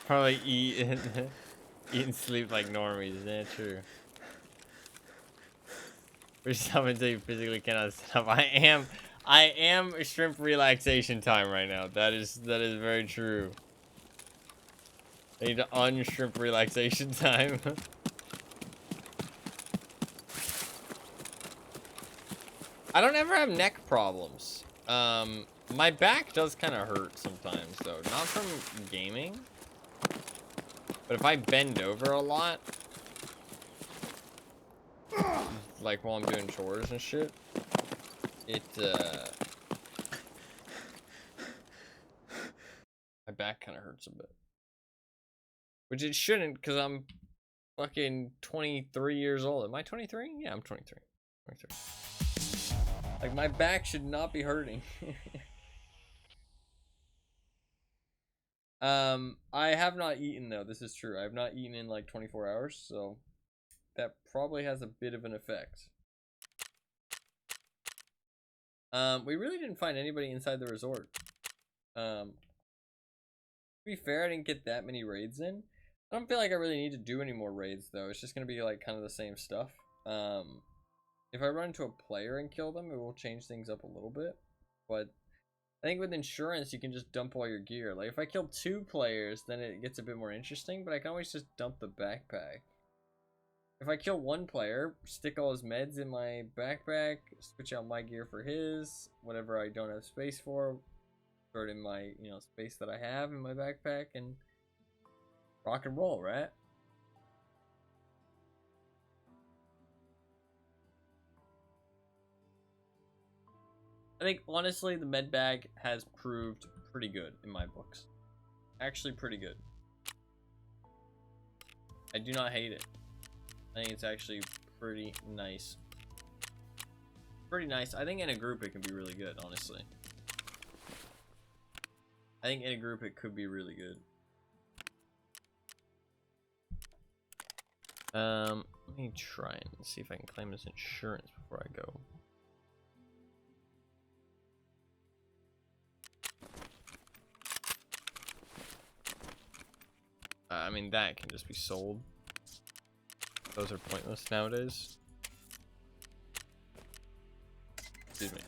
Probably eat and sleep like normies. Is that true? Push yourself until you physically cannot stop. I am shrimp relaxation time right now. That is very true. I need to unshrimp relaxation time. I don't ever have neck problems. My back does kind of hurt sometimes, though. Not from gaming. But if I bend over a lot, like while I'm doing chores and shit, my back kind of hurts a bit. Which it shouldn't, because I'm fucking 23 years old. Am I 23? Yeah, I'm 23. 23. Like, my back should not be hurting. I have not eaten, though. This is true. I have not eaten in, like, 24 hours, so that probably has a bit of an effect. We really didn't find anybody inside the resort. To be fair, I didn't get that many raids in. I don't feel like I really need to do any more raids, though. It's just gonna be, like, kind of the same stuff. If I run into a player and kill them, it will change things up a little bit. But I think with insurance, you can just dump all your gear. Like, if I kill 2 players, then it gets a bit more interesting. But I can always just dump the backpack. If I kill one player, stick all his meds in my backpack, switch out my gear for his, whatever I don't have space for, throw it in my, space that I have in my backpack, and rock and roll, right? I think, honestly, the med bag has proved pretty good in my books. Actually, pretty good. I do not hate it. I think it's actually pretty nice. Pretty nice. I think in a group it can be really good, honestly. I think in a group it could be really good. Let me try and see if I can claim this insurance before I go. I mean, that can just be sold. Those are pointless nowadays. Excuse me.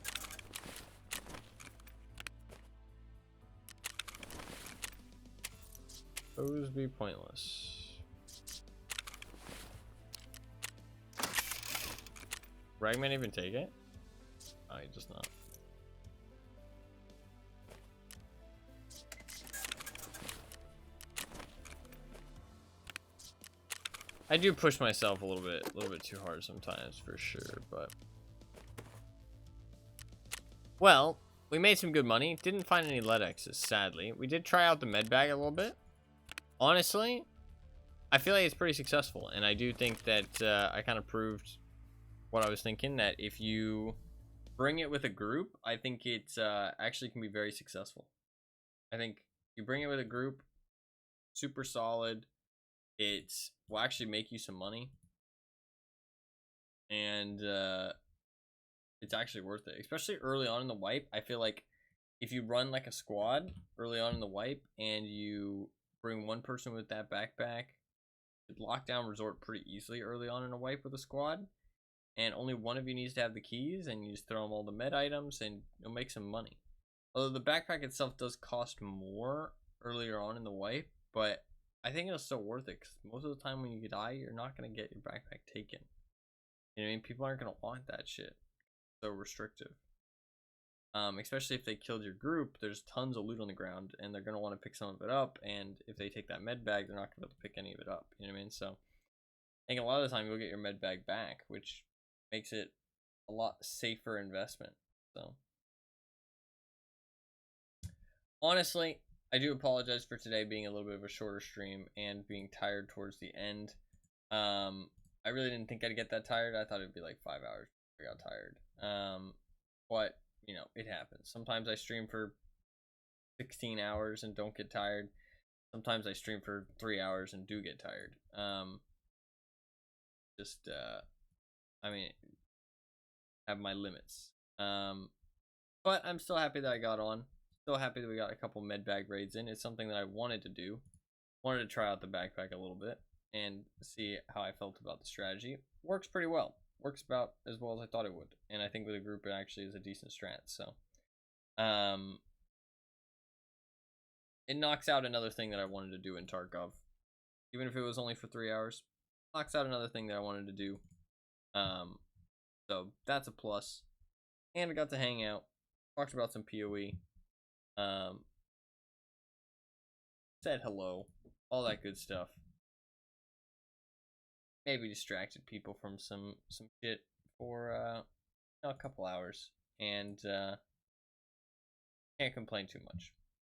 Those be pointless. Ragman even take it? Oh, he does not. I do push myself a little bit too hard sometimes, for sure, but... Well, we made some good money. Didn't find any lead X's, sadly. We did try out the med bag a little bit. Honestly, I feel like it's pretty successful, and I do think that I kind of proved what I was thinking, that if you bring it with a group, I think it actually can be very successful. I think you bring it with a group, super solid. It will actually make you some money, and it's actually worth it, especially early on in the wipe. I feel like if you run like a squad early on in the wipe and you bring one person with that backpack, you lock down resort pretty easily early on in a wipe with a squad, and only one of you needs to have the keys, and you just throw them all the med items and you'll make some money. Although the backpack itself does cost more earlier on in the wipe, but I think it's still worth it, because most of the time when you die, you're not going to get your backpack taken. You know what I mean? People aren't going to want that shit. So restrictive. Especially if they killed your group, there's tons of loot on the ground, and they're going to want to pick some of it up, and if they take that med bag, they're not going to be able to pick any of it up. You know what I mean? So I think a lot of the time you'll get your med bag back, which makes it a lot safer investment. So honestly, I do apologize for today being a little bit of a shorter stream and being tired towards the end. I really didn't think I'd get that tired. I thought it'd be like 5 hours before I got tired. But you know, it happens. Sometimes I stream for 16 hours and don't get tired. Sometimes I stream for 3 hours and do get tired. I mean, have my limits. But I'm still happy that I got on. Still happy that we got a couple med bag raids in. It's something that I wanted to do. Wanted to try out the backpack a little bit and see how I felt about the strategy. Works pretty well. Works about as well as I thought it would. And I think with a group it actually is a decent strat. So it knocks out another thing that I wanted to do in Tarkov. Even if it was only for 3 hours. Knocks out another thing that I wanted to do. So that's a plus. And I got to hang out. Talked about some PoE. Said hello. All that good stuff. Maybe distracted people from some shit for a couple hours. And can't complain too much.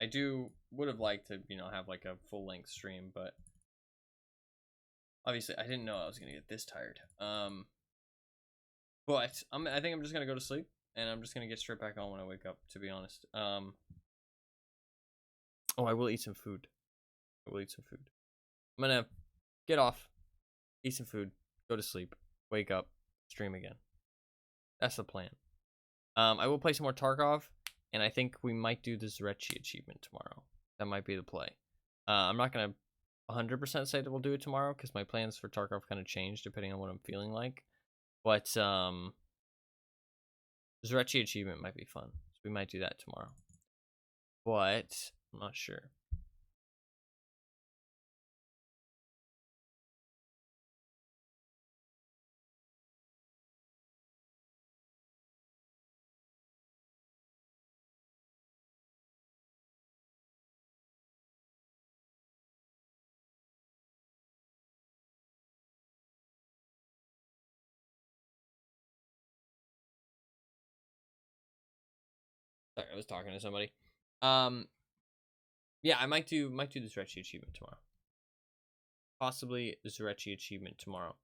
I would have liked to, have like a full-length stream, but obviously I didn't know I was gonna get this tired. But I think I'm just gonna go to sleep, and I'm just gonna get straight back on when I wake up, to be honest. Oh, I will eat some food. I'm gonna get off, eat some food, go to sleep, wake up, stream again. That's the plan. I will play some more Tarkov, and I think we might do the Zrechi achievement tomorrow. That might be the play. I'm not gonna 100% say that we'll do it tomorrow, because my plans for Tarkov kind of change depending on what I'm feeling like. But Zrechi achievement might be fun, so we might do that tomorrow. But I'm not sure. Sorry, I was talking to somebody. Yeah, I might do the Zurechi achievement tomorrow. Possibly the Zurechi achievement tomorrow.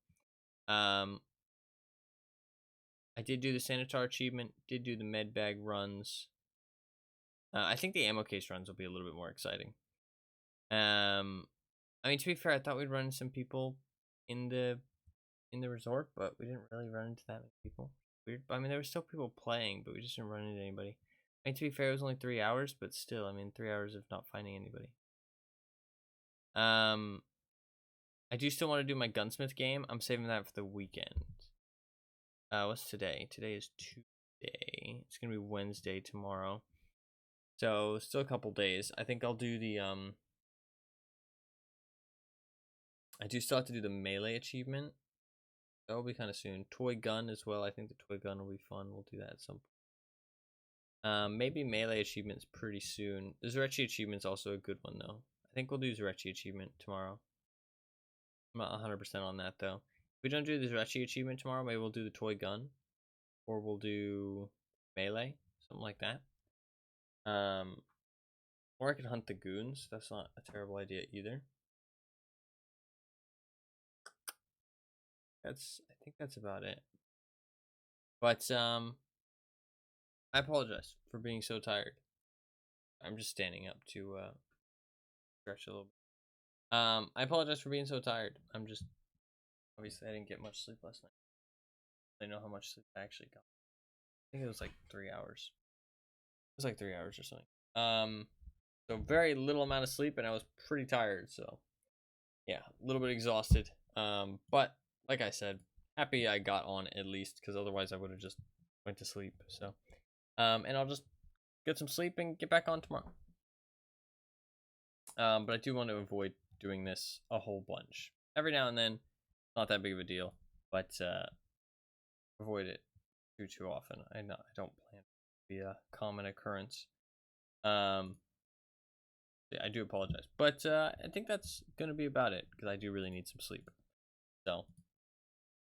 I did do the Sanitar achievement. Did do the med bag runs. I think the ammo case runs will be a little bit more exciting. I mean, to be fair, I thought we'd run into some people in the resort, but we didn't really run into that many people. Weird. I mean, there were still people playing, but we just didn't run into anybody. I mean, to be fair, it was only 3 hours, but still, I mean, 3 hours of not finding anybody. I do still want to do my gunsmith game. I'm saving that for the weekend. What's today? Today is Tuesday. It's gonna be Wednesday tomorrow. So still a couple days. I think I'll do the I do still have to do the melee achievement. That will be kind of soon. Toy gun as well. I think the toy gun will be fun. We'll do that at some point. Maybe melee achievements pretty soon. The Zurechi achievement's also a good one though. I think we'll do Zurechi achievement tomorrow. I'm not 100% on that though. If we don't do the Zurechi achievement tomorrow, maybe we'll do the toy gun, or we'll do melee, something like that. Or I could hunt the goons. That's not a terrible idea either. I think that's about it. But I apologize for being so tired. I'm just standing up to stretch a little bit. I apologize for being so tired. I'm just obviously I didn't get much sleep last night. I know how much sleep I actually got. I think it was like 3 hours. It was like 3 hours or something. So very little amount of sleep, and I was pretty tired. So yeah, a little bit exhausted. But like I said, happy I got on at least, because otherwise I would have just went to sleep. So and I'll just get some sleep and get back on tomorrow. But I do want to avoid doing this a whole bunch. Every now and then, not that big of a deal, but avoid it too often. I don't plan to be a common occurrence. Yeah, I do apologize, but I think that's gonna be about it, because I do really need some sleep. So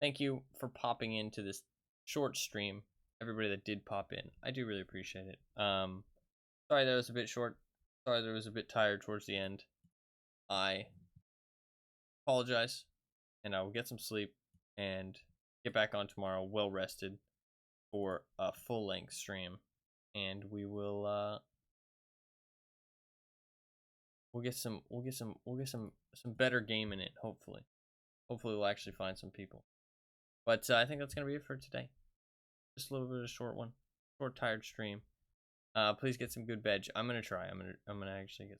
thank you for popping into this short stream, everybody that did pop in. I do really appreciate it. Sorry that was a bit short. Sorry that I was a bit tired towards the end. I apologize, and I will get some sleep and get back on tomorrow well rested for a full-length stream, and we will we'll get some better game in it. Hopefully we'll actually find some people. But I think that's gonna be it for today. Just a little bit of a short one, short tired stream. Please get some good veg. I'm gonna try. I'm gonna actually get.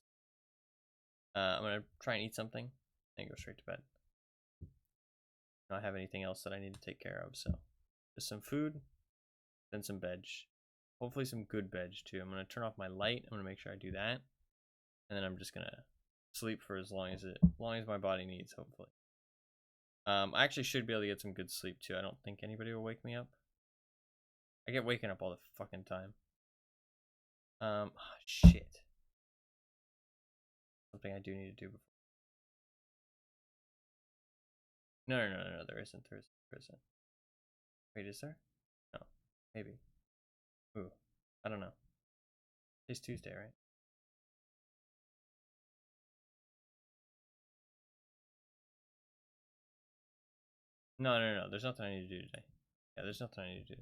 I'm gonna try and eat something and go straight to bed. I don't have anything else that I need to take care of, so just some food, then some veg. Hopefully some good veg too. I'm gonna turn off my light. I'm gonna make sure I do that, and then I'm just gonna sleep for as long as my body needs. Hopefully, I actually should be able to get some good sleep too. I don't think anybody will wake me up. I get waken up all the fucking time. Oh, shit. Something I do need to do before. No, there isn't. There isn't. Wait, is there? No, maybe. Ooh, I don't know. It's Tuesday, right? No. There's nothing I need to do today. Yeah, there's nothing I need to do.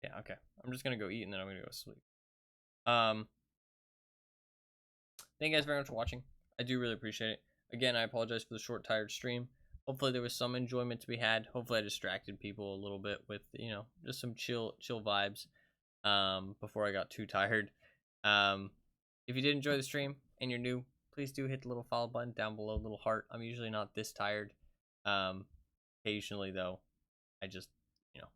Yeah, okay. I'm just gonna go eat and then I'm gonna go sleep. Thank you guys very much for watching. I do really appreciate it. Again, I apologize for the short, tired stream. Hopefully there was some enjoyment to be had. Hopefully I distracted people a little bit with, you know, just some chill vibes before I got too tired. If you did enjoy the stream and you're new, please do hit the little follow button down below, little heart. I'm usually not this tired. Occasionally though, I just, you know,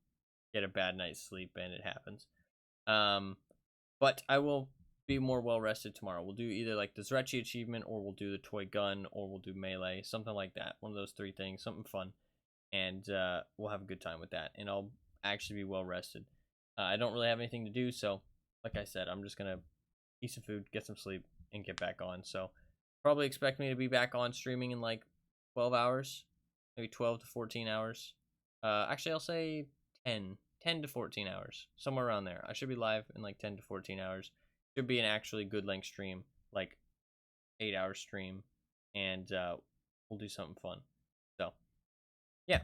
get a bad night's sleep and it happens. But I will be more well rested tomorrow. We'll do either like the Zurechi achievement, or we'll do the toy gun, or we'll do melee, something like that. One of those three things, something fun, and we'll have a good time with that. And I'll actually be well rested. I don't really have anything to do, so like I said, I'm just gonna eat some food, get some sleep, and get back on. So probably expect me to be back on streaming in like 12 hours, maybe 12 to 14 hours. Actually, I'll say 10 10 to 14 hours, somewhere around there. I should be live in like 10 to 14 hours. Should be an actually good length stream, like 8-hour stream, and we'll do something fun. So yeah,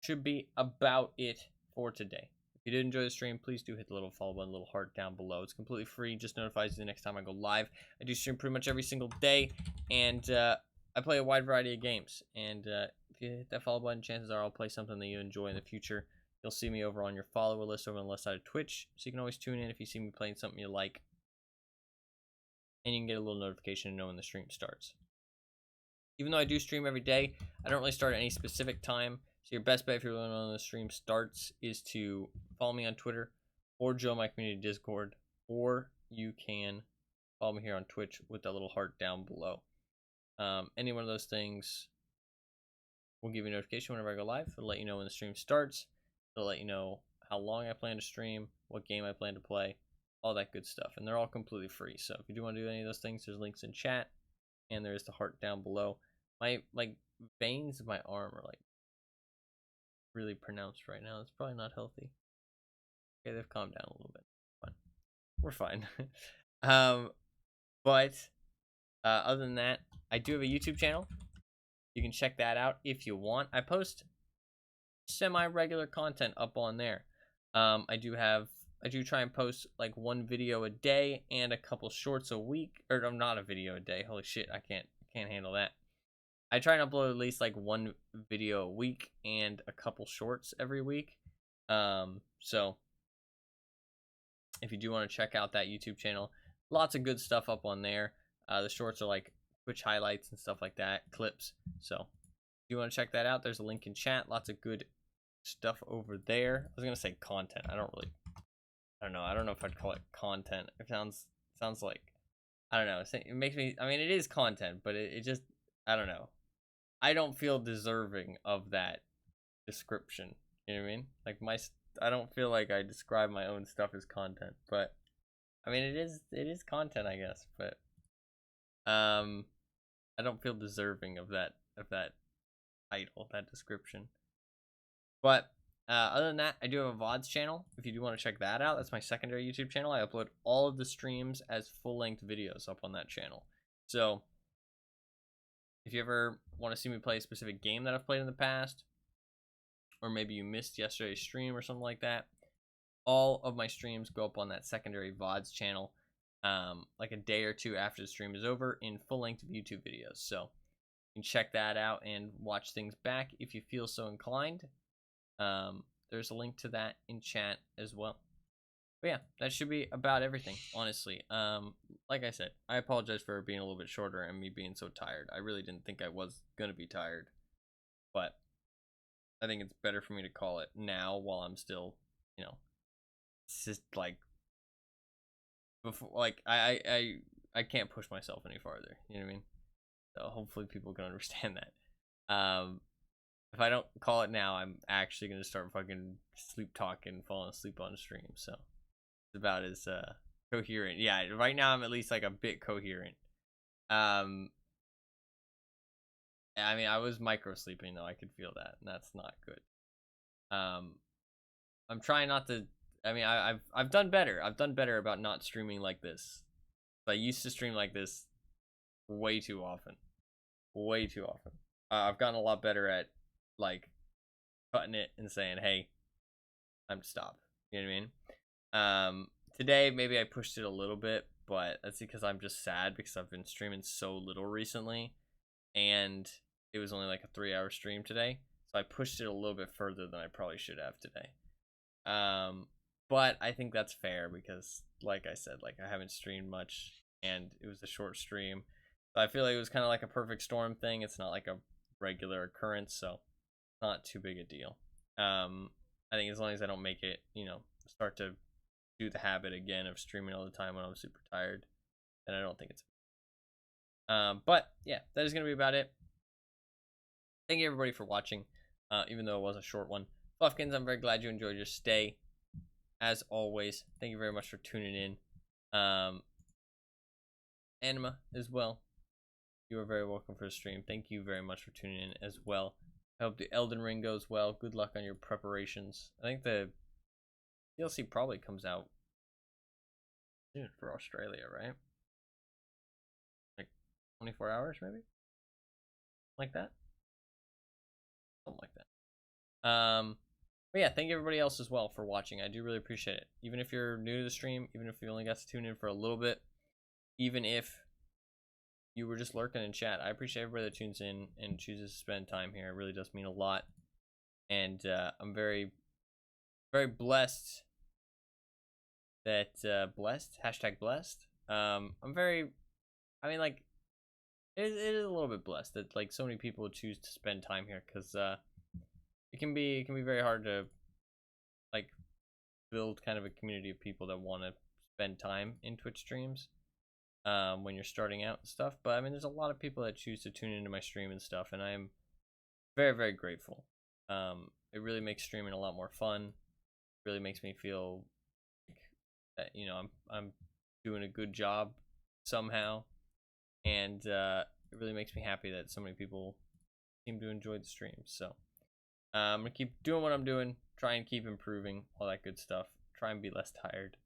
should be about it for today. If you did enjoy the stream, please do hit the little follow button, little heart down below. It's completely free, just notifies you the next time I go live. I do stream pretty much every single day, and I play a wide variety of games. And if you hit that follow button, chances are I'll play something that you enjoy in the future. You'll see me over on your follower list over on the left side of Twitch, so you can always tune in if you see me playing something you like, and you can get a little notification to know when the stream starts. Even though I do stream every day, I don't really start at any specific time. So your best bet if you're really on the stream starts is to follow me on Twitter or join my community Discord, or you can follow me here on Twitch with that little heart down below. Any one of those things will give you a notification whenever I go live. It'll let you know when the stream starts. It'll let you know how long I plan to stream, what game I plan to play, all that good stuff. And they're all completely free. So if you do want to do any of those things, there's links in chat, and there is the heart down below. My veins of my arm are like really pronounced right now. It's probably not healthy. Okay, they've calmed down a little bit. Fine. We're fine. But other than that, I do have a YouTube channel. You can check that out if you want. I post semi-regular content up on there. I do try and post like one video a day and a couple shorts a week. Or not a video a day. Holy shit, I can't handle that. I try and upload at least like one video a week and a couple shorts every week. So if you do want to check out that YouTube channel, lots of good stuff up on there. The shorts are like Twitch highlights and stuff like that, clips. So if you want to check that out, there's a link in chat. Lots of good stuff over there. I was gonna say content. I don't know. I don't know if I'd call it content. It sounds like, I don't know. It makes me, I mean, it is content, but it just, I don't know. I don't feel deserving of that description. You know what I mean? Like I don't feel like I describe my own stuff as content, but I mean, it is content, I guess, but I don't feel deserving of that title, that description. But other than that, I do have a VODs channel. If you do want to check that out, that's my secondary YouTube channel. I upload all of the streams as full-length videos up on that channel. So if you ever want to see me play a specific game that I've played in the past, or maybe you missed yesterday's stream or something like that, all of my streams go up on that secondary VODs channel like a day or two after the stream is over in full-length YouTube videos. So you can check that out and watch things back if you feel so inclined. There's a link to that in chat as well. But yeah, that should be about everything, honestly. Like I said, I apologize for being a little bit shorter and me being so tired. I really didn't think I was going to be tired. But I think it's better for me to call it now while I'm still, it's just like, before, like, I can't push myself any farther. You know what I mean? So hopefully people can understand that. If I don't call it now, I'm actually going to start fucking sleep talking, falling asleep on the stream. So it's about as coherent. Yeah, right now I'm at least like a bit coherent. I mean, I was micro sleeping though. I could feel that, and that's not good. I'm trying not to. I mean, I've done better. I've done better about not streaming like this. I used to stream like this way too often. Way too often. I've gotten a lot better at like cutting it and saying, hey, time to stop. You know what I mean? Today maybe I pushed it a little bit, but that's because I'm just sad because I've been streaming so little recently, and it was only like a 3-hour stream today, so I pushed it a little bit further than I probably should have today. But I think that's fair because, like I said, like I haven't streamed much and it was a short stream, so I feel like it was kind of like a perfect storm thing. It's not like a regular occurrence, so not too big a deal. I think as long as I don't make it, start to do the habit again of streaming all the time when I'm super tired, then I don't think it's but yeah, that is gonna be about it. Thank you everybody for watching, even though it was a short one. Fluffkins, I'm very glad you enjoyed your stay. As always, thank you very much for tuning in. Anima as well, you are very welcome for the stream. Thank you very much for tuning in as well. I hope the Elden Ring goes well. Good luck on your preparations. I think the DLC probably comes out soon for Australia, right? Like 24 hours, maybe? Like that? Something like that. But yeah, thank everybody else as well for watching. I do really appreciate it. Even if you're new to the stream, even if you only got to tune in for a little bit, even if you were just lurking in chat, I appreciate everybody that tunes in and chooses to spend time here. It really does mean a lot. And I'm very, very blessed that, hashtag blessed. I'm very, I mean, like, it is a little bit blessed that, like, so many people choose to spend time here, because it can be very hard to, like, build kind of a community of people that want to spend time in Twitch streams when you're starting out and stuff. But I mean, there's a lot of people that choose to tune into my stream and stuff, and I am very, very grateful. It really makes streaming a lot more fun. Really makes me feel like that, you know, I'm doing a good job somehow, and it really makes me happy that so many people seem to enjoy the streams. So I'm gonna keep doing what I'm doing, try and keep improving, all that good stuff. Try and be less tired.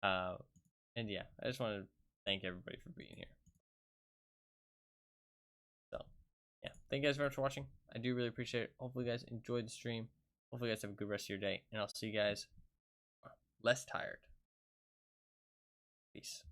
And yeah, I just want to thank everybody for being here. So yeah, thank you guys very much for watching. I do really appreciate it. Hopefully you guys enjoyed the stream. Hopefully you guys have a good rest of your day, and I'll see you guys less tired. Peace.